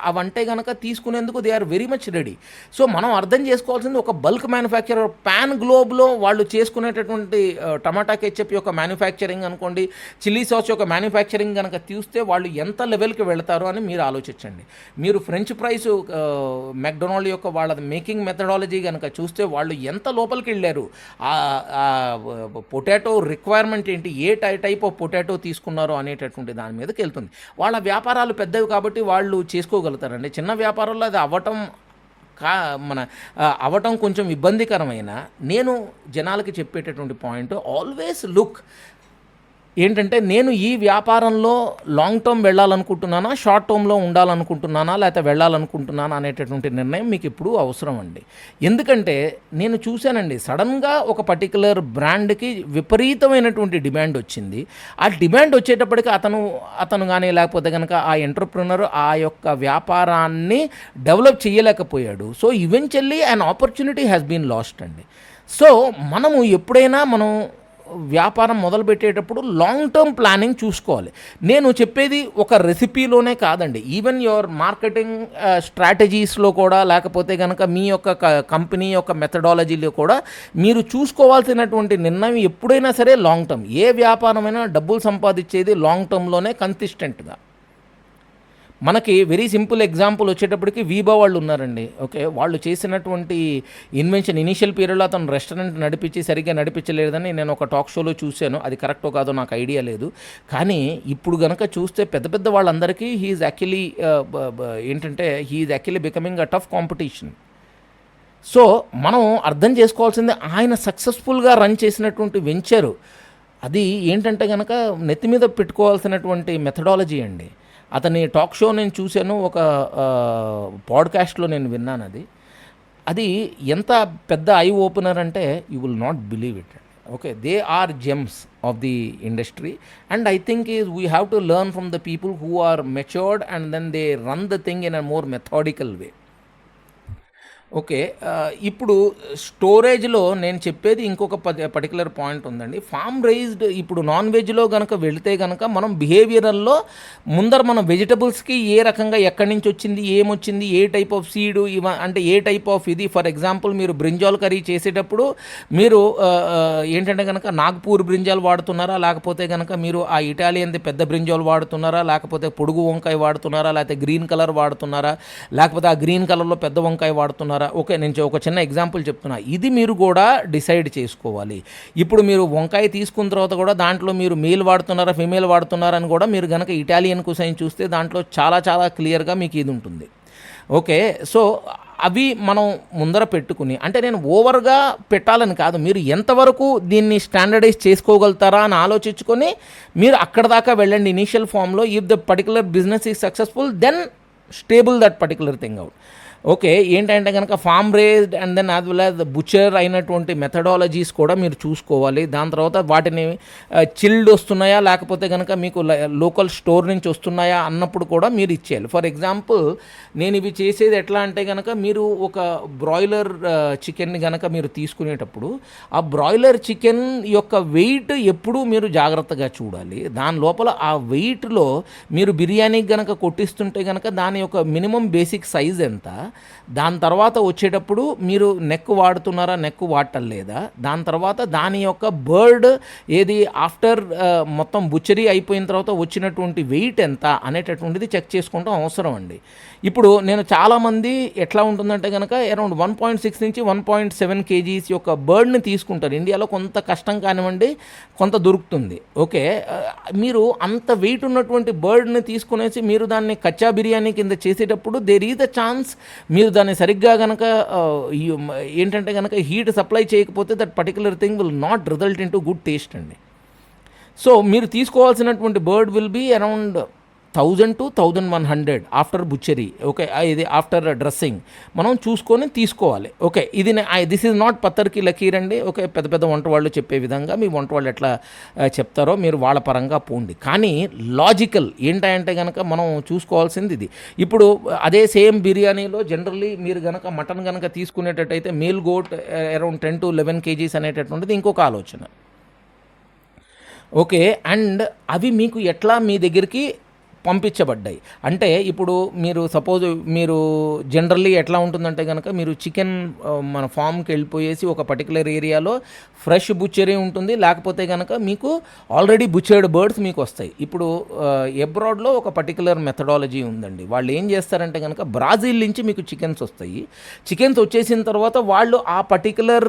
అవంటే గనక తీసుకునేందుకు they are very much ready. So మనం అర్థం చేసుకోవాల్సింది, ఒక బల్క్ మ్యానుఫ్యాక్చరర్ పాన్ గ్లోబ్లో వాళ్ళు చేసుకునేటటువంటి టమాటా కెచప్ యొక్క మ్యానుఫ్యాక్చరింగ్ అనుకోండి, చిల్లీ సాస్ యొక్క మ్యానుఫ్యాక్చరింగ్ కనుక చూస్తే వాళ్ళు ఎంత లెవెల్కి వెళతారో అని మీరు ఆలోచించండి. మీరు ఫ్రెంచ్ ఫ్రైస్ మెక్డొనాల్డ్ యొక్క వాళ్ళ మేకింగ్ మెథడాలజీ కనుక చూస్తే వాళ్ళు ఎంత లోపలికి వెళ్ళారు, పొటాటో రిక్వైర్మెంట్ ఏంటి, ఏ టైప్ ఆఫ్ పొటాటో తీసుకున్నారు అనేటటువంటి దాని మీదకి వెళ్తుంది. వాళ్ళ వ్యాపారాలు పెద్దవి కాబట్టి వాళ్ళు చేసుకోగలుగుతారండి. చిన్న వ్యాపారాల్లో అది అవ్వటం కొంచెం ఇబ్బందికరమైన, నేను జనాలకి చెప్పేటటువంటి పాయింట్, ఆల్వేస్ లుక్ ఏంటంటే, నేను ఈ వ్యాపారంలో లాంగ్ టర్మ్ వెళ్ళాలనుకుంటున్నానా, షార్ట్ టర్మ్లో ఉండాలనుకుంటున్నానా, లేకపోతే వెళ్ళాలనుకుంటున్నానా అనేటటువంటి నిర్ణయం మీకు ఇప్పుడు అవసరం అండి. ఎందుకంటే నేను చూశానండి, సడన్గా ఒక పర్టికులర్ బ్రాండ్కి విపరీతమైనటువంటి డిమాండ్ వచ్చింది. ఆ డిమాండ్ వచ్చేటప్పటికి అతను కానీ లేకపోతే కనుక ఆ ఎంటర్ప్రినర్ ఆ యొక్క వ్యాపారాన్ని డెవలప్ చేయలేకపోయాడు. So eventually an opportunity has been lost అండి. సో మనము ఎప్పుడైనా వ్యాపారం మొదలుపెట్టేటప్పుడు లాంగ్ టర్మ్ ప్లానింగ్ చూసుకోవాలి. నేను చెప్పేది ఒక రెసిపీలోనే కాదండి, ఈవెన్ యువర్ మార్కెటింగ్ స్ట్రాటజీస్లో కూడా, లేకపోతే కనుక మీ యొక్క కంపెనీ యొక్క మెథడాలజీలో కూడా మీరు చూసుకోవాల్సినటువంటి నిర్ణయం ఎప్పుడైనా సరే లాంగ్ టర్మ్. ఏ వ్యాపారమైనా డబ్బులు సంపాదించేది లాంగ్ టర్మ్లోనే కన్సిస్టెంట్గా. మనకి వెరీ సింపుల్ ఎగ్జాంపుల్ వచ్చేటప్పటికి వీబా వాళ్ళు ఉన్నారండి. ఓకే, వాళ్ళు చేసినటువంటి ఇన్వెన్షన్ ఇనీషియల్ పీరియడ్లో అతను రెస్టారెంట్ సరిగ్గా నడిపించలేదని నేను ఒక టాక్ షోలో చూశాను. అది కరెక్టో కాదో నాకు ఐడియా లేదు. కానీ ఇప్పుడు కనుక చూస్తే పెద్ద పెద్ద వాళ్ళందరికీ he is actually becoming a tough competition. So మనం అర్థం చేసుకోవాల్సిందే, ఆయన సక్సెస్ఫుల్గా రన్ చేసినటువంటి వెంచరు అది ఏంటంటే కనుక నెత్తి మీద పెట్టుకోవాల్సినటువంటి మెథడాలజీ అండి. అతని టాక్ షో నేను చూశాను, ఒక పాడ్కాస్ట్లో నేను విన్నాను. అది ఎంత పెద్ద ఐ ఓపెనర్ అంటే you will not believe it. Okay, they are gems of the industry, and I think we have to learn from the people who are matured and then they run the thing in a more methodical way. Okay, ఇప్పుడు స్టోరేజ్లో నేను చెప్పేది ఇంకొక particular point ఉందండి. Farm raised, ఇప్పుడు non వెజ్లో కనుక వెళితే కనుక మనం బిహేవియరల్లో ముందర మనం వెజిటబుల్స్కి ఏ రకంగా ఎక్కడి నుంచి వచ్చింది, ఏమొచ్చింది, ఏ టైప్ ఆఫ్ సీడు, అంటే ఏ టైప్ ఆఫ్ ఇది. ఫర్ ఎగ్జాంపుల్ మీరు బ్రింజాల్ కర్రీ చేసేటప్పుడు మీరు ఏంటంటే కనుక నాగ్పూర్ బ్రింజాల్ వాడుతున్నారా, లేకపోతే కనుక మీరు ఆ ఇటాలియన్ది పెద్ద బ్రింజాల్ వాడుతున్నారా, లేకపోతే పొడుగు వంకాయ వాడుతున్నారా, లేకపోతే గ్రీన్ కలర్ వాడుతున్నారా, లేకపోతే ఆ గ్రీన్ కలర్లో పెద్ద వంకాయ వాడుతున్నారా. ఓకే, నేను ఒక చిన్న ఎగ్జాంపుల్ చెప్తున్నా. ఇది మీరు కూడా డిసైడ్ చేసుకోవాలి. ఇప్పుడు మీరు వంకాయ తీసుకున్న తర్వాత కూడా దాంట్లో మీరు మేల్ వాడుతున్నారా, ఫీమేల్ వాడుతున్నారా అని కూడా మీరు కనుక ఇటాలియన్ కుసైన్ చూస్తే దాంట్లో చాలా చాలా క్లియర్గా మీకు ఇది ఉంటుంది. ఓకే, సో అవి మనం ముందర పెట్టుకుని, అంటే నేను ఓవర్గా పెట్టాలని కాదు, మీరు ఎంతవరకు దీన్ని స్టాండర్డైజ్ చేసుకోగలుగుతారా అని ఆలోచించుకొని మీరు అక్కడ దాకా వెళ్ళండి ఇనీషియల్ ఫామ్లో. If the particular business is successful, then stable that particular thing out. Okay, ఏంటంటే కనుక farm raised and then as well as butcher అయినటువంటి మెథడాలజీస్ కూడా మీరు చూసుకోవాలి. దాని తర్వాత వాటిని చిల్డ్ వస్తున్నాయా, లేకపోతే కనుక మీకు లోకల్ స్టోర్ నుంచి వస్తున్నాయా అన్నప్పుడు కూడా మీరు ఇచ్చేయాలి. ఫర్ ఎగ్జాంపుల్ నేను ఇవి చేసేది ఎట్లా అంటే కనుక, మీరు ఒక బ్రాయిలర్ చికెన్ని కనుక మీరు తీసుకునేటప్పుడు ఆ బ్రాయిలర్ చికెన్ యొక్క వెయిట్ ఎప్పుడూ మీరు జాగ్రత్తగా చూడాలి. దాని లోపల ఆ వెయిట్లో మీరు బిర్యానీకి కనుక కొట్టిస్తుంటే కనుక దాని యొక్క మినిమం బేసిక్ సైజ్ ఎంత, దాని తర్వాత వచ్చేటప్పుడు మీరు నెక్ వాడుతున్నారా, నెక్ వాడటం లేదా, దాని తర్వాత దాని యొక్క బర్డ్ ఏది ఆఫ్టర్ మొత్తం బుచ్చరీ అయిపోయిన తర్వాత వచ్చినటువంటి వెయిట్ ఎంత అనేటటువంటిది చెక్ చేసుకోవడం అవసరం అండి. ఇప్పుడు నేను చాలామంది ఎట్లా ఉంటుందంటే కనుక అరౌండ్ 1.6 నుంచి 1.7 kgs యొక్క బర్డ్ని తీసుకుంటారు. ఇండియాలో కొంత కష్టం కానివ్వండి, కొంత దొరుకుతుంది. ఓకే, మీరు అంత వెయిట్ ఉన్నటువంటి బర్డ్ని తీసుకునేసి మీరు దాన్ని కచ్చా బిర్యానీ కింద చేసేటప్పుడు దేర్ ఈజ్ ద ఛాన్స్ మీరు దాన్ని సరిగ్గా కనుక ఏంటంటే కనుక హీట్ సప్లై చేయకపోతే that particular thing will not result into good taste అండి. సో మీరు తీసుకోవాల్సినటువంటి bird will be around 1000 to 1100 after butchery. Okay, ఇది ఆఫ్టర్ డ్రెస్సింగ్ మనం చూసుకొని తీసుకోవాలి. ఓకే, ఇది దిస్ ఈజ్ నాట్ పత్తర్కి లకీర్ అండి. ఓకే, పెద్ద పెద్ద వంట వాళ్ళు చెప్పే విధంగా మీ వంట వాళ్ళు ఎట్లా చెప్తారో మీరు వాళ్ళ పరంగా పోండి. కానీ లాజికల్ ఏంటంటే కనుక మనం చూసుకోవాల్సింది ఇది. ఇప్పుడు అదే సేమ్ బిర్యానీలో జనరల్లీ మీరు కనుక మటన్ కనుక తీసుకునేటట్టయితే male goat around 10 to 11 kgs అనేటటువంటిది ఇంకొక ఆలోచన. ఓకే, అండ్ అవి మీకు ఎట్లా మీ దగ్గరికి పంపించబడ్డాయి అంటే, ఇప్పుడు మీరు సపోజ్ మీరు జనరల్లీ ఎట్లా ఉంటుందంటే కనుక మీరు చికెన్ మన ఫామ్కి వెళ్ళిపోయేసి ఒక పర్టికులర్ ఏరియాలో ఫ్రెష్ బుచ్చరీ ఉంటుంది, లేకపోతే కనుక మీకు ఆల్రెడీ బుచ్చర్డ్ బర్డ్స్ మీకు వస్తాయి. ఇప్పుడు అబ్రాడ్లో ఒక పర్టికులర్ మెథడాలజీ ఉందండి. వాళ్ళు ఏం చేస్తారంటే కనుక బ్రాజిల్ నుంచి మీకు చికెన్స్ వస్తాయి. చికెన్స్ వచ్చేసిన తర్వాత వాళ్ళు ఆ పర్టికులర్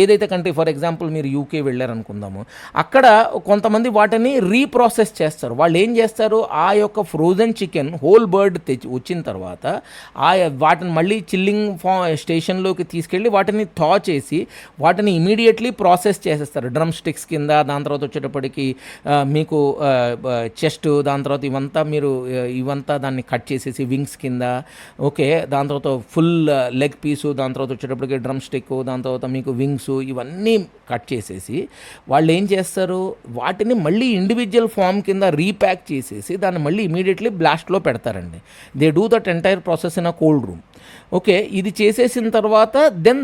ఏదైతే కంట్రీ, ఫర్ ఎగ్జాంపుల్ మీరు యూకే వెళ్ళారనుకుందాము, అక్కడ కొంతమంది వాటిని రీప్రాసెస్ చేస్తారు. వాళ్ళు ఏం చేస్తారు, ఆ యొక్క ఫ్రోజన్ చికెన్ హోల్ బర్డ్ వచ్చిన తర్వాత వాటిని మళ్ళీ చిల్లింగ్ స్టేషన్లోకి తీసుకెళ్ళి వాటిని థా చేసి వాటిని ఇమీడియట్లీ ప్రాసెస్ చేసేస్తారు డ్రమ్ స్టిక్స్ కింద. దాని తర్వాత వచ్చేటప్పటికి మీకు చెస్ట్, దాని తర్వాత ఇవంతా దాన్ని కట్ చేసేసి వింగ్స్ కింద. ఓకే, దాని తర్వాత ఫుల్ లెగ్ పీసు, దాని తర్వాత వచ్చేటప్పటికి డ్రమ్ స్టిక్, దాని తర్వాత మీకు వింగ్స్, ఇవన్నీ కట్ చేసేసి వాళ్ళు ఏం చేస్తారు, వాటిని మళ్ళీ ఇండివిజువల్ ఫామ్ కింద రీప్యాక్ చేసేసి దాన్ని మళ్ళీ ఇమీడియట్లీ బ్లాస్ట్లో పెడతారండి. They do that entire process in a cold room. Okay, ఇది చేసేసిన తర్వాత then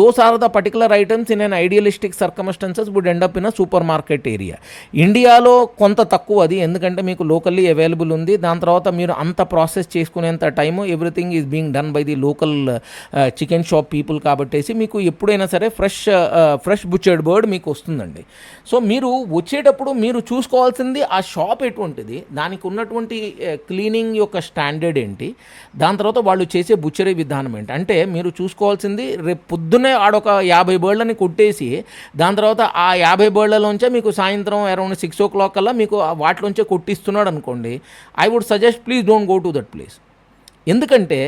those are the particular items in an idealistic circumstances would end up in a supermarket area. ఇండియాలో కొంత తక్కువ అది, ఎందుకంటే మీకు లోకల్లీ అవైలబుల్ ఉంది. దాని తర్వాత మీరు అంత ప్రాసెస్ చేసుకునేంత time everything is being done by the local chicken shop people కాబట్టేసి మీకు ఎప్పుడైనా సరే ఫ్రెష్ బుచ్చర్డ్ బర్డ్ మీకు వస్తుందండి. సో మీరు వచ్చేటప్పుడు మీరు చూసుకోవాల్సింది ఆ షాప్ ఎటువంటిది, దానికి ఉన్నటువంటి క్లీనింగ్ యొక్క స్టాండర్డ్ ఏంటి, దాని తర్వాత వాళ్ళు చేసే బుచ్చరీ విధానం ఏంటి. అంటే మీరు చూసుకోవాల్సింది రేపు పొద్దున్నే ఆడొక 50 బర్డ్లని కొట్టేసి దాని తర్వాత ఆ 50 బర్డ్లలోంచే మీకు సాయంత్రం అరౌండ్ 6 o'clock కల్లా మీకు వాటిలోంచే కొట్టిస్తున్నాడు అనుకోండి, I would suggest please don't go to that place. ఎందుకంటే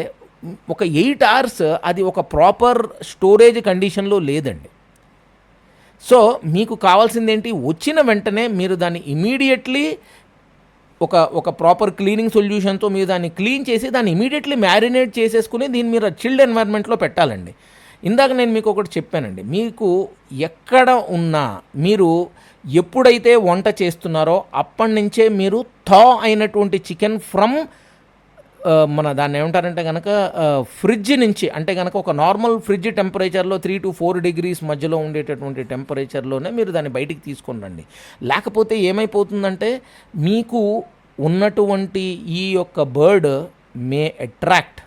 ఒక 8 hours అది ఒక ప్రాపర్ స్టోరేజ్ కండిషన్లో లేదండి. సో మీకు కావాల్సింది ఏంటి, వచ్చిన వెంటనే మీరు దాన్ని ఇమీడియట్లీ ఒక ప్రాపర్ క్లీనింగ్ సొల్యూషన్తో మీరు దాన్ని క్లీన్ చేసి దాన్ని ఇమీడియట్లీ మ్యారినేట్ చేసేసుకుని దీన్ని మీరు చిల్డ్ ఎన్వైర్న్మెంట్లో పెట్టాలండి. ఇందాక నేను మీకు ఒకటి చెప్పానండి, మీకు ఎక్కడ ఉన్నా మీరు ఎప్పుడైతే వంట చేస్తున్నారో అప్పటి నుంచే మీరు థా అయినటువంటి చికెన్ ఫ్రమ్ మన దాన్ని ఏమంటారంటే కనుక ఫ్రిడ్జ్ నుంచి, అంటే కనుక ఒక నార్మల్ ఫ్రిడ్జ్ టెంపరేచర్లో 3 to 4 degrees మధ్యలో ఉండేటటువంటి టెంపరేచర్లోనే మీరు దాన్ని బయటికి తీసుకొని రండి. లేకపోతే ఏమైపోతుందంటే మీకు ఉన్నటువంటి ఈ యొక్క bird May attract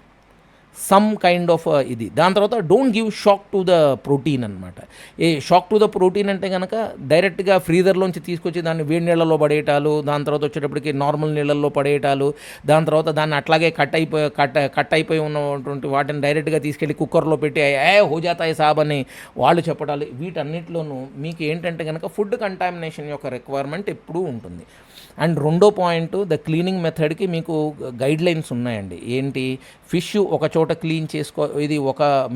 some kind of ఇది. దాని తర్వాత don't give shock to the protein అనమాట. ఏ షాక్ టు ద ప్రోటీన్ అంటే కనుక డైరెక్ట్గా ఫ్రీజర్లోంచి తీసుకొచ్చి దాన్ని వేడి నీళ్ళలో పడేయటాలు, దాని తర్వాత వచ్చేటప్పటికి నార్మల్ నీళ్ళల్లో పడేయటాలు, దాని తర్వాత దాన్ని అట్లాగే కట్ అయిపోయి ఉన్నటువంటి వాటిని డైరెక్ట్గా తీసుకెళ్ళి కుక్కర్లో పెట్టి హోజాతాయి సాబ్ అని వాళ్ళు చెప్పడాలు, వీటన్నిటిలోనూ మీకు ఏంటంటే కనుక ఫుడ్ కంటామినేషన్ యొక్క రిక్వైర్మెంట్ ఎప్పుడూ ఉంటుంది. అండ్ రెండో పాయింట్, ద క్లీనింగ్ మెథడ్కి మీకు గైడ్ లైన్స్ ఉన్నాయండి. ఏంటి, ఫిష్ ఒక చోట క్లీన్ ఇది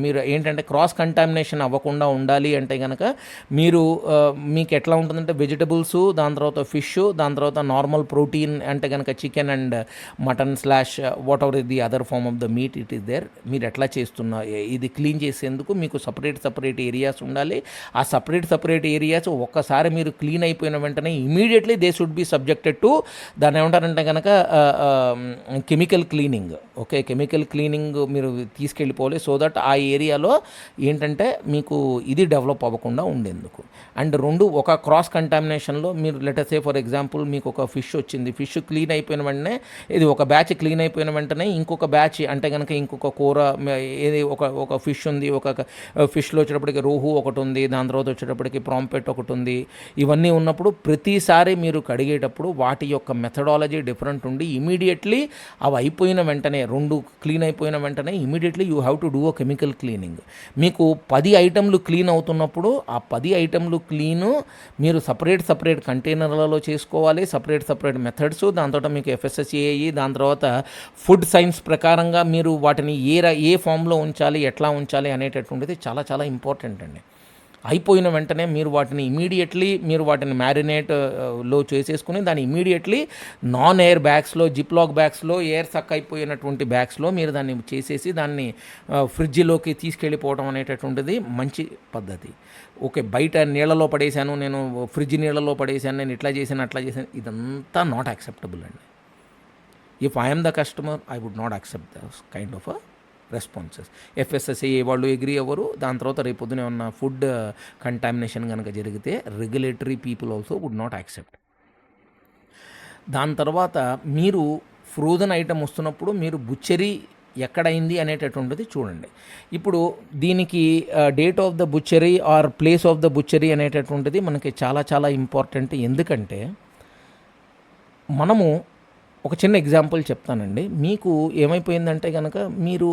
మీరు ఏంటంటే క్రాస్ కంటామినేషన్ అవ్వకుండా ఉండాలి అంటే కనుక మీకు ఎట్లా ఉంటుందంటే వెజిటబుల్స్, దాని తర్వాత ఫిష్, దాని తర్వాత నార్మల్ ప్రోటీన్ అంటే కనుక chicken and mutton slash whatever the other form of the meat it is there. మీరు ఎట్లా చేస్తున్నా ఇది క్లీన్ చేసేందుకు మీకు సపరేట్ ఏరియాస్ ఉండాలి. ఆ సపరేట్ ఏరియాస్ ఒక్కసారి మీరు క్లీన్ అయిపోయిన వెంటనే immediately they should be subjected to దాన్ని ఏమంటారంటే కనుక chemical cleaning. Okay, chemical cleaning మీరు తీసుకెళ్ళిపోవాలి సో దట్ ఆ ఏరియాలో ఏంటంటే మీకు ఇది డెవలప్ అవ్వకుండా ఉండేందుకు. అండ్ ఒక క్రాస్ కంటామినేషన్లో మీరు లెటర్స్ సే ఫర్ ఎగ్జాంపుల్ మీకు ఒక ఫిష్ వచ్చింది, ఫిష్ క్లీన్ అయిపోయిన వెంటనే ఇది ఒక బ్యాచ్ క్లీన్ అయిపోయిన వెంటనే ఇంకొక బ్యాచ్ అంటే కనుక ఇంకొక కూర ఏది ఒక ఫిష్ ఉంది, ఒక ఫిష్లో వచ్చేటప్పటికి రోహు ఒకటి ఉంది, దాని తర్వాత వచ్చేటప్పటికి ప్రాంపెట్ ఒకటి ఉంది. ఇవన్నీ ఉన్నప్పుడు ప్రతిసారి మీరు కడిగేటప్పుడు వాటి యొక్క మెథడాలజీ డిఫరెంట్ ఉండి ఇమీడియట్లీ అవి అయిపోయిన వెంటనే 2 క్లీన్ అయిపోయిన వెంటనే వెంటనే immediately you have to do a chemical cleaning. మీకు 10 ఐటెంలు క్లీన్ అవుతున్నప్పుడు ఆ 10 ఐటెంలు క్లీను మీరు సపరేట్ కంటైనర్లలో చేసుకోవాలి, సపరేట్ మెథడ్స్. దాంతో మీకు FSSAI, దాని తర్వాత ఫుడ్ సైన్స్ ప్రకారంగా మీరు వాటిని ఏ ఫామ్లో ఉంచాలి, ఎట్లా ఉంచాలి అనేటటువంటిది చాలా చాలా ఇంపార్టెంట్ అండి. అయిపోయిన వెంటనే మీరు వాటిని మ్యారినేట్లో చేసేసుకుని దాన్ని ఇమీడియట్లీ నాన్ ఎయిర్ బ్యాగ్స్లో, జిప్లాక్ బ్యాగ్స్లో, ఎయిర్ సక్ అయిపోయినటువంటి బ్యాగ్స్లో మీరు దాన్ని చేసేసి దాన్ని ఫ్రిడ్జ్లోకి తీసుకెళ్ళిపోవడం అనేటటువంటిది మంచి పద్ధతి. ఓకే, బయట నీళ్ళలో పడేశాను, నేను ఫ్రిడ్జ్ నీళ్ళలో పడేశాను, నేను ఇట్లా చేశాను అట్లా చేశాను, ఇదంతా నాట్ యాక్సెప్టబుల్ అండి. If I'm the customer I would not accept this kind of responses. FSSAI వాళ్ళు ఎగ్రీ అవ్వరు. దాని తర్వాత రేపు పొద్దున ఏమన్నా ఫుడ్ కంటామినేషన్ కనుక జరిగితే regulatory people also would not accept. దాని తర్వాత మీరు ఫ్రోజన్ ఐటమ్ వస్తున్నప్పుడు మీరు బుచ్చరీ ఎక్కడైంది అనేటటువంటిది చూడండి. ఇప్పుడు దీనికి date of the butchery or place of the butchery అనేటటువంటిది మనకి చాలా చాలా ఇంపార్టెంట్. ఎందుకంటే మనము ఒక చిన్న ఎగ్జాంపుల్ చెప్తానండి. మీకు ఏమైపోయిందంటే కనుక మీరు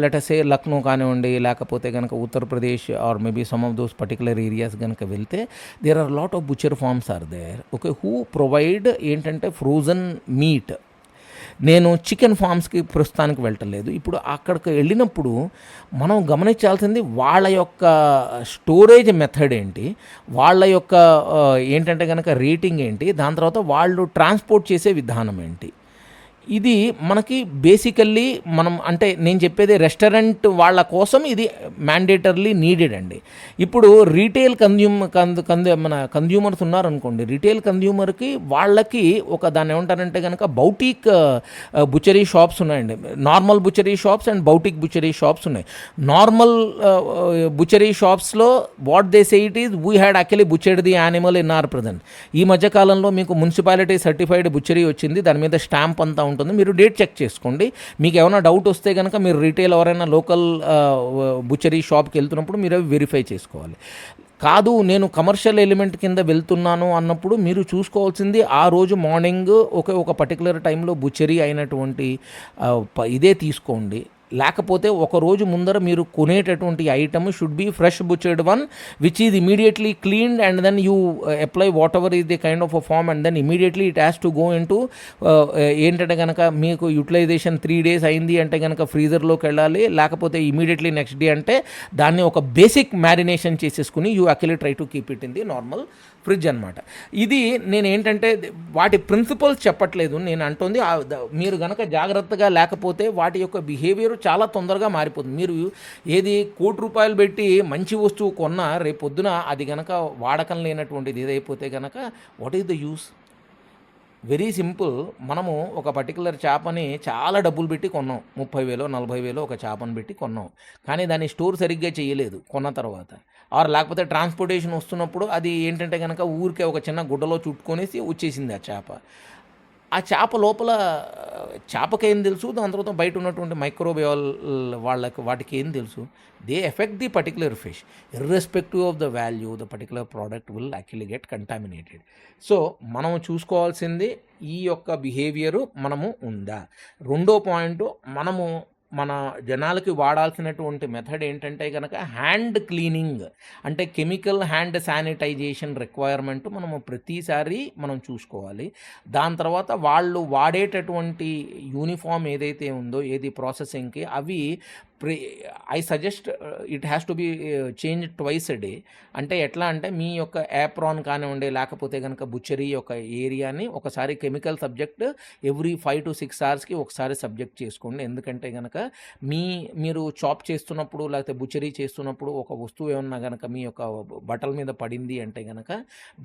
లెటసే లక్నో కానివ్వండి, లేకపోతే కనుక Uttar Pradesh or maybe some of those particular areas కనుక వెళ్తే there are lot of butcher farms are there. Okay, who provide ఏంటంటే ఫ్రోజన్ మీట్. నేను చికెన్ ఫార్మ్స్కి ప్రస్తుతానికి వెళ్ళటలేదు. ఇప్పుడు అక్కడికి వెళ్ళినప్పుడు మనం గమనించాల్సింది వాళ్ళ యొక్క స్టోరేజ్ మెథడ్ ఏంటి, వాళ్ళ యొక్క ఏంటంటే కనుక రేటింగ్ ఏంటి, దాని తర్వాత వాళ్ళు ట్రాన్స్పోర్ట్ చేసే విధానం ఏంటి. ఇది మనకి బేసికల్లీ మనం అంటే నేను చెప్పేది రెస్టారెంట్ వాళ్ళ కోసం ఇది మ్యాండేటర్లీ నీడెడ్ అండి. ఇప్పుడు రీటైల్ మన కన్జ్యూమర్స్ ఉన్నారనుకోండి, రీటైల్ కన్జ్యూమర్కి వాళ్ళకి ఒక దాన్ని ఏమంటారంటే కనుక బౌటిక్ బుచరీ షాప్స్ ఉన్నాయండి. Normal butchery shops and boutique butchery shops ఉన్నాయి. నార్మల్ బుచరీ షాప్స్లో what they say it is we had actually butchered the animal in our present. ఈ మధ్యకాలంలో మీకు మున్సిపాలిటీ సర్టిఫైడ్ బుచరీ వచ్చింది, దాని మీద స్టాంప్ అంతా ఉంటుంది. మీరు డేట్ చెక్ చేసుకోండి. మీకు ఏమైనా డౌట్ వస్తే కనుక మీరు రీటైల్ ఎవరైనా లోకల్ బుచరీ షాప్కి వెళ్తున్నప్పుడు మీరు అవి వెరిఫై చేసుకోవాలి. కాదు నేను కమర్షియల్ ఎలిమెంట్ కింద వెళ్తున్నాను అన్నప్పుడు మీరు చూసుకోవాల్సింది ఆ రోజు మార్నింగ్ ఒక పర్టికులర్ టైంలో బుచరీ అయినటువంటి ఇదే తీసుకోండి. లేకపోతే ఒక రోజు ముందర మీరు కొనేటటువంటి item should be fresh butchered one which is immediately cleaned and then you apply whatever is the kind of a form and then immediately it has to go into ఏంటంటే కనుక మీకు utilisation 3 days అయింది అంటే కనుక ఫ్రీజర్లోకి వెళ్ళాలి. లేకపోతే immediately next day అంటే దాన్ని ఒక బేసిక్ మ్యారినేషన్ చేసేసుకుని you actually try to keep it in the normal fridge అనమాట. ఇది నేను ఏంటంటే వాటి ప్రిన్సిపల్స్ చెప్పట్లేదు, నేను అంటుంది మీరు కనుక జాగ్రత్తగా లేకపోతే వాటి యొక్క బిహేవియర్ చాలా తొందరగా మారిపోతుంది. మీరు ఏది ₹1,00,00,000 పెట్టి మంచి వస్తువు కొన్నా రేపు పొద్దున అది కనుక వాడకం లేనటువంటిది ఏదైపోతే కనుక what is the use? Very simple. మనము ఒక పర్టికులర్ చేపని చాలా డబ్బులు పెట్టి కొన్నాం, 30,000 40,000 ఒక చేపను పెట్టి కొన్నాం. కానీ దాన్ని స్టోర్ సరిగ్గా చేయలేదు కొన్న తర్వాత, ఆర్ లేకపోతే ట్రాన్స్పోర్టేషన్ వస్తున్నప్పుడు అది ఏంటంటే కనుక ఊరికే ఒక చిన్న గుడ్డలో చుట్టుకొనేసి వచ్చేసింది ఆ చేప. ఆ చేప లోపల చేపకేం తెలుసు, దాని తర్వాత బయట ఉన్నటువంటి మైక్రోబయోల్ వాటికి ఏం తెలుసు? They effect the particular fish. Irrespective of the value the particular product will actually get contaminated. So మనం చూసుకోవాల్సింది ఈ యొక్క బిహేవియరు మనము ఉందా. రెండో పాయింట్, మనము మన జనాలకి వాడాల్సినటువంటి మెథడ్ ఏంటంటే కనుక హ్యాండ్ క్లీనింగ్, అంటే కెమికల్ హ్యాండ్ శానిటైజేషన్ రిక్వైర్మెంట్ మనము ప్రతిసారి మనం చూసుకోవాలి. దాని తర్వాత వాళ్ళు వాడేటటువంటి యూనిఫామ్ ఏదైతే ఉందో ఏది ప్రాసెసింగ్కి అవి I suggest it has to be change twice a day. అంటే ఎట్లా అంటే మీ యొక్క యాప్రాన్ కానివ్వండి, లేకపోతే కనుక బుచ్చరీ యొక్క ఏరియాని ఒకసారి chemical subject every 5 to 6 hours ఒకసారి సబ్జెక్ట్ చేసుకోండి. ఎందుకంటే కనుక మీరు చాప్ చేస్తున్నప్పుడు లేకపోతే బుచ్చరీ చేస్తున్నప్పుడు ఒక వస్తువు ఏమన్నా కనుక మీ యొక్క బట్టల మీద పడింది అంటే కనుక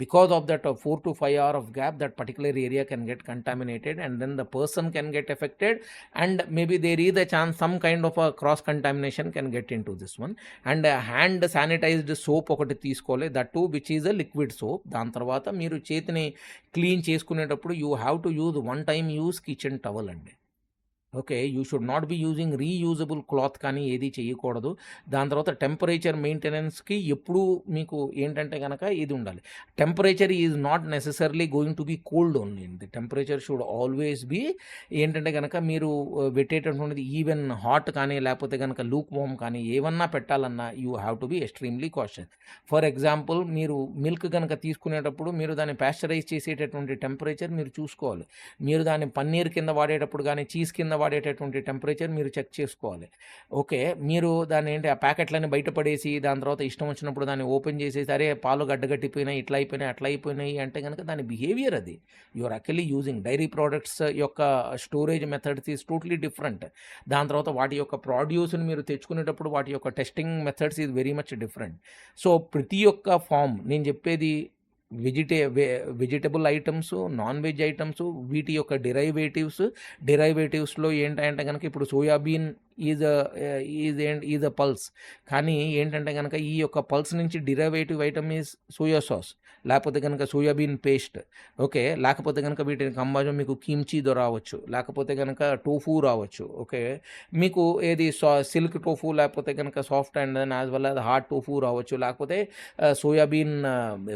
because of that 4 to 5 hour of gap that particular area can get contaminated and then the person can get affected and maybe there is a chance some kind of a cross contamination can get into this one. And hand sanitized soap ఒకటి తీసుకోవాలి, that to which is a liquid soap. దాని తర్వాత మీరు చేతిని clean చేసుకునేటప్పుడు you have to use 1 time use kitchen towel అండి. Okay. You should not be using reusable cloth కానీ ఏది చేయకూడదు. దాని తర్వాత టెంపరేచర్ మెయింటెనెన్స్‌కి ఎప్పుడూ మీకు ఏంటంటే గనక ఇది ఉండాలి. Temperature is not necessarily going to be cold only. The temperature should always be ఏంటంటే గనక మీరు పెట్టేటటువంటిది ఈవెన్ హాట్ కానీ లేకపోతే గనక లూక్ వార్మ్ కానీ ఏవన్నా పెట్టాలన్నా you have to be extremely cautious. For example మీరు మిల్క్ గనక తీసుకునేటప్పుడు మీరు దాన్ని పాస్చరైజ్ చేసేటటువంటి టెంపరేచర్ మీరు చూసుకోవాలి. మీరు దాన్ని పన్నీర్ కింద వాడేటప్పుడు గానీ, చీజ్ కింద వాడేటటువంటి టెంపరేచర్ మీరు చెక్ చేసుకోవాలి. ఓకే. మీరు దాన్ని ఏంటి ఆ ప్యాకెట్‌లన్నీ బయట పడేసి దాని తర్వాత ఇష్టం వచ్చినప్పుడు దాన్ని ఓపెన్ చేసేసి అరే! పాలు గడ్డగట్టిపోయినాయి, ఇట్లా అయిపోయినాయి, అట్లా అయిపోయినాయి అంటే గనక దాని బిహేవియర్ అది. You are actually using dairy products యొక్క storage methods is totally different. దాని తర్వాత వాటి యొక్క ప్రొడ్యూస్‌ని మీరు తెచ్చుకునేటప్పుడు వాటి యొక్క testing methods is very much different. So, ప్రతి ఒక్క ఫార్మ్ నేను చెప్పేది vegetable items, non veg items వీటి యొక్క డెరైవేటివ్స్‌లో ఏంటంటే గనక ఇప్పుడు సోయాబీన్ ఈజ్ అ పల్స్. కానీ ఏంటంటే గనక ఈ యొక్క పల్స్ నుంచి డెరైవేటివ్ ఐటమ్ ఈజ్ సోయా సాస్. లేకపోతే గనక సోయాబీన్ పేస్ట్. ఓకే. లేకపోతే గనక వీటిని కంబాజం మీకు కిమ్చీదో రావచ్చు. లేకపోతే గనక టోఫు రావచ్చు. ఓకే. మీకు ఏది సిల్క్ టోఫు లేకపోతే గనక soft and then as well as hard tofu రావచ్చు. లేకపోతే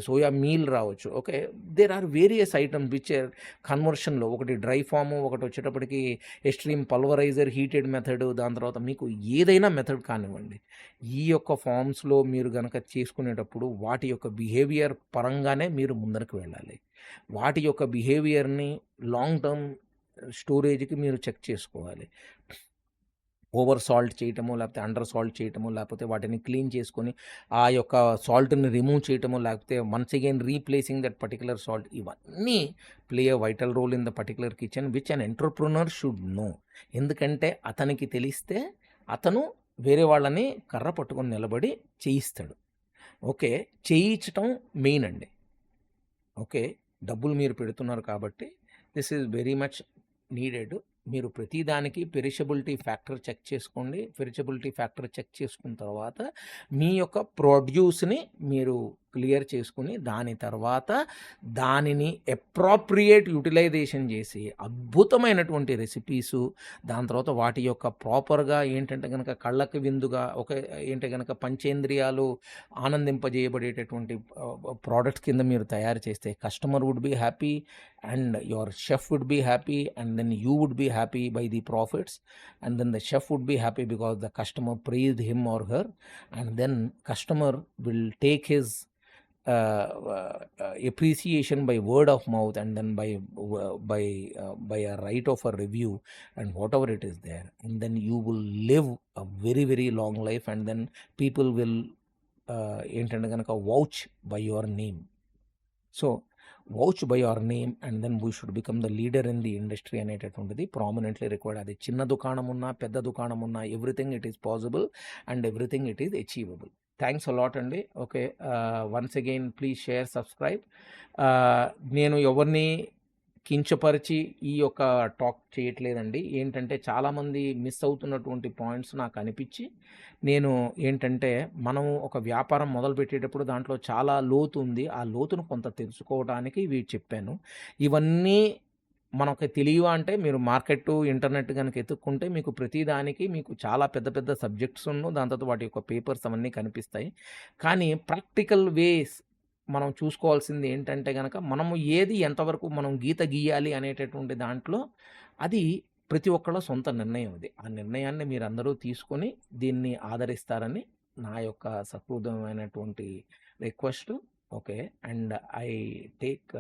సోయా మీల్ రావచ్చు. Okay. There are various items which are కన్వర్షన్‌లో ఒకటి డ్రై ఫార్మ్, ఒకటి వచ్చేటప్పటికి ఎక్స్‌ట్రీమ్ పల్వరైజర్, హీటెడ్ మెథడ్, దాని తర్వాత మీకు ఏదైనా మెథడ్ కానివ్వండి. ఈ యొక్క ఫార్మ్స్‌లో మీరు గనక చేసుకునేటప్పుడు వాటి యొక్క బిహేవియర్ పరంగానే మీరు ముందరకు వెళ్ళాలి. వాటి యొక్క బిహేవియర్‌ని లాంగ్ టర్మ్ స్టోరేజ్‌కి మీరు చెక్ చేసుకోవాలి. ఓవర్ సాల్ట్ చేయటము, లేకపోతే అండర్ సాల్ట్ చేయటము, లేకపోతే వాటిని క్లీన్ చేసుకొని ఆ యొక్క సాల్ట్‌ని రిమూవ్ చేయటము, లేకపోతే once again replacing that particular salt ఇవన్నీ play a vital role in the particular kitchen which an entrepreneur should know. ఎందుకంటే అతనికి తెలిస్తే అతను వేరే వాళ్ళని కర్ర పట్టుకొని నిలబడి చేయిస్తాడు. ఓకే. చేయించటం మెయిన్ అండి. ఓకే. డబ్బులు మీరు పెడుతున్నారు కాబట్టి this is very much needed. మీరు ప్రతి దానికి పెరిషబిలిటీ ఫ్యాక్టర్ చెక్ చేసుకోండి. పెరిషబిలిటీ ఫ్యాక్టర్ చెక్ చేసుకున్న తర్వాత మీ యొక్క ప్రొడ్యూస్‌ని మీరు క్లియర్ చేసుకొని దాని తర్వాత దానిని అప్రోప్రియేట్ యుటిలైజేషన్ చేసి అద్భుతమైనటువంటి రెసిపీసు, దాని తర్వాత వాటి యొక్క ప్రాపర్‌గా ఏంటంటే గనక కళ్ళకి విందుగా ఏంటే గనక పంచేంద్రియాలు ఆనందింపజేయబడేటటువంటి ప్రొడక్ట్స్ కింద మీరు తయారు చేస్తే customer would be happy and your chef would be happy, and then you would be happy by the profits, and then the chef would be happy because the customer praised him or her, and then customer will take his appreciation by word of mouth, and then by a right of a review and whatever it is there, and then you will live a very very long life, and then people will ఏంటంటే కనుక vouch by your name. So vouch by your name and then we should become the leader in the industry అనేటటువంటిది prominently required. అది చిన్న దుకాణం ఉన్నా పెద్ద దుకాణం ఉన్నా everything it is possible and everything it is achievable. Thanks a lot అండి. Okay. Once again please share, subscribe. నేను ఎవరిని కించపరిచి ఈ యొక్క టాక్ చేయట్లేదండి. ఏంటంటే చాలామంది మిస్ అవుతున్నటువంటి పాయింట్స్ నాకు అనిపించి నేను ఏంటంటే మనం ఒక వ్యాపారం మొదలుపెట్టేటప్పుడు దాంట్లో చాలా లోతు ఉంది. ఆ లోతును కొంత తెలుసుకోవడానికి ఇవి చెప్పాను. ఇవన్నీ మనకు తెలియవా అంటే మీరు మార్కెట్టు, ఇంటర్నెట్ గనుక ఎతుక్కుంటే మీకు ప్రతి దానికి మీకు చాలా పెద్ద పెద్ద సబ్జెక్ట్స్‌ను దాని తర్వాత వాటి యొక్క పేపర్స్ అవన్నీ కనిపిస్తాయి. కానీ ప్రాక్టికల్ వేస్ మనం చూసుకోవాల్సింది ఏంటంటే గనక మనము ఏది ఎంతవరకు మనం గీత గీయాలి అనేటటువంటి దాంట్లో అది ప్రతి ఒక్కళ్ళ సొంత నిర్ణయం అది. ఆ నిర్ణయాన్ని మీరందరూ తీసుకొని దీన్ని ఆదరిస్తారని నా యొక్క సహృదయమైనటువంటి request. Okay. And I take